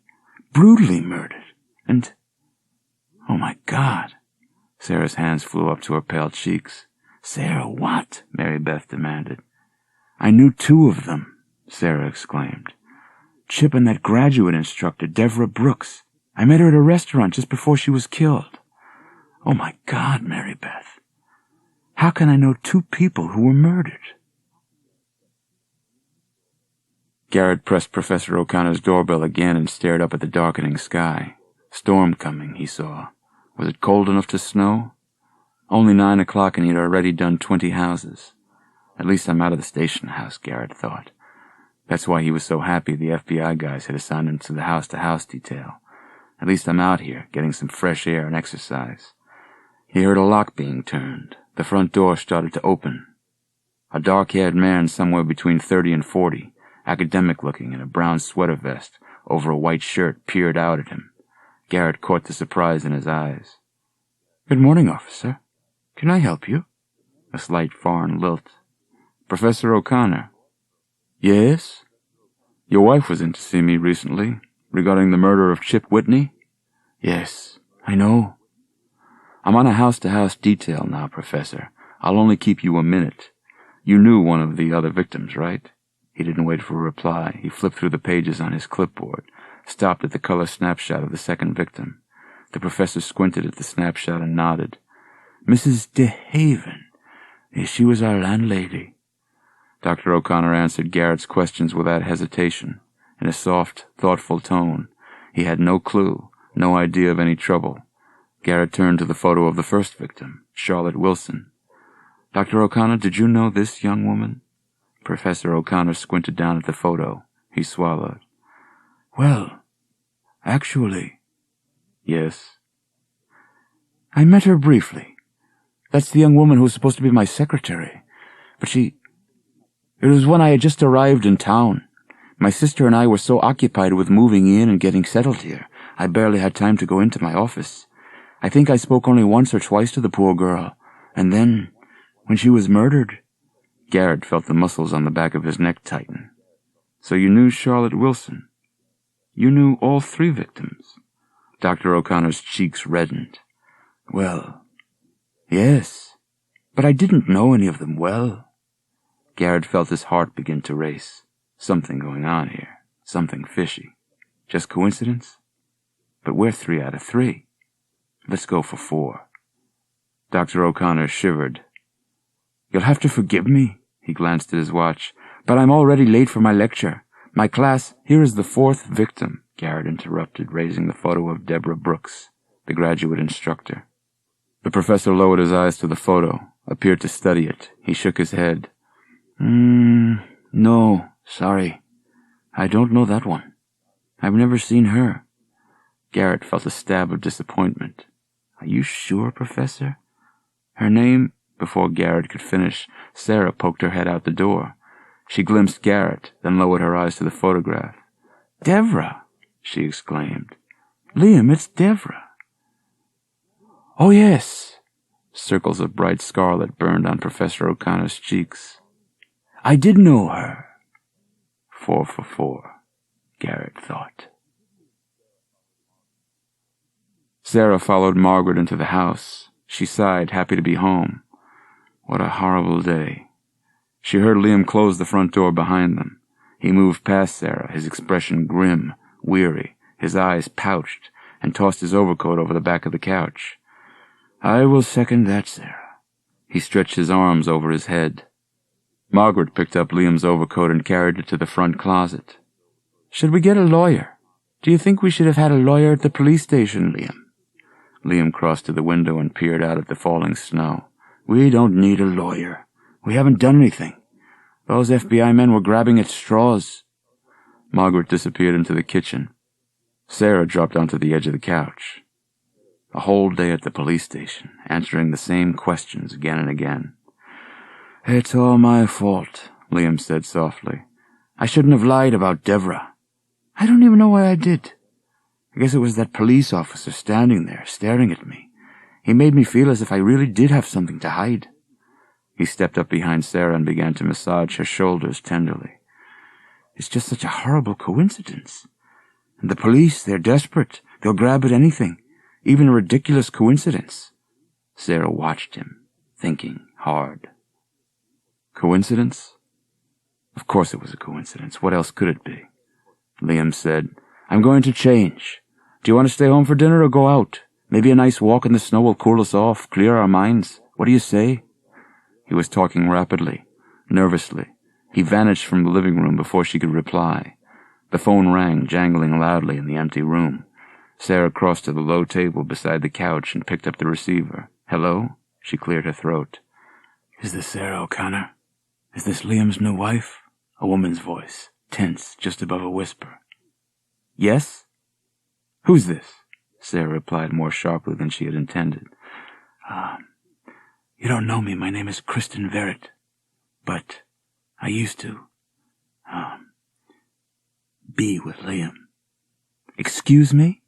Brutally murdered. And... Oh my God. Sarah's hands flew up to her pale cheeks. Sarah, what? Mary Beth demanded. I knew 2 of them, Sarah exclaimed. Chip and that graduate instructor, Deborah Brooks. I met her at a restaurant just before she was killed. Oh my God, Mary Beth. How can I know 2 people who were murdered? Garrett pressed Professor O'Connor's doorbell again and stared up at the darkening sky. Storm coming, he saw. Was it cold enough to snow? Only 9 o'clock and he'd already done 20 houses. At least I'm out of the station house, Garrett thought. That's why he was so happy the FBI guys had assigned him to the house-to-house detail. At least I'm out here, getting some fresh air and exercise. He heard a lock being turned. The front door started to open. A dark-haired man somewhere between 30 and 40, academic-looking in a brown sweater vest over a white shirt, peered out at him. Garrett caught the surprise in his eyes. Good morning, officer. Can I help you? A slight foreign lilt. Professor O'Connor. Yes? Your wife was in to see me recently. Regarding the murder of Chip Whitney? Yes, I know. I'm on a house-to-house detail now, Professor. I'll only keep you a minute. You knew one of the other victims, right? He didn't wait for a reply. He flipped through the pages on his clipboard, stopped at the color snapshot of the second victim. The professor squinted at the snapshot and nodded. Mrs. DeHaven. She was our landlady. Dr. O'Connor answered Garrett's questions without hesitation, in a soft, thoughtful tone. He had no clue, no idea of any trouble. Garrett turned to the photo of the first victim, Charlotte Wilson. Dr. O'Connor, did you know this young woman? Professor O'Connor squinted down at the photo. He swallowed. Well, actually... Yes? I met her briefly. That's the young woman who was supposed to be my secretary. But it was when I had just arrived in town. My sister and I were so occupied with moving in and getting settled here, I barely had time to go into my office. I think I spoke only once or twice to the poor girl. And then, when she was murdered... Garrett felt the muscles on the back of his neck tighten. So you knew Charlotte Wilson? You knew all three victims? Dr. O'Connor's cheeks reddened. Well, yes, but I didn't know any of them well. Garrett felt his heart begin to race. Something going on here. Something fishy. Just coincidence? But we're 3 out of 3. Let's go for 4. Dr. O'Connor shivered. You'll have to forgive me, he glanced at his watch, but I'm already late for my lecture. My class... Here is the 4th victim, Garrett interrupted, raising the photo of Deborah Brooks, the graduate instructor. The professor lowered his eyes to the photo, appeared to study it. He shook his head. No, sorry. I don't know that one. I've never seen her. Garrett felt a stab of disappointment. Are you sure, Professor? Her name... Before Garrett could finish, Sarah poked her head out the door. She glimpsed Garrett, then lowered her eyes to the photograph. Deborah, she exclaimed. Liam, it's Deborah. Oh, yes. Circles of bright scarlet burned on Professor O'Connor's cheeks. I did know her. 4 for 4, Garrett thought. Sarah followed Margaret into the house. She sighed, happy to be home. What a horrible day. She heard Liam close the front door behind them. He moved past Sarah, his expression grim, weary, his eyes pouched, and tossed his overcoat over the back of the couch. I will second that, Sarah. He stretched his arms over his head. Margaret picked up Liam's overcoat and carried it to the front closet. Should we get a lawyer? Do you think we should have had a lawyer at the police station, Liam? Liam crossed to the window and peered out at the falling snow. We don't need a lawyer. We haven't done anything. Those FBI men were grabbing at straws. Margaret disappeared into the kitchen. Sarah dropped onto the edge of the couch. A whole day at the police station, answering the same questions again and again. It's all my fault, Liam said softly. I shouldn't have lied about Deborah. I don't even know why I did. I guess it was that police officer standing there, staring at me. He made me feel as if I really did have something to hide. He stepped up behind Sarah and began to massage her shoulders tenderly. It's just such a horrible coincidence. And the police, they're desperate. They'll grab at anything, even a ridiculous coincidence. Sarah watched him, thinking hard. Coincidence? Of course it was a coincidence. What else could it be? Liam said, I'm going to change. Do you want to stay home for dinner or go out? Maybe a nice walk in the snow will cool us off, clear our minds. What do you say? He was talking rapidly, nervously. He vanished from the living room before she could reply. The phone rang, jangling loudly in the empty room. Sarah crossed to the low table beside the couch and picked up the receiver. Hello? She cleared her throat. Is this Sarah O'Connor? Is this Liam's new wife? A woman's voice, tense, just above a whisper. Yes? Who's this? Sarah replied more sharply than she had intended. You don't know me. My name is Kristen Verrett. But I used to, be with Liam. Excuse me?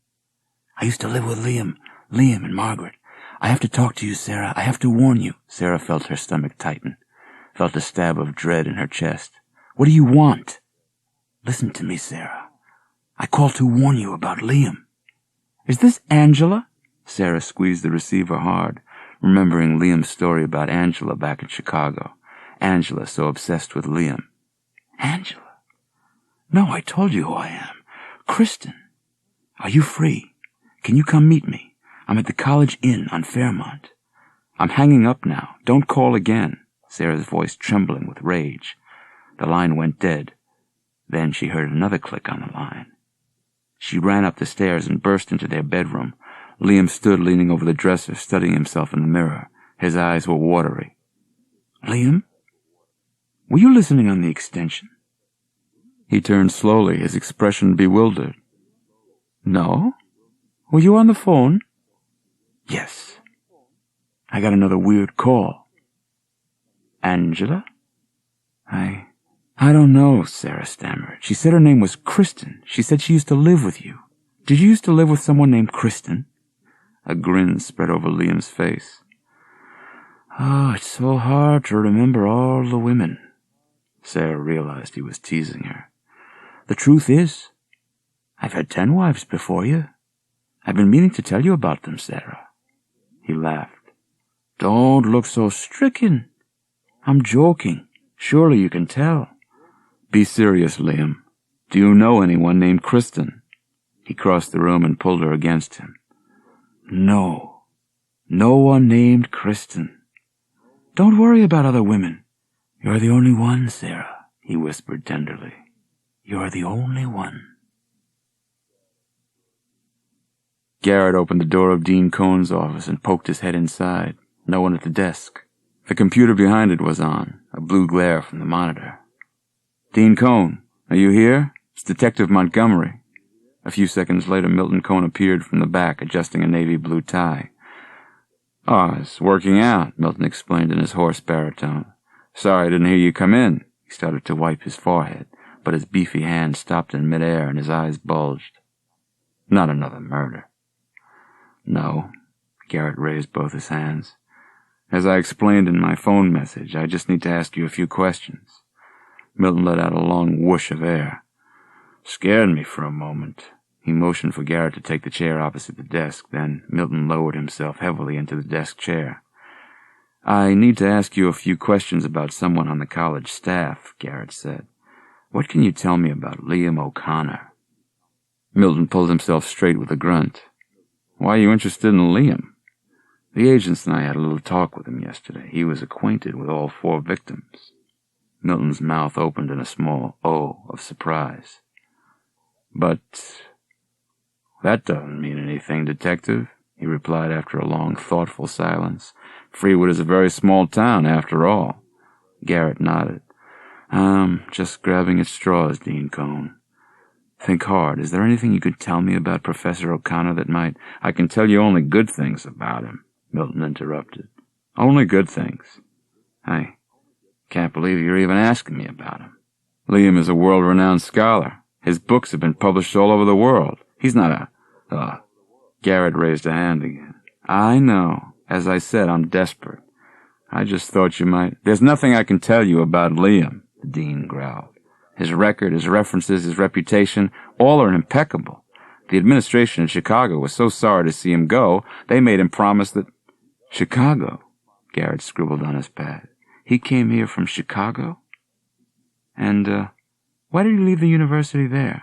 I used to live with Liam and Margaret. I have to talk to you, Sarah. I have to warn you. Sarah felt her stomach tighten, felt a stab of dread in her chest. What do you want? Listen to me, Sarah. I called to warn you about Liam. Is this Angela? Sarah squeezed the receiver hard, remembering Liam's story about Angela back in Chicago. Angela so obsessed with Liam. Angela? No, I told you who I am. Kristen. Are you free? Can you come meet me? I'm at the College Inn on Fairmont. I'm hanging up now. Don't call again. Sarah's voice trembling with rage. The line went dead. Then she heard another click on the line. She ran up the stairs and burst into their bedroom. Liam stood leaning over the dresser, studying himself in the mirror. His eyes were watery. Liam? Were you listening on the extension? He turned slowly, his expression bewildered. No? Were you on the phone? Yes. I got another weird call. Angela? I don't know, Sarah stammered. She said her name was Kristen. She said she used to live with you. Did you used to live with someone named Kristen? A grin spread over Liam's face. Oh, it's so hard to remember all the women. Sarah realized he was teasing her. The truth is, I've had 10 wives before you. I've been meaning to tell you about them, Sarah. He laughed. Don't look so stricken. I'm joking. Surely you can tell. Be serious, Liam. Do you know anyone named Kristen? He crossed the room and pulled her against him. No. No one named Kristen. Don't worry about other women. You're the only one, Sarah, he whispered tenderly. You're the only one. Garrett opened the door of Dean Cohn's office and poked his head inside. No one at the desk. The computer behind it was on, a blue glare from the monitor. Dean Cohn, are you here? It's Detective Montgomery. A few seconds later, Milton Cohn appeared from the back, adjusting a navy blue tie. Oh, it's working out, Milton explained in his hoarse baritone. Sorry I didn't hear you come in. He started to wipe his forehead, but his beefy hand stopped in midair and his eyes bulged. Not another murder. No. Garrett raised both his hands. As I explained in my phone message, I just need to ask you a few questions. Milton let out a long whoosh of air. Scared me for a moment. He motioned for Garrett to take the chair opposite the desk. Then Milton lowered himself heavily into the desk chair. I need to ask you a few questions about someone on the college staff, Garrett said. What can you tell me about Liam O'Connor? Milton pulled himself straight with a grunt. Why are you interested in Liam? The agents and I had a little talk with him yesterday. He was acquainted with all 4 victims. Milton's mouth opened in a small O of surprise. But that doesn't mean anything, Detective, he replied after a long, thoughtful silence. Freewood is a very small town, after all. Garrett nodded. I'm just grabbing at straws, Dean Cohn. Think hard. Is there anything you could tell me about Professor O'Connor that might... I can tell you only good things about him, Milton interrupted. Only good things. I can't believe you're even asking me about him. Liam is a world-renowned scholar. His books have been published all over the world. He's not a... Garrett raised a hand again. I know. As I said, I'm desperate. I just thought you might... There's nothing I can tell you about Liam, the dean growled. His record, his references, his reputation, all are impeccable. The administration in Chicago was so sorry to see him go, they made him promise that... Chicago? Garrett scribbled on his pad. He came here from Chicago? And, why did he leave the university there?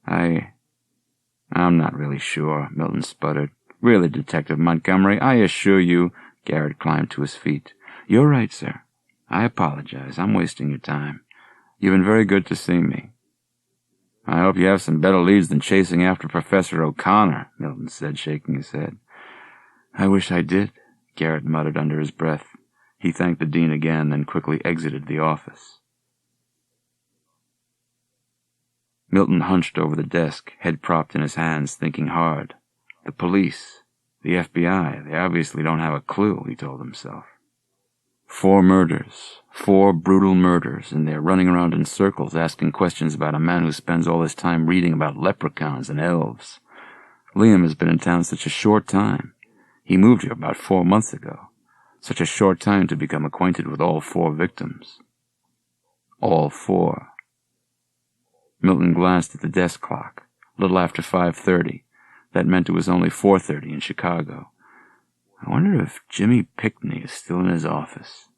I'm not really sure, Milton sputtered. Really, Detective Montgomery, I assure you... Garrett climbed to his feet. You're right, sir. I apologize. I'm wasting your time. You've been very good to see me. I hope you have some better leads than chasing after Professor O'Connor, Milton said, shaking his head. I wish I did, Garrett muttered under his breath. He thanked the dean again, then quickly exited the office. Milton hunched over the desk, head propped in his hands, thinking hard. The police, the FBI, they obviously don't have a clue, he told himself. 4 murders, 4 brutal murders, and they're running around in circles asking questions about a man who spends all his time reading about leprechauns and elves. Liam has been in town such a short time. He moved here about 4 months ago. Such a short time to become acquainted with all 4 victims. All 4. Milton glanced at the desk clock. a little after 5:30. That meant it was only 4:30 in Chicago. I wonder if Jimmy Pickney is still in his office.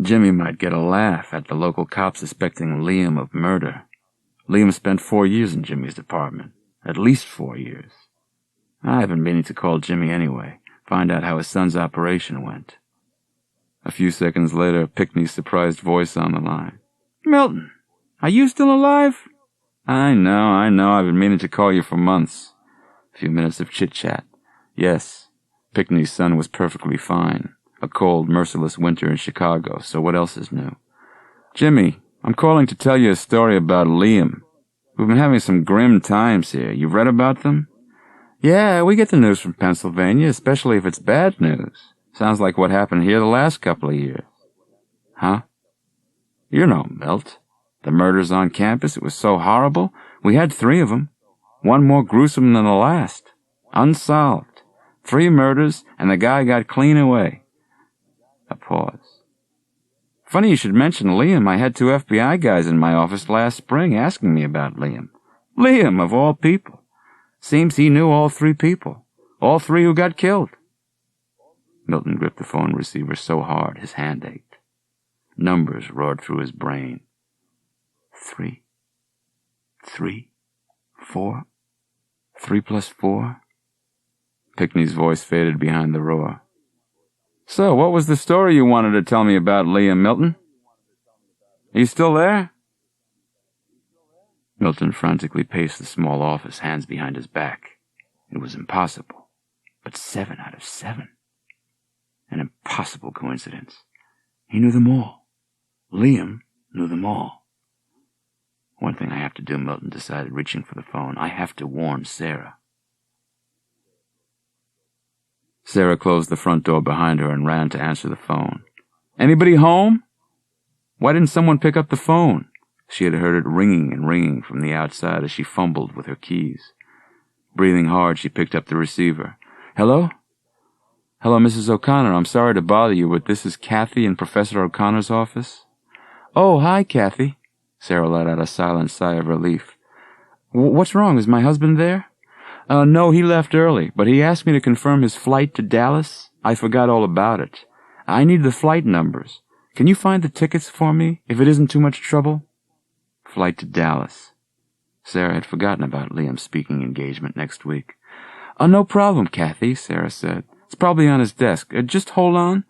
Jimmy might get a laugh at the local cop suspecting Liam of murder. Liam spent 4 years in Jimmy's department. At least 4 years. I've been meaning to call Jimmy anyway, find out how his son's operation went. A few seconds later, Pickney's surprised voice on the line. "Milton, are you still alive?" I know, I've been meaning to call you for months." A few minutes of chit-chat. Yes, Pickney's son was perfectly fine. A cold, merciless winter in Chicago, so what else is new? "Jimmy, I'm calling to tell you a story about Liam. We've been having some grim times here. You've read about them?" "Yeah, we get the news from Pennsylvania, especially if it's bad news. Sounds like what happened here the last couple of years." "Huh?" "You know, Milt. The murders on campus, it was so horrible. We had 3 of them. One more gruesome than the last. Unsolved. 3 murders, and the guy got clean away." A pause. "Funny you should mention Liam. I had 2 FBI guys in my office last spring asking me about Liam. Liam, of all people. Seems he knew all 3 people. All 3 who got killed." Milton gripped the phone receiver so hard his hand ached. Numbers roared through his brain. 3, 4, 3 plus 4. Pickney's voice faded behind the roar. "So, what was the story you wanted to tell me about Liam, Milton? Are you still there?" Milton frantically paced the small office, hands behind his back. It was impossible. But 7 out of 7. An impossible coincidence. He knew them all. Liam knew them all. One thing I have to do, Milton decided, reaching for the phone. I have to warn Sarah. Sarah closed the front door behind her and ran to answer the phone. "Anybody home?" Why didn't someone pick up the phone? She had heard it ringing and ringing from the outside as she fumbled with her keys. Breathing hard, she picked up the receiver. "Hello? Hello, Mrs. O'Connor. I'm sorry to bother you, but this is Kathy in Professor O'Connor's office." "Oh, hi, Kathy." Sarah let out a silent sigh of relief. "What's wrong? Is my husband there?" No, he left early, but he asked me to confirm his flight to Dallas. I forgot all about it. I need the flight numbers. Can you find the tickets for me, if it isn't too much trouble?" Flight to Dallas. Sarah had forgotten about Liam's speaking engagement next week. No problem, Kathy," Sarah said. "It's probably on his desk. Just hold on."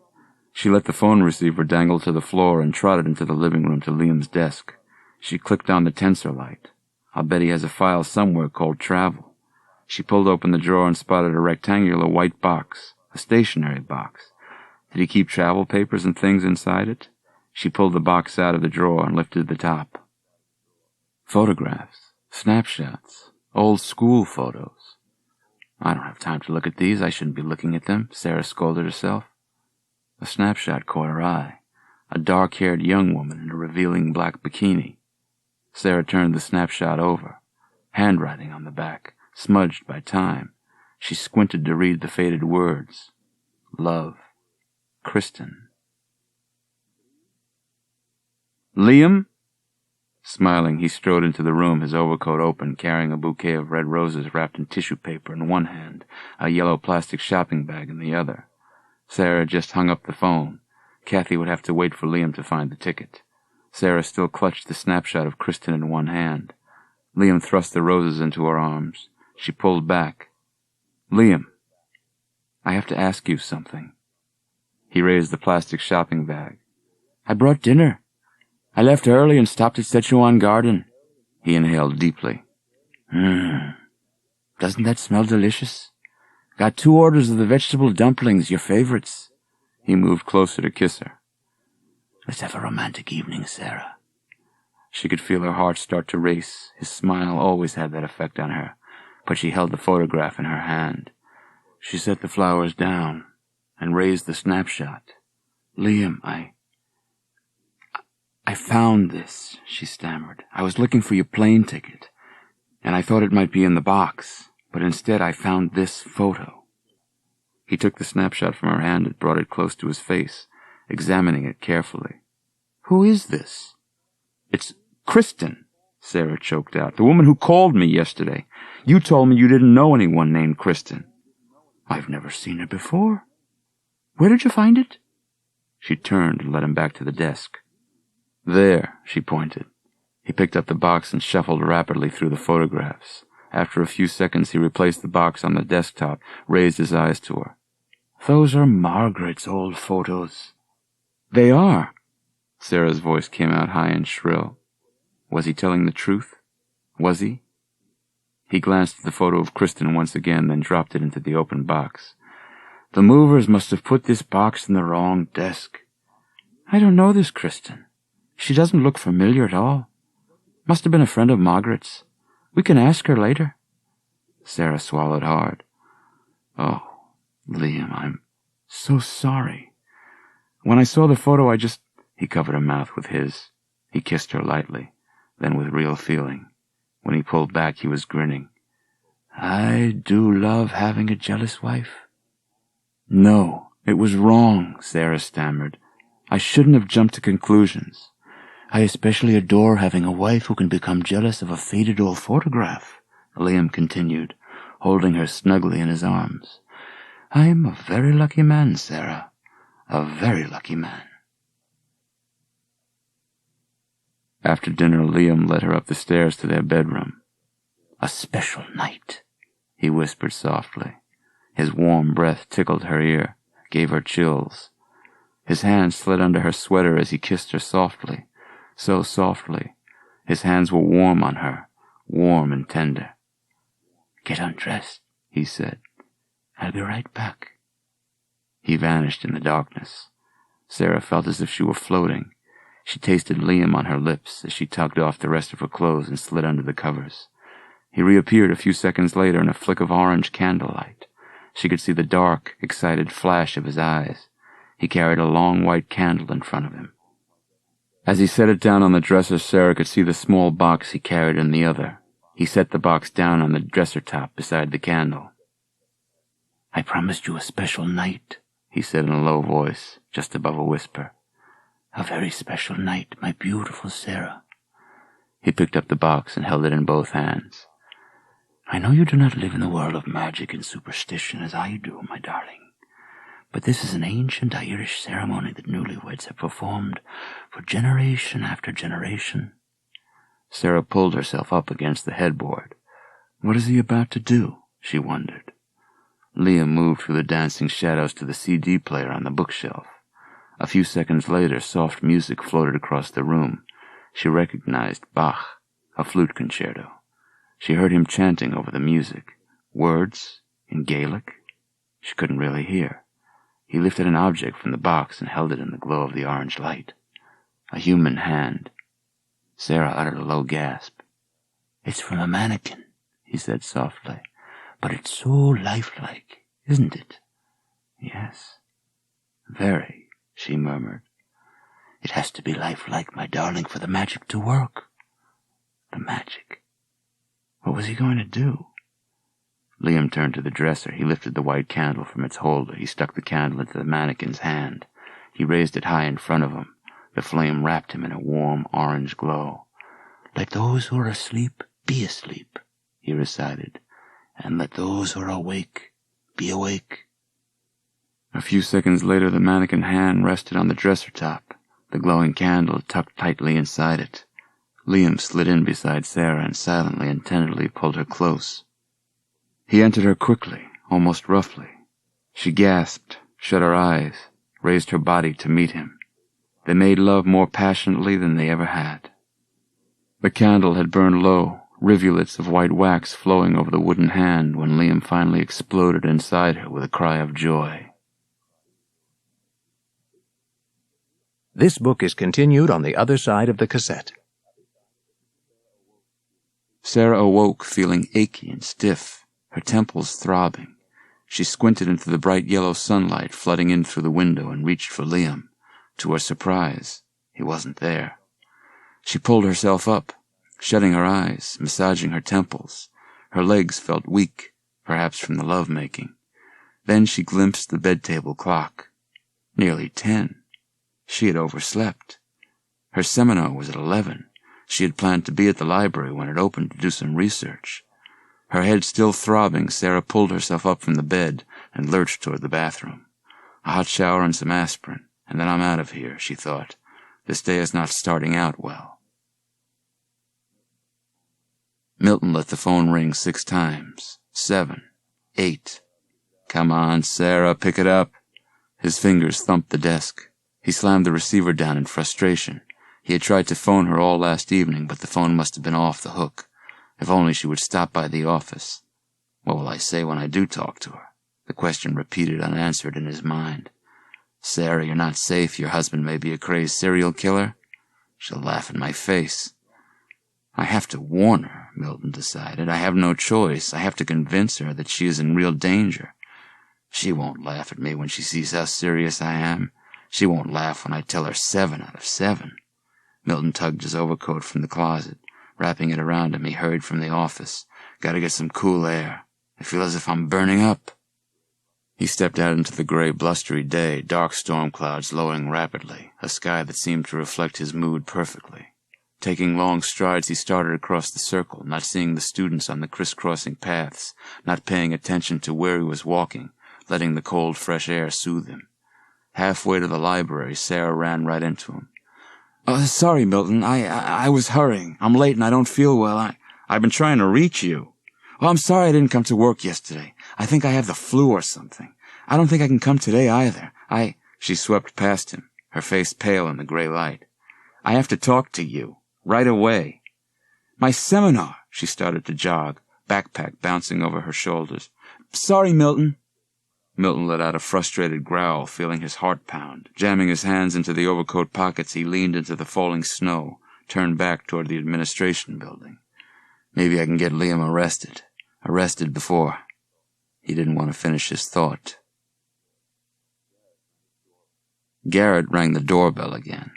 She let the phone receiver dangle to the floor and trotted into the living room to Liam's desk. She clicked on the tensor light. "I'll bet he has a file somewhere called Travel." She pulled open the drawer and spotted a rectangular white box, a stationery box. Did he keep travel papers and things inside it? She pulled the box out of the drawer and lifted the top. Photographs, snapshots, old school photos. "I don't have time to look at these. I shouldn't be looking at them," Sarah scolded herself. A snapshot caught her eye. A dark-haired young woman in a revealing black bikini. Sarah turned the snapshot over. Handwriting on the back, smudged by time. She squinted to read the faded words. Love. Kristen. "Liam?" Smiling, he strode into the room, his overcoat open, carrying a bouquet of red roses wrapped in tissue paper in one hand, a yellow plastic shopping bag in the other. Sarah just hung up the phone. Kathy would have to wait for Liam to find the ticket. Sarah still clutched the snapshot of Kristen in one hand. Liam thrust the roses into her arms. She pulled back. "Liam, I have to ask you something." He raised the plastic shopping bag. "I brought dinner. I left early and stopped at Szechuan Garden." He inhaled deeply. Doesn't that smell delicious? Got 2 orders of the vegetable dumplings, your favorites." He moved closer to kiss her. "Let's have a romantic evening, Sarah." She could feel her heart start to race. His smile always had that effect on her, but she held the photograph in her hand. She set the flowers down and raised the snapshot. "Liam, I found this," she stammered. "I was looking for your plane ticket, and I thought it might be in the box, but instead I found this photo." He took the snapshot from her hand and brought it close to his face, examining it carefully. "Who is this?" "It's Kristen." Sarah choked out. "The woman who called me yesterday. You told me you didn't know anyone named Kristen." "I've never seen her before. Where did you find it?" She turned and led him back to the desk. "There," she pointed. He picked up the box and shuffled rapidly through the photographs. After a few seconds, he replaced the box on the desktop, raised his eyes to her. "Those are Margaret's old photos." "They are." Sarah's voice came out high and shrill. Was he telling the truth? Was he? He glanced at the photo of Kristen once again, then dropped it into the open box. "The movers must have put this box in the wrong desk. I don't know this Kristen. She doesn't look familiar at all. Must have been a friend of Margaret's. We can ask her later." Sarah swallowed hard. "Oh, Liam, I'm so sorry. When I saw the photo, He covered her mouth with his. He kissed her lightly, then with real feeling. When he pulled back, he was grinning. "I do love having a jealous wife." "No, it was wrong," Sarah stammered. "I shouldn't have jumped to conclusions. I especially adore having a wife who can become jealous of a faded old photograph," Liam continued, holding her snugly in his arms. "I'm a very lucky man, Sarah. A very lucky man." After dinner, Liam led her up the stairs to their bedroom. "A special night," he whispered softly. His warm breath tickled her ear, gave her chills. His hand slid under her sweater as he kissed her softly, so softly. His hands were warm on her, warm and tender. "Get undressed," he said. "I'll be right back." He vanished in the darkness. Sarah felt as if she were floating. She tasted Liam on her lips as she tugged off the rest of her clothes and slid under the covers. He reappeared a few seconds later in a flick of orange candlelight. She could see the dark, excited flash of his eyes. He carried a long white candle in front of him. As he set it down on the dresser, Sarah could see the small box he carried in the other. He set the box down on the dresser top beside the candle. "I promised you a special night," he said in a low voice, just above a whisper. "A very special night, my beautiful Sarah." He picked up the box and held it in both hands. "I know you do not live in the world of magic and superstition as I do, my darling, but this is an ancient Irish ceremony that newlyweds have performed for generation after generation." Sarah pulled herself up against the headboard. What is he about to do? She wondered. Liam moved through the dancing shadows to the CD player on the bookshelf. A few seconds later, soft music floated across the room. She recognized Bach, a flute concerto. She heard him chanting over the music. Words in Gaelic? She couldn't really hear. He lifted an object from the box and held it in the glow of the orange light. A human hand. Sarah uttered a low gasp. "It's from a mannequin," he said softly. "But it's so lifelike, isn't it?" "Yes, very," she murmured. "It has to be lifelike, my darling, for the magic to work." The magic. What was he going to do? Liam turned to the dresser. He lifted the white candle from its holder. He stuck the candle into the mannequin's hand. He raised it high in front of him. The flame wrapped him in a warm orange glow. "Let those who are asleep be asleep," he recited, "and let those who are awake be awake." A few seconds later, the mannequin hand rested on the dresser top, the glowing candle tucked tightly inside it. Liam slid in beside Sarah and silently and tenderly pulled her close. He entered her quickly, almost roughly. She gasped, shut her eyes, raised her body to meet him. They made love more passionately than they ever had. The candle had burned low, rivulets of white wax flowing over the wooden hand when Liam finally exploded inside her with a cry of joy. This book is continued on the other side of the cassette. Sarah awoke feeling achy and stiff, her temples throbbing. She squinted into the bright yellow sunlight flooding in through the window and reached for Liam. To her surprise, he wasn't there. She pulled herself up, shutting her eyes, massaging her temples. Her legs felt weak, perhaps from the love-making. Then she glimpsed the bed-table clock. Nearly 10. She had overslept. Her seminar was at 11. She had planned to be at the library when it opened to do some research. Her head still throbbing, Sarah pulled herself up from the bed and lurched toward the bathroom. A hot shower and some aspirin, and then I'm out of here, she thought. This day is not starting out well. Milton let the phone ring 6 times. 7. 8. Come on, Sarah, pick it up. His fingers thumped the desk. He slammed the receiver down in frustration. He had tried to phone her all last evening, but the phone must have been off the hook. If only she would stop by the office. What will I say when I do talk to her? The question repeated unanswered in his mind. Sarah, you're not safe. Your husband may be a crazed serial killer. She'll laugh in my face. I have to warn her, Milton decided. I have no choice. I have to convince her that she is in real danger. She won't laugh at me when she sees how serious I am. She won't laugh when I tell her 7 out of 7. Milton tugged his overcoat from the closet. Wrapping it around him, he hurried from the office. Gotta get some cool air. I feel as if I'm burning up. He stepped out into the gray, blustery day, dark storm clouds lowering rapidly, a sky that seemed to reflect his mood perfectly. Taking long strides, he started across the circle, not seeing the students on the crisscrossing paths, not paying attention to where he was walking, letting the cold, fresh air soothe him. Halfway to the library, Sarah ran right into him. Sorry, Milton. I was hurrying. I'm late and I don't feel well. I've been trying to reach you. I'm sorry I didn't come to work yesterday. I think I have the flu or something. I don't think I can come today either. She swept past him, her face pale in the gray light. I have to talk to you. Right away. My seminar. She started to jog, backpack bouncing over her shoulders. Sorry, Milton. Milton let out a frustrated growl, feeling his heart pound. Jamming his hands into the overcoat pockets, he leaned into the falling snow, turned back toward the administration building. Maybe I can get Liam arrested. Arrested before. He didn't want to finish his thought. Garrett rang the doorbell again.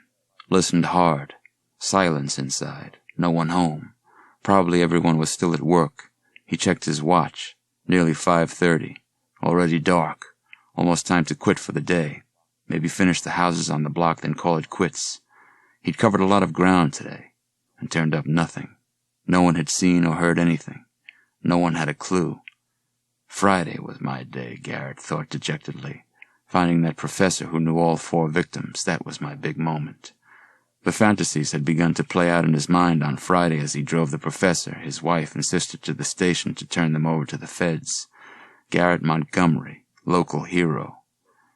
Listened hard. Silence inside. No one home. Probably everyone was still at work. He checked his watch. Nearly 5:30. Already dark. Almost time to quit for the day. Maybe finish the houses on the block, then call it quits. He'd covered a lot of ground today, and turned up nothing. No one had seen or heard anything. No one had a clue. Friday was my day, Garrett thought dejectedly. Finding that professor who knew all 4 victims, that was my big moment. The fantasies had begun to play out in his mind on Friday as he drove the professor, his wife, and sister to the station to turn them over to the feds. Garrett Montgomery, local hero.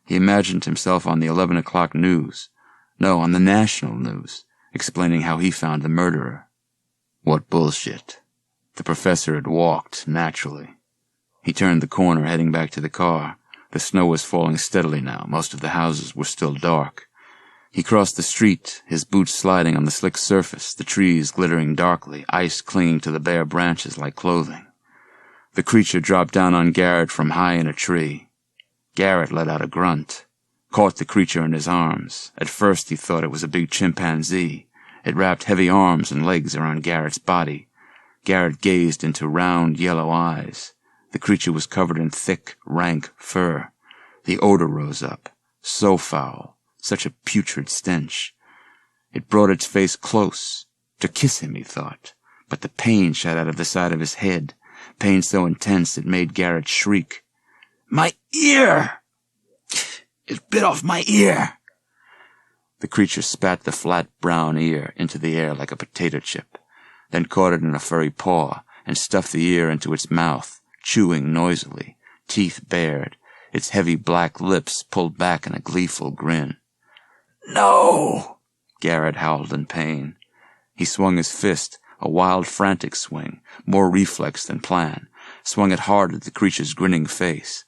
He imagined himself on the 11 o'clock news. No, on the national news, explaining how he found the murderer. What bullshit. The professor had walked, naturally. He turned the corner, heading back to the car. The snow was falling steadily now. Most of the houses were still dark. He crossed the street, his boots sliding on the slick surface, the trees glittering darkly, ice clinging to the bare branches like clothing. The creature dropped down on Garrett from high in a tree. Garrett let out a grunt, caught the creature in his arms. At first he thought it was a big chimpanzee. It wrapped heavy arms and legs around Garrett's body. Garrett gazed into round, yellow eyes. The creature was covered in thick, rank fur. The odor rose up. So foul. Such a putrid stench. It brought its face close. To kiss him, he thought. But the pain shot out of the side of his head. Pain so intense it made Garrett shriek. My ear! It bit off my ear! The creature spat the flat brown ear into the air like a potato chip, then caught it in a furry paw and stuffed the ear into its mouth, chewing noisily, teeth bared, its heavy black lips pulled back in a gleeful grin. No! Garrett howled in pain. He swung his fist, a wild, frantic swing, more reflex than plan, swung it hard at the creature's grinning face.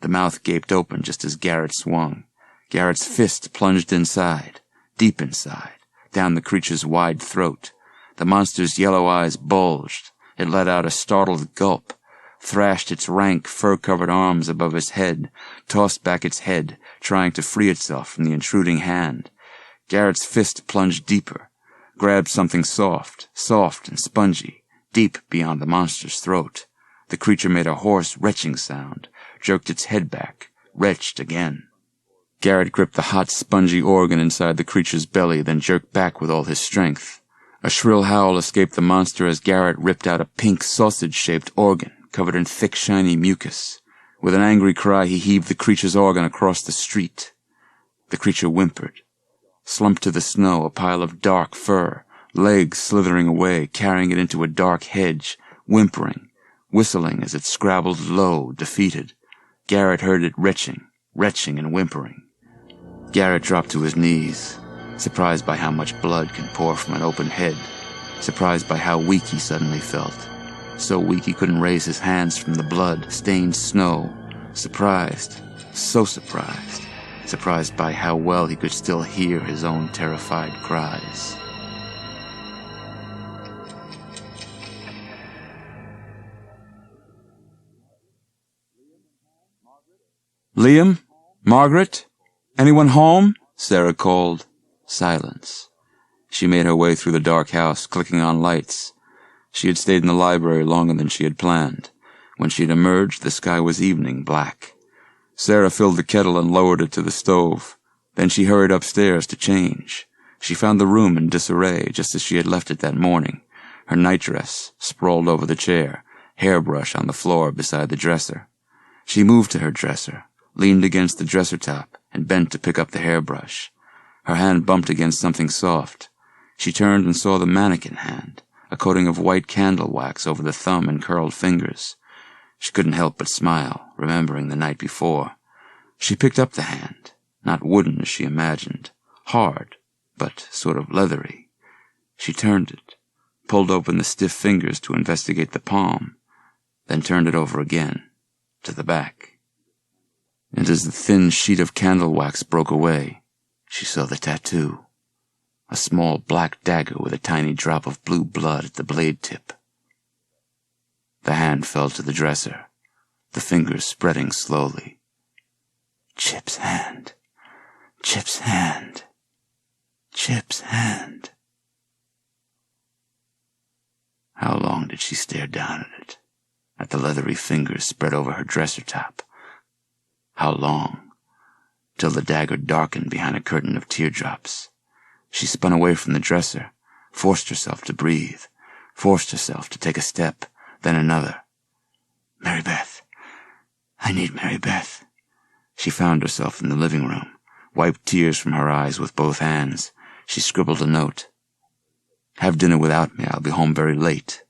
The mouth gaped open just as Garrett swung. Garrett's fist plunged inside, deep inside, down the creature's wide throat. The monster's yellow eyes bulged. It let out a startled gulp, thrashed its rank, fur-covered arms above its head, tossed back its head, trying to free itself from the intruding hand. Garrett's fist plunged deeper, grabbed something soft and spongy, deep beyond the monster's throat. The creature made a hoarse, retching sound, jerked its head back, retched again. Garrett gripped the hot, spongy organ inside the creature's belly, then jerked back with all his strength. A shrill howl escaped the monster as Garrett ripped out a pink sausage-shaped organ covered in thick, shiny mucus. With an angry cry, he heaved the creature's organ across the street. The creature whimpered, slumped to the snow, a pile of dark fur, legs slithering away, carrying it into a dark hedge, whimpering, whistling as it scrabbled low, defeated. Garrett heard it retching and whimpering. Garrett dropped to his knees, surprised by how much blood can pour from an open head, surprised by how weak he suddenly felt. So weak he couldn't raise his hands from the blood-stained snow. Surprised, so surprised, surprised by how well he could still hear his own terrified cries. "Liam? Margaret? Anyone home?" Sarah called. Silence. She made her way through the dark house, clicking on lights. She had stayed in the library longer than she had planned. When she had emerged, the sky was evening black. Sarah filled the kettle and lowered it to the stove. Then she hurried upstairs to change. She found the room in disarray, just as she had left it that morning. Her nightdress sprawled over the chair, hairbrush on the floor beside the dresser. She moved to her dresser, leaned against the dresser top, and bent to pick up the hairbrush. Her hand bumped against something soft. She turned and saw the mannequin hand, a coating of white candle wax over the thumb and curled fingers. She couldn't help but smile, remembering the night before. She picked up the hand, not wooden as she imagined, hard, but sort of leathery. She turned it, pulled open the stiff fingers to investigate the palm, then turned it over again, to the back. And as the thin sheet of candle wax broke away, she saw the tattoo. A small black dagger with a tiny drop of blue blood at the blade tip. The hand fell to the dresser, the fingers spreading slowly. Chip's hand. Chip's hand. Chip's hand. How long did she stare down at it, at the leathery fingers spread over her dresser top? How long? Till the dagger darkened behind a curtain of teardrops. She spun away from the dresser, forced herself to breathe, forced herself to take a step, then another. Mary Beth. I need Mary Beth. She found herself in the living room, wiped tears from her eyes with both hands. She scribbled a note. Have dinner without me. I'll be home very late.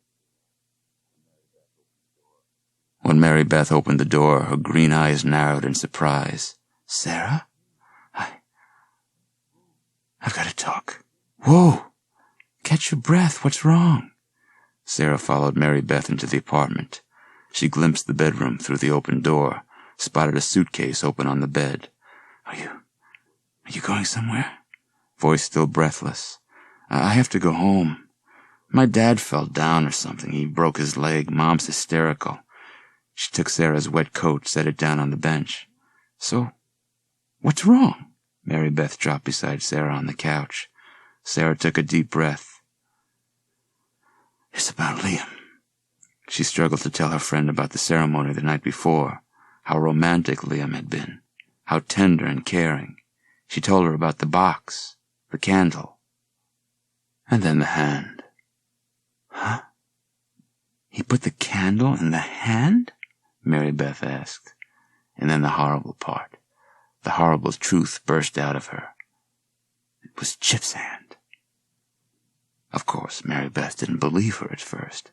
When Mary Beth opened the door, her green eyes narrowed in surprise. Sarah? I've got to talk. Whoa! Catch your breath. What's wrong? Sarah followed Mary Beth into the apartment. She glimpsed the bedroom through the open door, spotted a suitcase open on the bed. Are you going somewhere? Voice still breathless. I have to go home. My dad fell down or something. He broke his leg. Mom's hysterical. She took Sarah's wet coat, set it down on the bench. So, what's wrong? Mary Beth dropped beside Sarah on the couch. Sarah took a deep breath. It's about Liam. She struggled to tell her friend about the ceremony the night before, how romantic Liam had been, how tender and caring. She told her about the box, the candle, and then the hand. Huh? He put the candle in the hand? Mary Beth asked. And then the horrible part. The horrible truth burst out of her. It was Chip's hand. Of course, Mary Beth didn't believe her at first.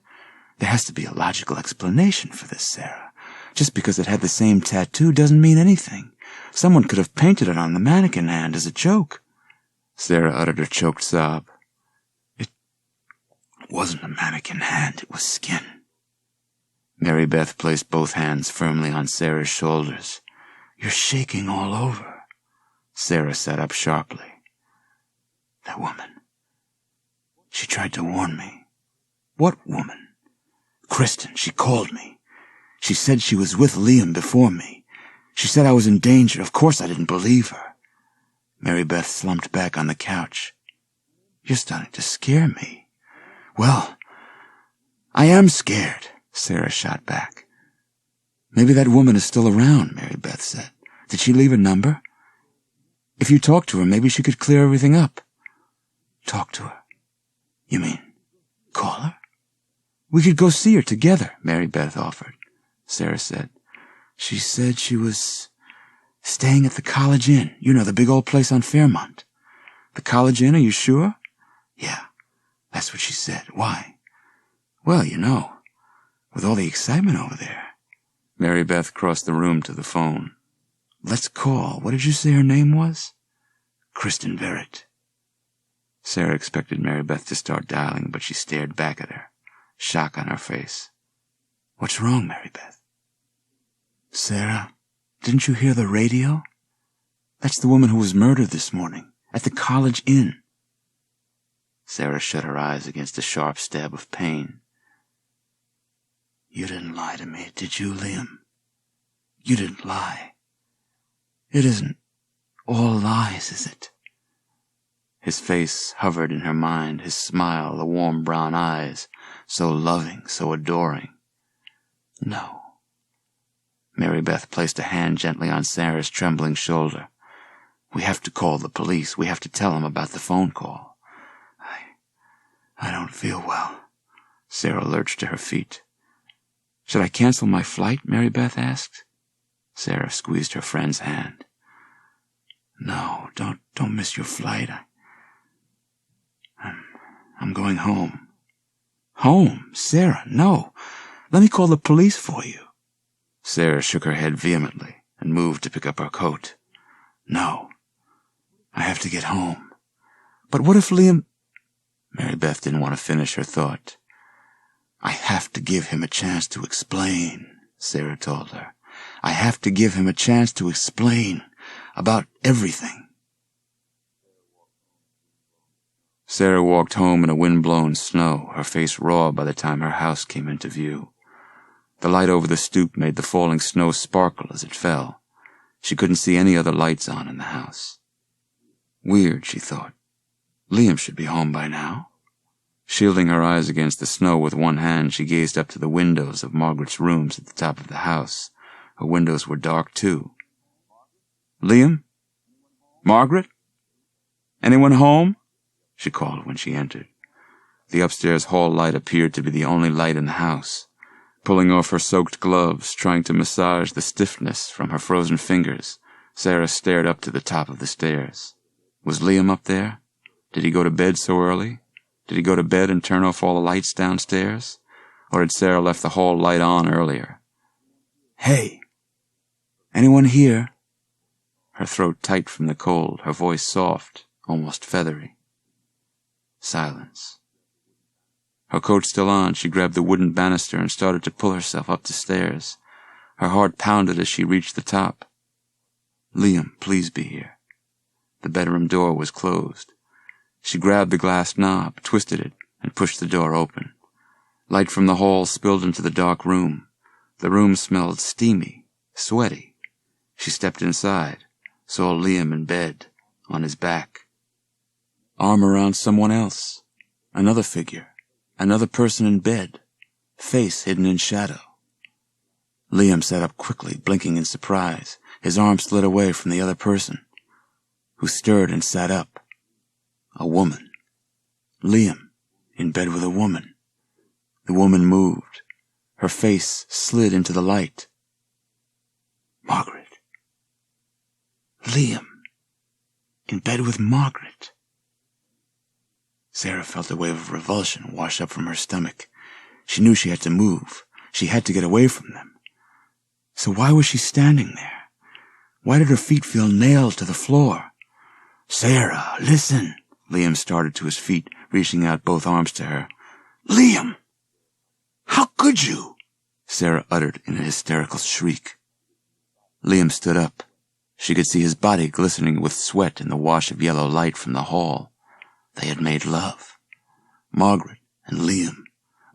There has to be a logical explanation for this, Sarah. Just because it had the same tattoo doesn't mean anything. Someone could have painted it on the mannequin hand as a joke. Sarah uttered a choked sob. It wasn't a mannequin hand, it was skin. Mary Beth placed both hands firmly on Sarah's shoulders. You're shaking all over. Sarah sat up sharply. That woman. She tried to warn me. What woman? Kristen, she called me. She said she was with Liam before me. She said I was in danger. Of course I didn't believe her. Mary Beth slumped back on the couch. You're starting to scare me. Well, I am scared, Sarah shot back. Maybe that woman is still around, Mary Beth said. Did she leave a number? If you talk to her, maybe she could clear everything up. Talk to her. You mean, call her? We could go see her together, Mary Beth offered. Sarah said. She said she was staying at the College Inn. You know, the big old place on Fairmont. The College Inn, are you sure? Yeah, that's what she said. Why? Well, you know, with all the excitement over there. Mary Beth crossed the room to the phone. Let's call. What did you say her name was? Kristen Verrett. Sarah expected Mary Beth to start dialing, but she stared back at her, shock on her face. What's wrong, Mary Beth? Sarah, didn't you hear the radio? That's the woman who was murdered this morning at the College Inn. Sarah shut her eyes against a sharp stab of pain. You didn't lie to me, did you, Liam? You didn't lie. It isn't all lies, is it? His face hovered in her mind, his smile, the warm brown eyes, so loving, so adoring. No. Mary Beth placed a hand gently on Sarah's trembling shoulder. We have to call the police. We have to tell them about the phone call. I don't feel well. Sarah lurched to her feet. Should I cancel my flight? Mary Beth asked. Sarah squeezed her friend's hand. No, don't miss your flight. I'm going home. Home? Sarah, no. Let me call the police for you. Sarah shook her head vehemently and moved to pick up her coat. No. I have to get home. But what if Liam... Mary Beth didn't want to finish her thought. I have to give him a chance to explain, Sarah told her. I have to give him a chance to explain about everything. Sarah walked home in a wind-blown snow, her face raw by the time her house came into view. The light over the stoop made the falling snow sparkle as it fell. She couldn't see any other lights on in the house. Weird, she thought. Liam should be home by now. Shielding her eyes against the snow with one hand, she gazed up to the windows of Margaret's rooms at the top of the house. Her windows were dark, too. Liam? Margaret? Anyone home? She called when she entered. The upstairs hall light appeared to be the only light in the house. Pulling off her soaked gloves, trying to massage the stiffness from her frozen fingers, Sarah stared up to the top of the stairs. Was Liam up there? Did he go to bed so early? Did he go to bed and turn off all the lights downstairs? Or had Sarah left the hall light on earlier? Hey! Anyone here? Her throat tight from the cold, her voice soft, almost feathery. Silence. Her coat still on, she grabbed the wooden banister and started to pull herself up the stairs. Her heart pounded as she reached the top. Liam, please be here. The bedroom door was closed. She grabbed the glass knob, twisted it, and pushed the door open. Light from the hall spilled into the dark room. The room smelled steamy, sweaty. She stepped inside, saw Liam in bed, on his back. Arm around someone else. Another figure. Another person in bed. Face hidden in shadow. Liam sat up quickly, blinking in surprise. His arm slid away from the other person, who stirred and sat up. A woman. Liam, in bed with a woman. The woman moved. Her face slid into the light. Margaret. Liam, in bed with Margaret. Sarah felt a wave of revulsion wash up from her stomach. She knew she had to move. She had to get away from them. So why was she standing there? Why did her feet feel nailed to the floor? Sarah, listen. Liam started to his feet, reaching out both arms to her. Liam! How could you? Sarah uttered in a hysterical shriek. Liam stood up. She could see his body glistening with sweat in the wash of yellow light from the hall. They had made love. Margaret and Liam.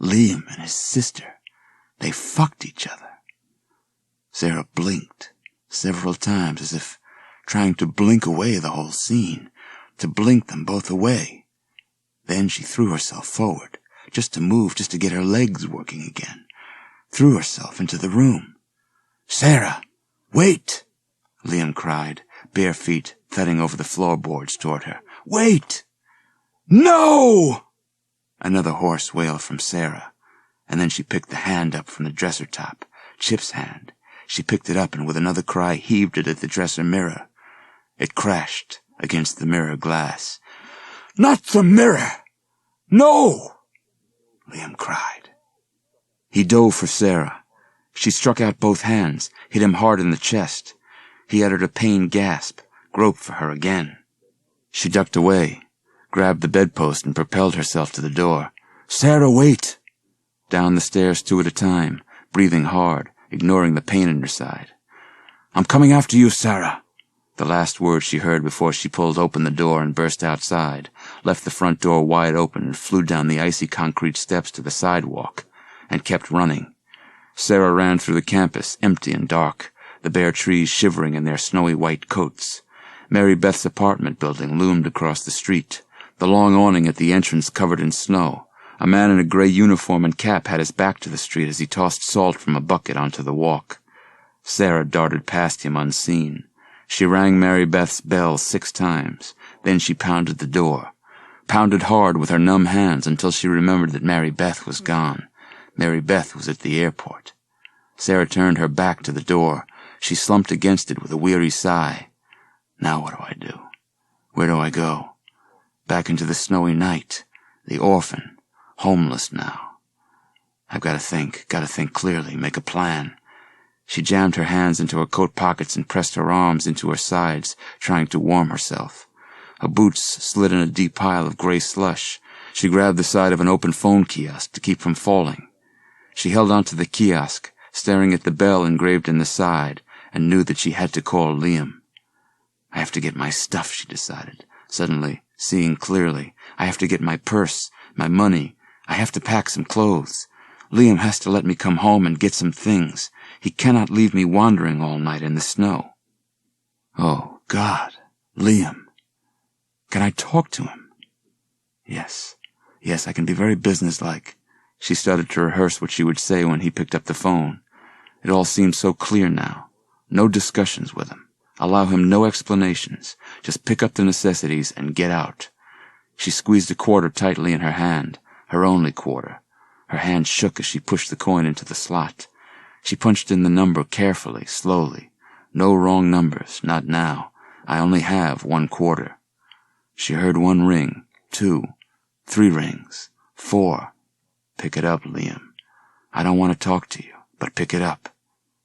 Liam and his sister. They fucked each other. Sarah blinked several times as if trying to blink away the whole scene, to blink them both away. Then she threw herself forward, just to move, just to get her legs working again. Threw herself into the room. Sarah, wait! Liam cried, bare feet thudding over the floorboards toward her. Wait! No! Another hoarse wail from Sarah, and then she picked the hand up from the dresser top, Chip's hand. She picked it up and with another cry heaved it at the dresser mirror. It crashed against the mirror glass. "Not the mirror! No!" Liam cried. He dove for Sarah. She struck out both hands, hit him hard in the chest. He uttered a pained gasp, groped for her again. She ducked away, grabbed the bedpost and propelled herself to the door. "Sarah, wait!" Down the stairs 2 at a time, breathing hard, ignoring the pain in her side. "I'm coming after you, Sarah." The last word she heard before she pulled open the door and burst outside, left the front door wide open and flew down the icy concrete steps to the sidewalk, and kept running. Sarah ran through the campus, empty and dark, the bare trees shivering in their snowy white coats. Mary Beth's apartment building loomed across the street, the long awning at the entrance covered in snow. A man in a gray uniform and cap had his back to the street as he tossed salt from a bucket onto the walk. Sarah darted past him unseen. She rang Mary Beth's bell 6 times. Then she pounded the door. Pounded hard with her numb hands until she remembered that Mary Beth was gone. Mary Beth was at the airport. Sarah turned her back to the door. She slumped against it with a weary sigh. Now what do I do? Where do I go? Back into the snowy night. The orphan. Homeless now. I've got to think clearly, make a plan. She jammed her hands into her coat pockets and pressed her arms into her sides, trying to warm herself. Her boots slid in a deep pile of gray slush. She grabbed the side of an open phone kiosk to keep from falling. She held onto the kiosk, staring at the bell engraved in the side, and knew that she had to call Liam. I have to get my stuff, she decided, suddenly seeing clearly. I have to get my purse, my money. I have to pack some clothes. Liam has to let me come home and get some things. He cannot leave me wandering all night in the snow. Oh, God, Liam. Can I talk to him? Yes, I can be very businesslike. She started to rehearse what she would say when he picked up the phone. It all seemed so clear now. No discussions with him. Allow him no explanations. Just pick up the necessities and get out. She squeezed a quarter tightly in her hand, her only quarter. Her hand shook as she pushed the coin into the slot. She punched in the number carefully, slowly. No wrong numbers, not now. I only have 1 quarter. She heard 1 ring, 2, 3 rings, 4. Pick it up, Liam. I don't want to talk to you, but pick it up.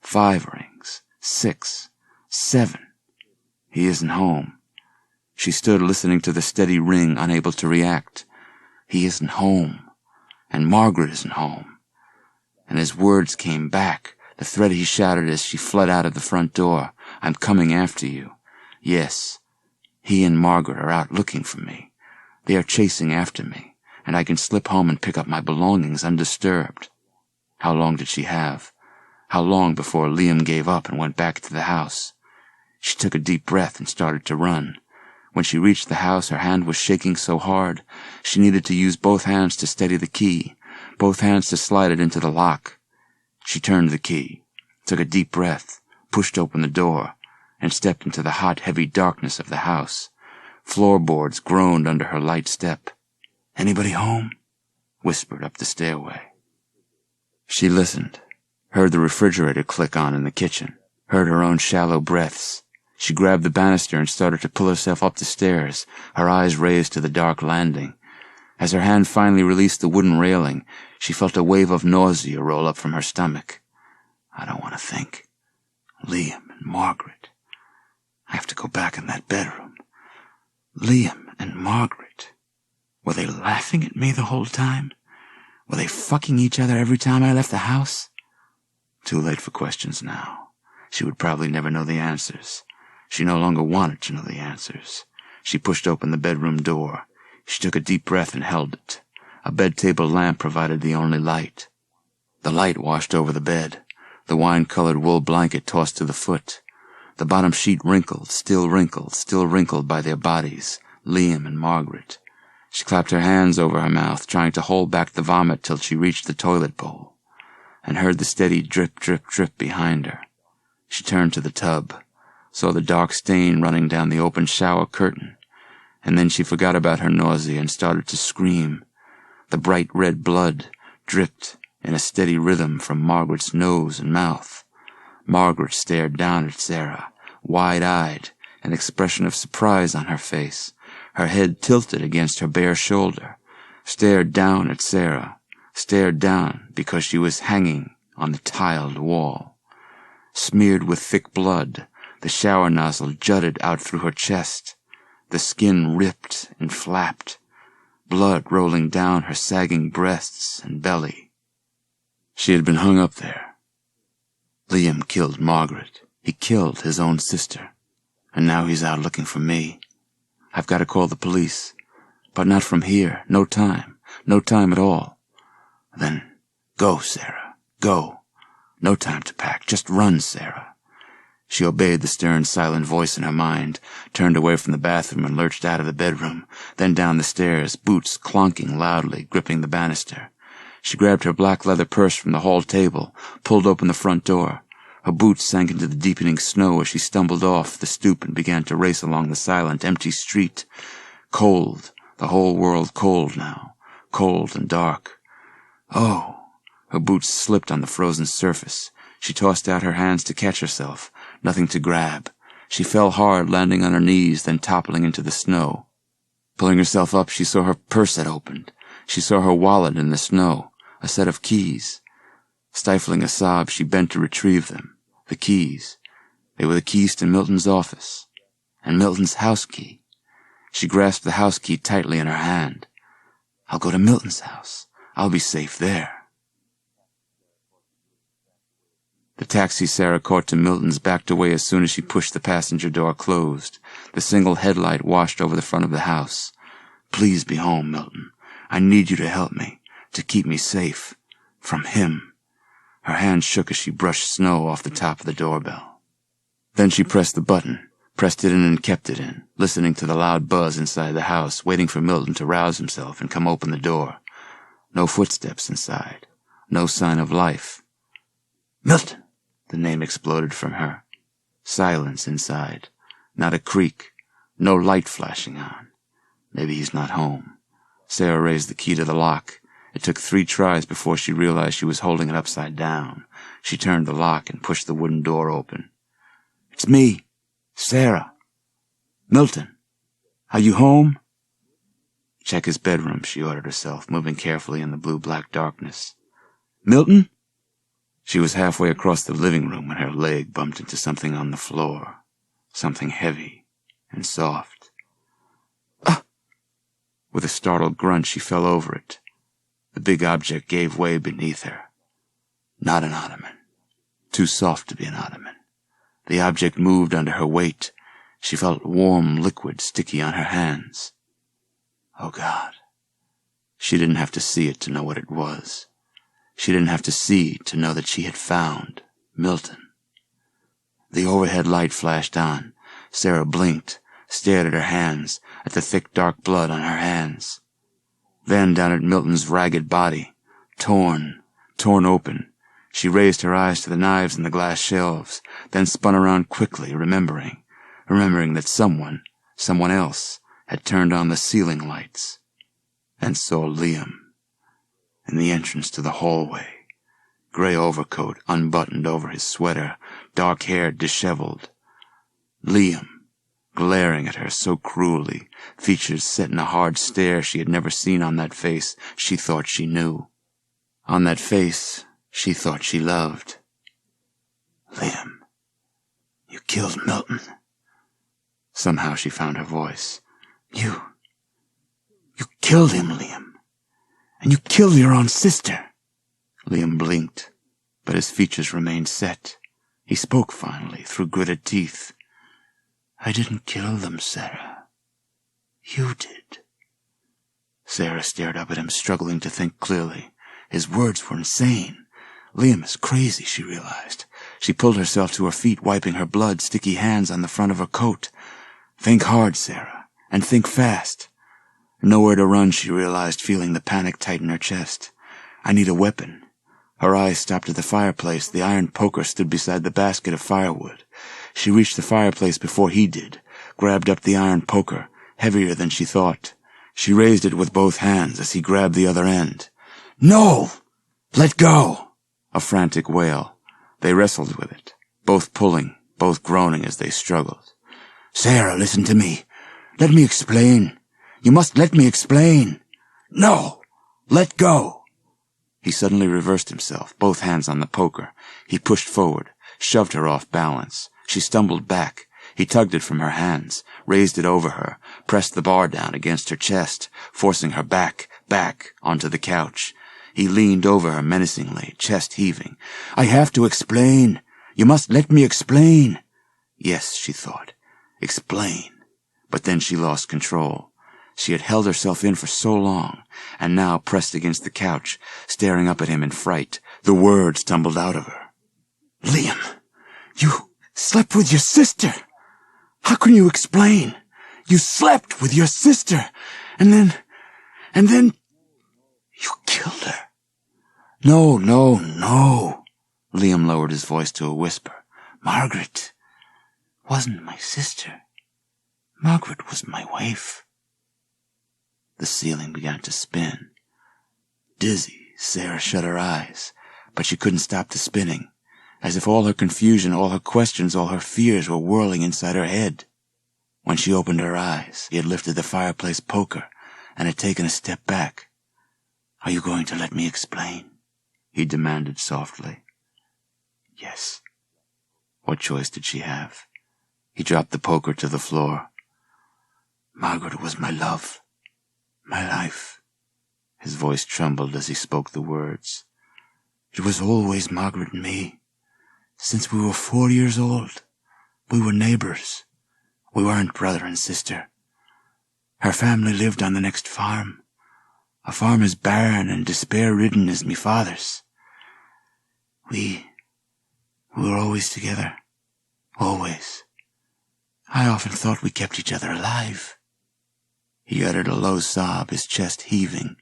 5 rings, 6, 7. He isn't home. She stood listening to the steady ring, unable to react. He isn't home. And Margaret isn't home. And his words came back, the threat he shouted as she fled out of the front door. I'm coming after you. Yes, he and Margaret are out looking for me. They are chasing after me, and I can slip home and pick up my belongings undisturbed. How long did she have? How long before Liam gave up and went back to the house? She took a deep breath and started to run. When she reached the house, her hand was shaking so hard, she needed to use both hands to steady the key, both hands to slide it into the lock. She turned the key, took a deep breath, pushed open the door, and stepped into the hot, heavy darkness of the house. Floorboards groaned under her light step. Anybody home? Whispered up the stairway. She listened, heard the refrigerator click on in the kitchen, heard her own shallow breaths. She grabbed the banister and started to pull herself up the stairs, her eyes raised to the dark landing. As her hand finally released the wooden railing, she felt a wave of nausea roll up from her stomach. I don't want to think. Liam and Margaret. I have to go back in that bedroom. Liam and Margaret. Were they laughing at me the whole time? Were they fucking each other every time I left the house? Too late for questions now. She would probably never know the answers. She no longer wanted to know the answers. She pushed open the bedroom door. She took a deep breath and held it. A bed-table lamp provided the only light. The light washed over the bed, the wine-colored wool blanket tossed to the foot. The bottom sheet wrinkled, still wrinkled by their bodies, Liam and Margaret. She clapped her hands over her mouth, trying to hold back the vomit till she reached the toilet bowl, and heard the steady drip, drip, drip behind her. She turned to the tub, saw the dark stain running down the open shower curtain, and then she forgot about her nausea and started to scream. The bright red blood dripped in a steady rhythm from Margaret's nose and mouth. Margaret stared down at Sarah, wide-eyed, an expression of surprise on her face, her head tilted against her bare shoulder, stared down at Sarah, stared down because she was hanging on the tiled wall. Smeared with thick blood, the shower nozzle jutted out through her chest. The skin ripped and flapped, blood rolling down her sagging breasts and belly. She had been hung up there. Liam killed Margaret. He killed his own sister. And now he's out looking for me. I've got to call the police. But not from here. No time. No time at all. Then go, Sarah. Go. No time to pack. Just run, Sarah. She obeyed the stern, silent voice in her mind, turned away from the bathroom and lurched out of the bedroom, then down the stairs, boots clonking loudly, gripping the banister. She grabbed her black leather purse from the hall table, pulled open the front door. Her boots sank into the deepening snow as she stumbled off the stoop and began to race along the silent, empty street. Cold, the whole world cold now, cold and dark. Oh! Her boots slipped on the frozen surface. She tossed out her hands to catch herself. Nothing to grab. She fell hard, landing on her knees, then toppling into the snow. Pulling herself up, she saw her purse had opened. She saw her wallet in the snow, a set of keys. Stifling a sob, she bent to retrieve them. The keys. They were the keys to Milton's office. And Milton's house key. She grasped the house key tightly in her hand. I'll go to Milton's house. I'll be safe there. The taxi Sarah caught to Milton's backed away as soon as she pushed the passenger door closed. The single headlight washed over the front of the house. Please be home, Milton. I need you to help me, to keep me safe. From him. Her hand shook as she brushed snow off the top of the doorbell. Then she pressed the button, pressed it in and kept it in, listening to the loud buzz inside the house, waiting for Milton to rouse himself and come open the door. No footsteps inside. No sign of life. Milton! The name exploded from her. Silence inside. Not a creak. No light flashing on. Maybe he's not home. Sarah raised the key to the lock. It took 3 tries before she realized she was holding it upside down. She turned the lock and pushed the wooden door open. It's me. Sarah. Milton. Are you home? Check his bedroom, she ordered herself, moving carefully in the blue-black darkness. Milton? She was halfway across the living room when her leg bumped into something on the floor. Something heavy and soft. Ah! With a startled grunt, she fell over it. The big object gave way beneath her. Not an ottoman. Too soft to be an ottoman. The object moved under her weight. She felt warm liquid sticky on her hands. Oh, God. She didn't have to see it to know what it was. She didn't have to see to know that she had found Milton. The overhead light flashed on. Sarah blinked, stared at her hands, at the thick dark blood on her hands. Then down at Milton's ragged body, torn open. She raised her eyes to the knives in the glass shelves, then spun around quickly, remembering that someone else, had turned on the ceiling lights, and saw Liam in the entrance to the hallway, gray overcoat unbuttoned over his sweater, dark hair disheveled. Liam, glaring at her so cruelly, features set in a hard stare she had never seen on that face she thought she knew. On that face she thought she loved. Liam, you killed Milton. Somehow she found her voice. You killed him, Liam. And you killed your own sister. Liam blinked, but his features remained set. He spoke finally, through gritted teeth. I didn't kill them, Sarah. You did. Sarah stared up at him, struggling to think clearly. His words were insane. Liam is crazy, she realized. She pulled herself to her feet, wiping her blood-sticky hands on the front of her coat. Think hard, Sarah, and think fast. Nowhere to run, she realized, feeling the panic tighten her chest. I need a weapon. Her eyes stopped at the fireplace. The iron poker stood beside the basket of firewood. She reached the fireplace before he did, grabbed up the iron poker, heavier than she thought. She raised it with both hands as he grabbed the other end. "No! Let go!" A frantic wail. They wrestled with it, both pulling, both groaning as they struggled. "Sarah, listen to me. Let me explain. You must let me explain." "No! Let go!" He suddenly reversed himself, both hands on the poker. He pushed forward, shoved her off balance. She stumbled back. He tugged it from her hands, raised it over her, pressed the bar down against her chest, forcing her back onto the couch. He leaned over her menacingly, chest heaving. "I have to explain. You must let me explain." Yes, she thought. Explain. But then she lost control. She had held herself in for so long, and now pressed against the couch, staring up at him in fright. The words tumbled out of her. "Liam, you slept with your sister. How can you explain? You slept with your sister, and then you killed her." No. Liam lowered his voice to a whisper. "Margaret wasn't my sister. Margaret was my wife." The ceiling began to spin. Dizzy, Sarah shut her eyes, but she couldn't stop the spinning, as if all her confusion, all her questions, all her fears were whirling inside her head. When she opened her eyes, he had lifted the fireplace poker and had taken a step back. "Are you going to let me explain?" he demanded softly. Yes. What choice did she have? He dropped the poker to the floor. "Margaret was my love, my life." His voice trembled as he spoke the words. "It was always Margaret and me. Since we were 4 years old, we were neighbors. We weren't brother and sister. Her family lived on the next farm, a farm as barren and despair-ridden as me father's. We were always together, always. I often thought we kept each other alive." He uttered a low sob, his chest heaving.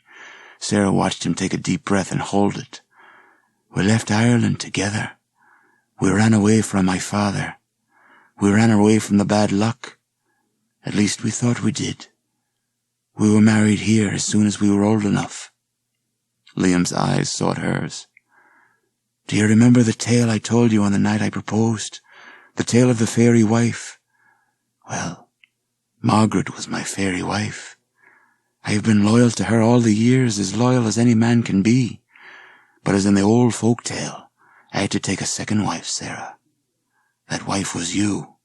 Sarah watched him take a deep breath and hold it. "We left Ireland together. We ran away from my father. We ran away from the bad luck. At least we thought we did. We were married here as soon as we were old enough." Liam's eyes sought hers. "Do you remember the tale I told you on the night I proposed? The tale of the fairy wife? Well, Margaret was my fairy wife. I have been loyal to her all the years, as loyal as any man can be. But as in the old folk tale, I had to take a second wife, Sarah. That wife was you."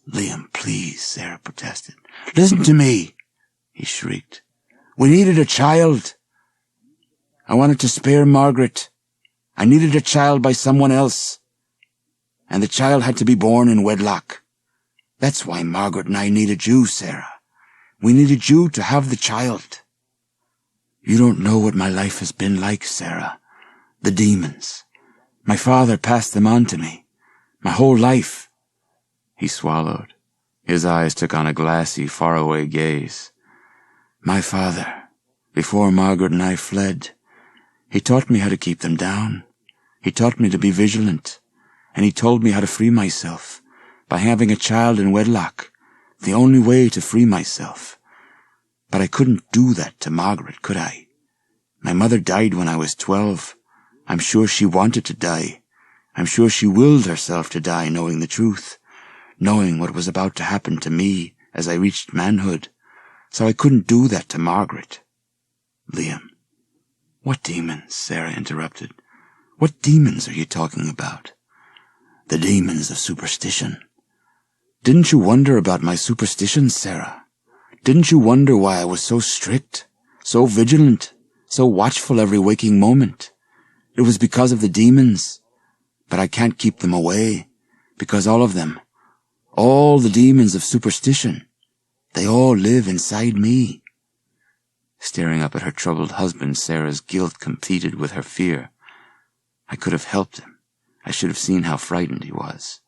"Liam, please," Sarah protested. "Listen to me," he shrieked. "We needed a child. I wanted to spare Margaret. I needed a child by someone else. And the child had to be born in wedlock. That's why Margaret and I needed you, Sarah. We needed you to have the child. You don't know what my life has been like, Sarah. The demons. My father passed them on to me. My whole life." He swallowed. His eyes took on a glassy, faraway gaze. "My father, before Margaret and I fled, he taught me how to keep them down. He taught me to be vigilant, and he told me how to free myself, by having a child in wedlock, the only way to free myself. But I couldn't do that to Margaret, could I? My mother died when I was 12. I'm sure she wanted to die. I'm sure she willed herself to die, knowing the truth, knowing what was about to happen to me as I reached manhood. So I couldn't do that to Margaret." "Liam." "What demons?" Sarah interrupted. "What demons are you talking about?" "The demons of superstition." "Didn't you wonder about my superstitions, Sarah? Didn't you wonder why I was so strict, so vigilant, so watchful every waking moment? It was because of the demons. But I can't keep them away, because all of them, all the demons of superstition, they all live inside me." Staring up at her troubled husband, Sarah's guilt competed with her fear. I could have helped him. I should have seen how frightened he was.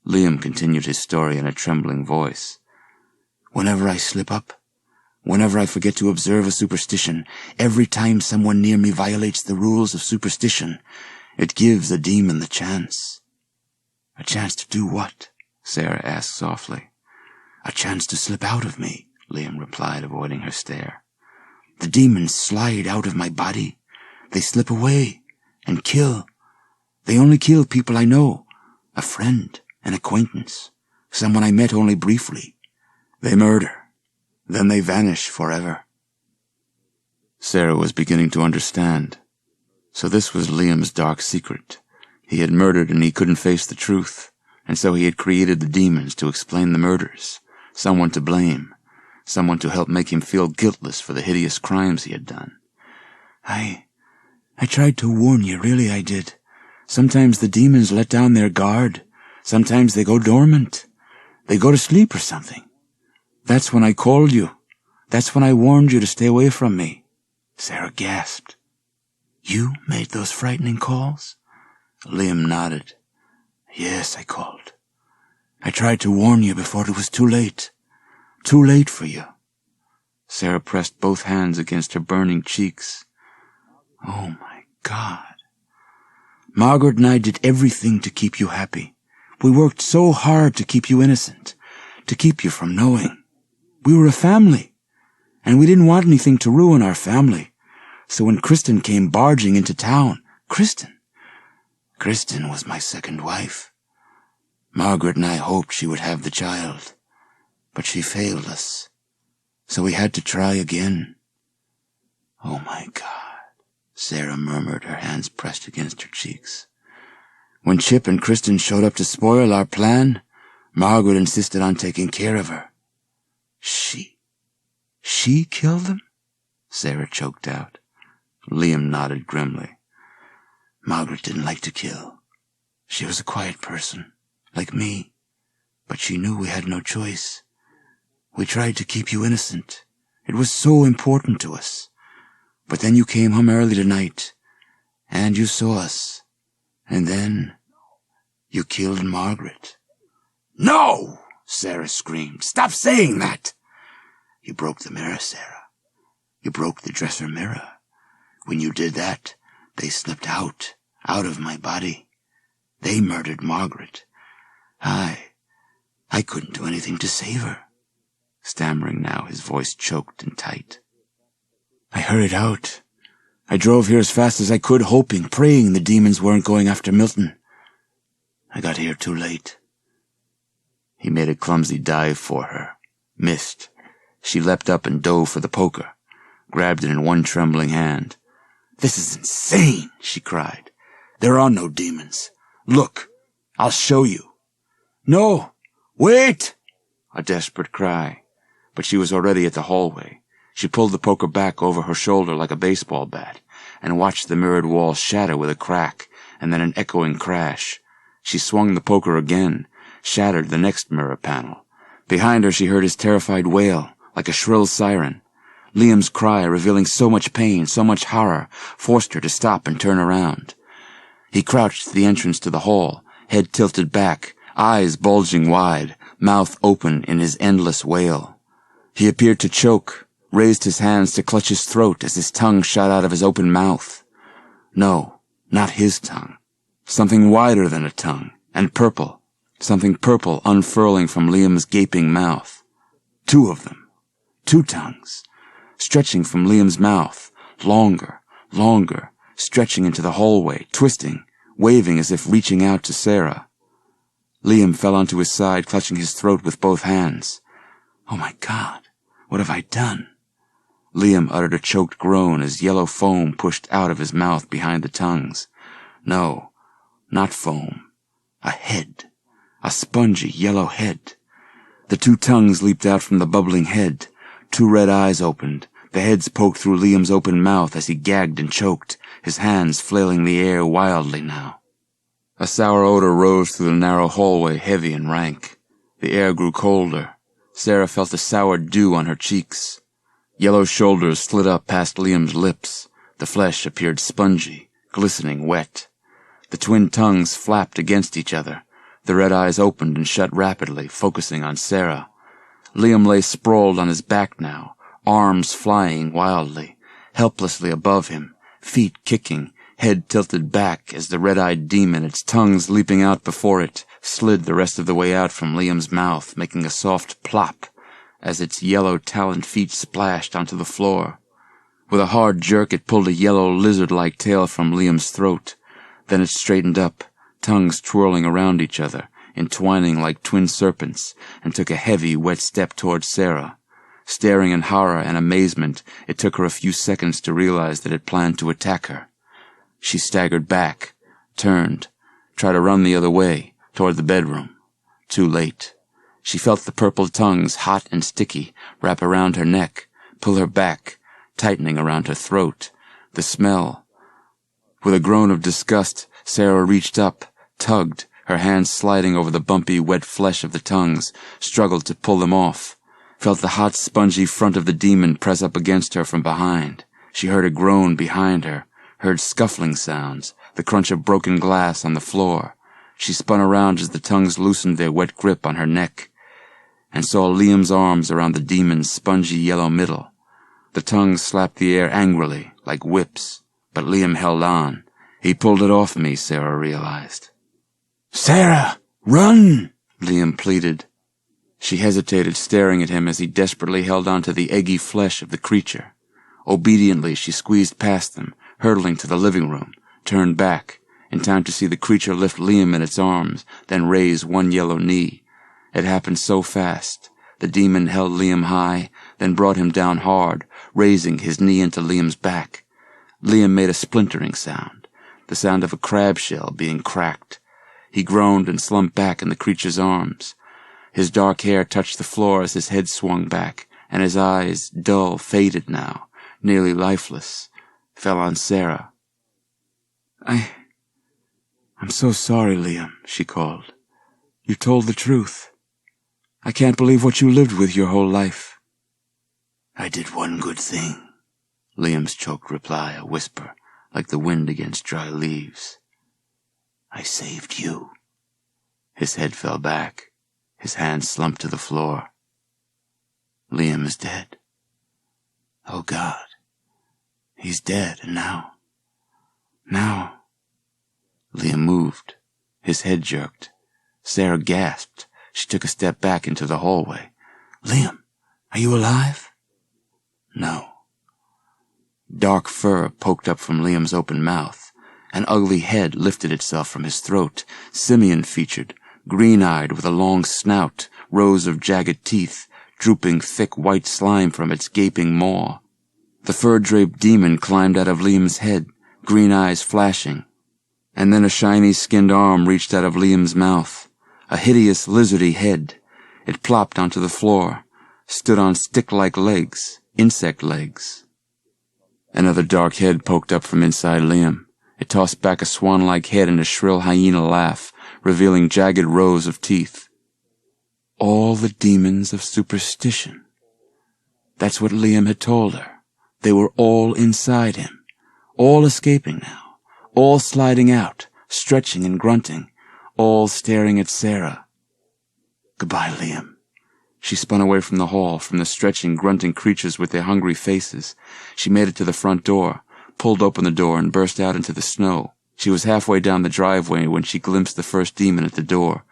Liam continued his story in a trembling voice. "Whenever I slip up, whenever I forget to observe a superstition, every time someone near me violates the rules of superstition, it gives a demon the chance." "A chance to do what?" Sarah asked softly. "A chance to slip out of me," Liam replied, avoiding her stare. "The demons slide out of my body. They slip away and kill. They only kill people I know, a friend, an acquaintance, someone I met only briefly. They murder. Then they vanish forever." Sarah was beginning to understand. So this was Liam's dark secret. He had murdered and he couldn't face the truth, and so he had created the demons to explain the murders, someone to blame, someone to help make him feel guiltless for the hideous crimes he had done. I tried to warn you, really I did. Sometimes the demons let down their guard. Sometimes they go dormant. They go to sleep or something. That's when I called you. That's when I warned you to stay away from me." Sarah gasped. "You made those frightening calls?" Liam nodded. "Yes, I called. I tried to warn you before it was too late. Too late for you." Sarah pressed both hands against her burning cheeks. "Oh, my God. Margaret and I did everything to keep you happy. We worked so hard to keep you innocent, to keep you from knowing. We were a family, and we didn't want anything to ruin our family. So when Kristen came barging into town, Kristen was my second wife. Margaret and I hoped she would have the child, but she failed us. So we had to try again." "Oh, my God," Sarah murmured, her hands pressed against her cheeks. "When Chip and Kristen showed up to spoil our plan, Margaret insisted on taking care of her." She killed them?" Sarah choked out. Liam nodded grimly. "Margaret didn't like to kill. She was a quiet person, like me, but she knew we had no choice. We tried to keep you innocent. It was so important to us. But then you came home early tonight, and you saw us, and then you killed Margaret." "No!" Sarah screamed. "Stop saying that!" "You broke the mirror, Sarah. You broke the dresser mirror. When you did that, they slipped out of my body. They murdered Margaret. I couldn't do anything to save her." Stammering now, his voice choked and tight. "I hurried out. I drove here as fast as I could, hoping, praying the demons weren't going after Milton. I got here too late." He made a clumsy dive for her. Missed. She leapt up and dove for the poker, grabbed it in one trembling hand. "This is insane," she cried. "There are no demons. Look, I'll show you." "No, wait!" A desperate cry. But she was already at the hallway. She pulled the poker back over her shoulder like a baseball bat, and watched the mirrored wall shatter with a crack, and then an echoing crash. She swung the poker again, shattered the next mirror panel. Behind her she heard his terrified wail, like a shrill siren. Liam's cry, revealing so much pain, so much horror, forced her to stop and turn around. He crouched at the entrance to the hall, head tilted back, eyes bulging wide, mouth open in his endless wail. He appeared to choke, raised his hands to clutch his throat as his tongue shot out of his open mouth. No, not his tongue. Something wider than a tongue, and purple. Something purple unfurling from Liam's gaping mouth. Two of them. Two tongues. Stretching from Liam's mouth, longer, stretching into the hallway, twisting, waving as if reaching out to Sarah. Liam fell onto his side, clutching his throat with both hands. "Oh, my God, what have I done?" Liam uttered a choked groan as yellow foam pushed out of his mouth behind the tongues. No, not foam. A head. A spongy yellow head. The two tongues leaped out from the bubbling head. Two red eyes opened. The heads poked through Liam's open mouth as he gagged and choked, his hands flailing the air wildly now. A sour odor rose through the narrow hallway, heavy and rank. The air grew colder. Sarah felt the sour dew on her cheeks. Yellow shoulders slid up past Liam's lips. The flesh appeared spongy, glistening wet. The twin tongues flapped against each other. The red eyes opened and shut rapidly, focusing on Sarah. Liam lay sprawled on his back now, arms flying wildly, helplessly above him, feet kicking, head tilted back as the red-eyed demon, its tongues leaping out before it, slid the rest of the way out from Liam's mouth, making a soft plop, as its yellow taloned feet splashed onto the floor. With a hard jerk, it pulled a yellow lizard-like tail from Liam's throat. Then it straightened up, tongues twirling around each other, entwining like twin serpents, and took a heavy, wet step towards Sarah. Staring in horror and amazement, it took her a few seconds to realize that it planned to attack her. She staggered back, turned, tried to run the other way, toward the bedroom. Too late. She felt the purple tongues, hot and sticky, wrap around her neck, pull her back, tightening around her throat. The smell. With a groan of disgust, Sarah reached up, tugged, her hands sliding over the bumpy, wet flesh of the tongues, struggled to pull them off. Felt the hot, spongy front of the demon press up against her from behind. She heard a groan behind her, heard scuffling sounds, the crunch of broken glass on the floor. She spun around as the tongues loosened their wet grip on her neck, and saw Liam's arms around the demon's spongy yellow middle. The tongues slapped the air angrily, like whips, but Liam held on. He pulled it off me, Sarah realized. "Sarah, run!" Liam pleaded. She hesitated, staring at him as he desperately held on to the eggy flesh of the creature. Obediently, she squeezed past them, hurtling to the living room, turned back, in time to see the creature lift Liam in its arms, then raise one yellow knee. It happened so fast. The demon held Liam high, then brought him down hard, raising his knee into Liam's back. Liam made a splintering sound, the sound of a crab shell being cracked. He groaned and slumped back in the creature's arms. His dark hair touched the floor as his head swung back, and his eyes, dull, faded now, nearly lifeless, fell on Sarah. I'm so sorry, Liam, she called. You told the truth. I can't believe what you lived with your whole life. I did one good thing, Liam's choked reply, a whisper, like the wind against dry leaves. I saved you. His head fell back. His hands slumped to the floor. Liam is dead. Oh, God. He's dead, and now. Liam moved. His head jerked. Sarah gasped. She took a step back into the hallway. Liam, are you alive? No. Dark fur poked up from Liam's open mouth. An ugly head lifted itself from his throat, simian-featured, green-eyed with a long snout, rows of jagged teeth, drooping thick white slime from its gaping maw. The fur-draped demon climbed out of Liam's head, green eyes flashing. And then a shiny skinned arm reached out of Liam's mouth. A hideous lizardy head. It plopped onto the floor, stood on stick-like legs, insect legs. Another dark head poked up from inside Liam. It tossed back a swan-like head in a shrill hyena laugh, revealing jagged rows of teeth. All the demons of superstition. That's what Liam had told her. They were all inside him, all escaping now, all sliding out, stretching and grunting, all staring at Sarah. Goodbye, Liam. She spun away from the hall, from the stretching, grunting creatures with their hungry faces. She made it to the front door, pulled open the door, and burst out into the snow. She was halfway down the driveway when she glimpsed the first demon at the door.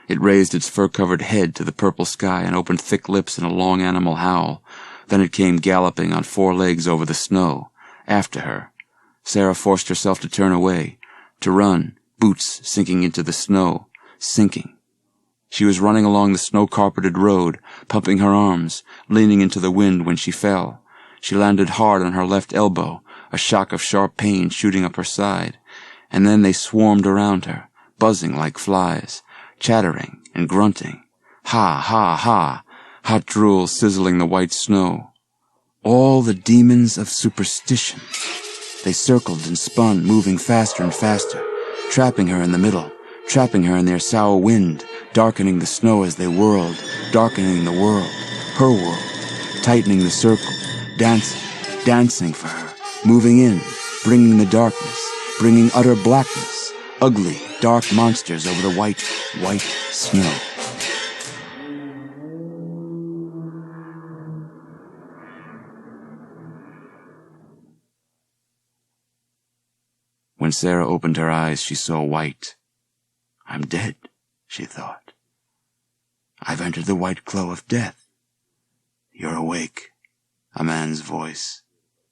It raised its fur-covered head to the purple sky and opened thick lips in a long animal howl. Then it came galloping on 4 legs over the snow, after her. Sarah forced herself to turn away, to run, boots sinking into the snow, sinking. She was running along the snow-carpeted road, pumping her arms, leaning into the wind when she fell. She landed hard on her left elbow, a shock of sharp pain shooting up her side. And then they swarmed around her, buzzing like flies, chattering and grunting. Ha, ha, ha! Hot drool sizzling the white snow. All the demons of superstition. They circled and spun, moving faster and faster, trapping her in the middle, trapping her in their sour wind, darkening the snow as they whirled, darkening the world, her world, tightening the circle, dancing for her, moving in, bringing the darkness, bringing utter blackness, ugly, dark monsters over the white snow. When Sarah opened her eyes, she saw white. I'm dead, she thought. I've entered the white glow of death. You're awake. A man's voice,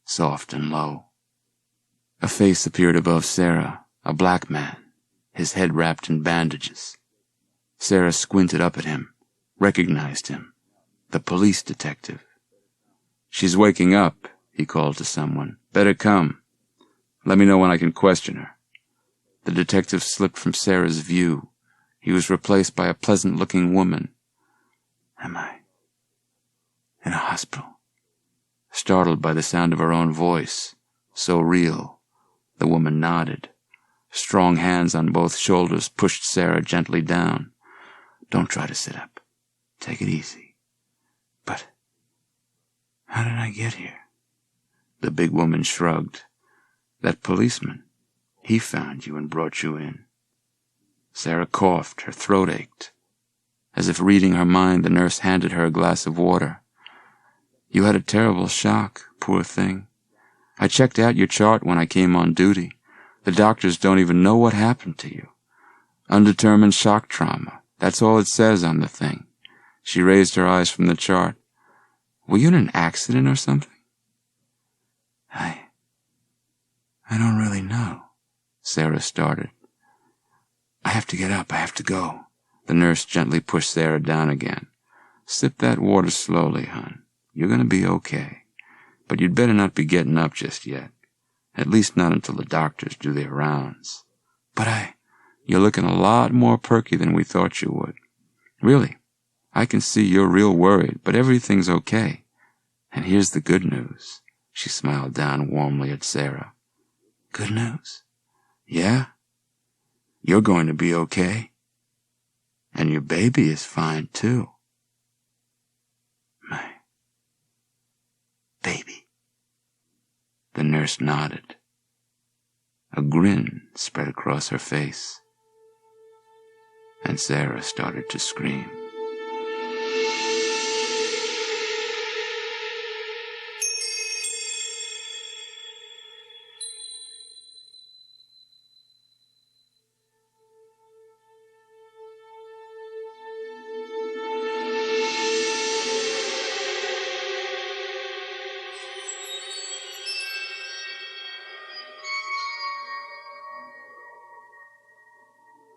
soft and low. A face appeared above Sarah, a black man, his head wrapped in bandages. Sarah squinted up at him, recognized him, the police detective. "She's waking up," he called to someone. "Better come. Let me know when I can question her." The detective slipped from Sarah's view. He was replaced by a pleasant-looking woman. Am I in a hospital? Startled by the sound of her own voice, so real, the woman nodded. Strong hands on both shoulders pushed Sarah gently down. Don't try to sit up. Take it easy. But how did I get here? The big woman shrugged. That policeman, he found you and brought you in. Sarah coughed, her throat ached. As if reading her mind, the nurse handed her a glass of water. "You had a terrible shock, poor thing. I checked out your chart when I came on duty. The doctors don't even know what happened to you. Undetermined shock trauma. That's all it says on the thing." She raised her eyes from the chart. "Were you in an accident or something?" I don't really know," Sarah started. "I have to get up. I have to go." The nurse gently pushed Sarah down again. "Sip that water slowly, hon. You're going to be okay. But you'd better not be getting up just yet. At least not until the doctors do their rounds." "But You're looking a lot more perky than we thought you would. Really, I can see you're real worried, but everything's okay. And here's the good news." She smiled down warmly at Sarah. Good news? "Yeah? You're going to be okay. And your baby is fine, too." My baby?" The nurse nodded. A grin spread across her face. And Sarah started to scream.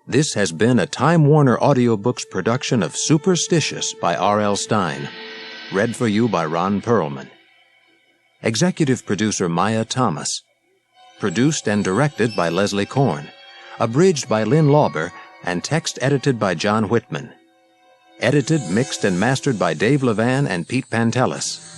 This has been a Time Warner Audiobooks production of Superstitious by R.L. Stine. Read for you by Ron Perlman. Executive producer Maya Thomas. Produced and directed by Leslie Korn. Abridged by Lynn Lauber and text edited by John Whitman. Edited, mixed, and mastered by Dave Levan and Pete Pantelis.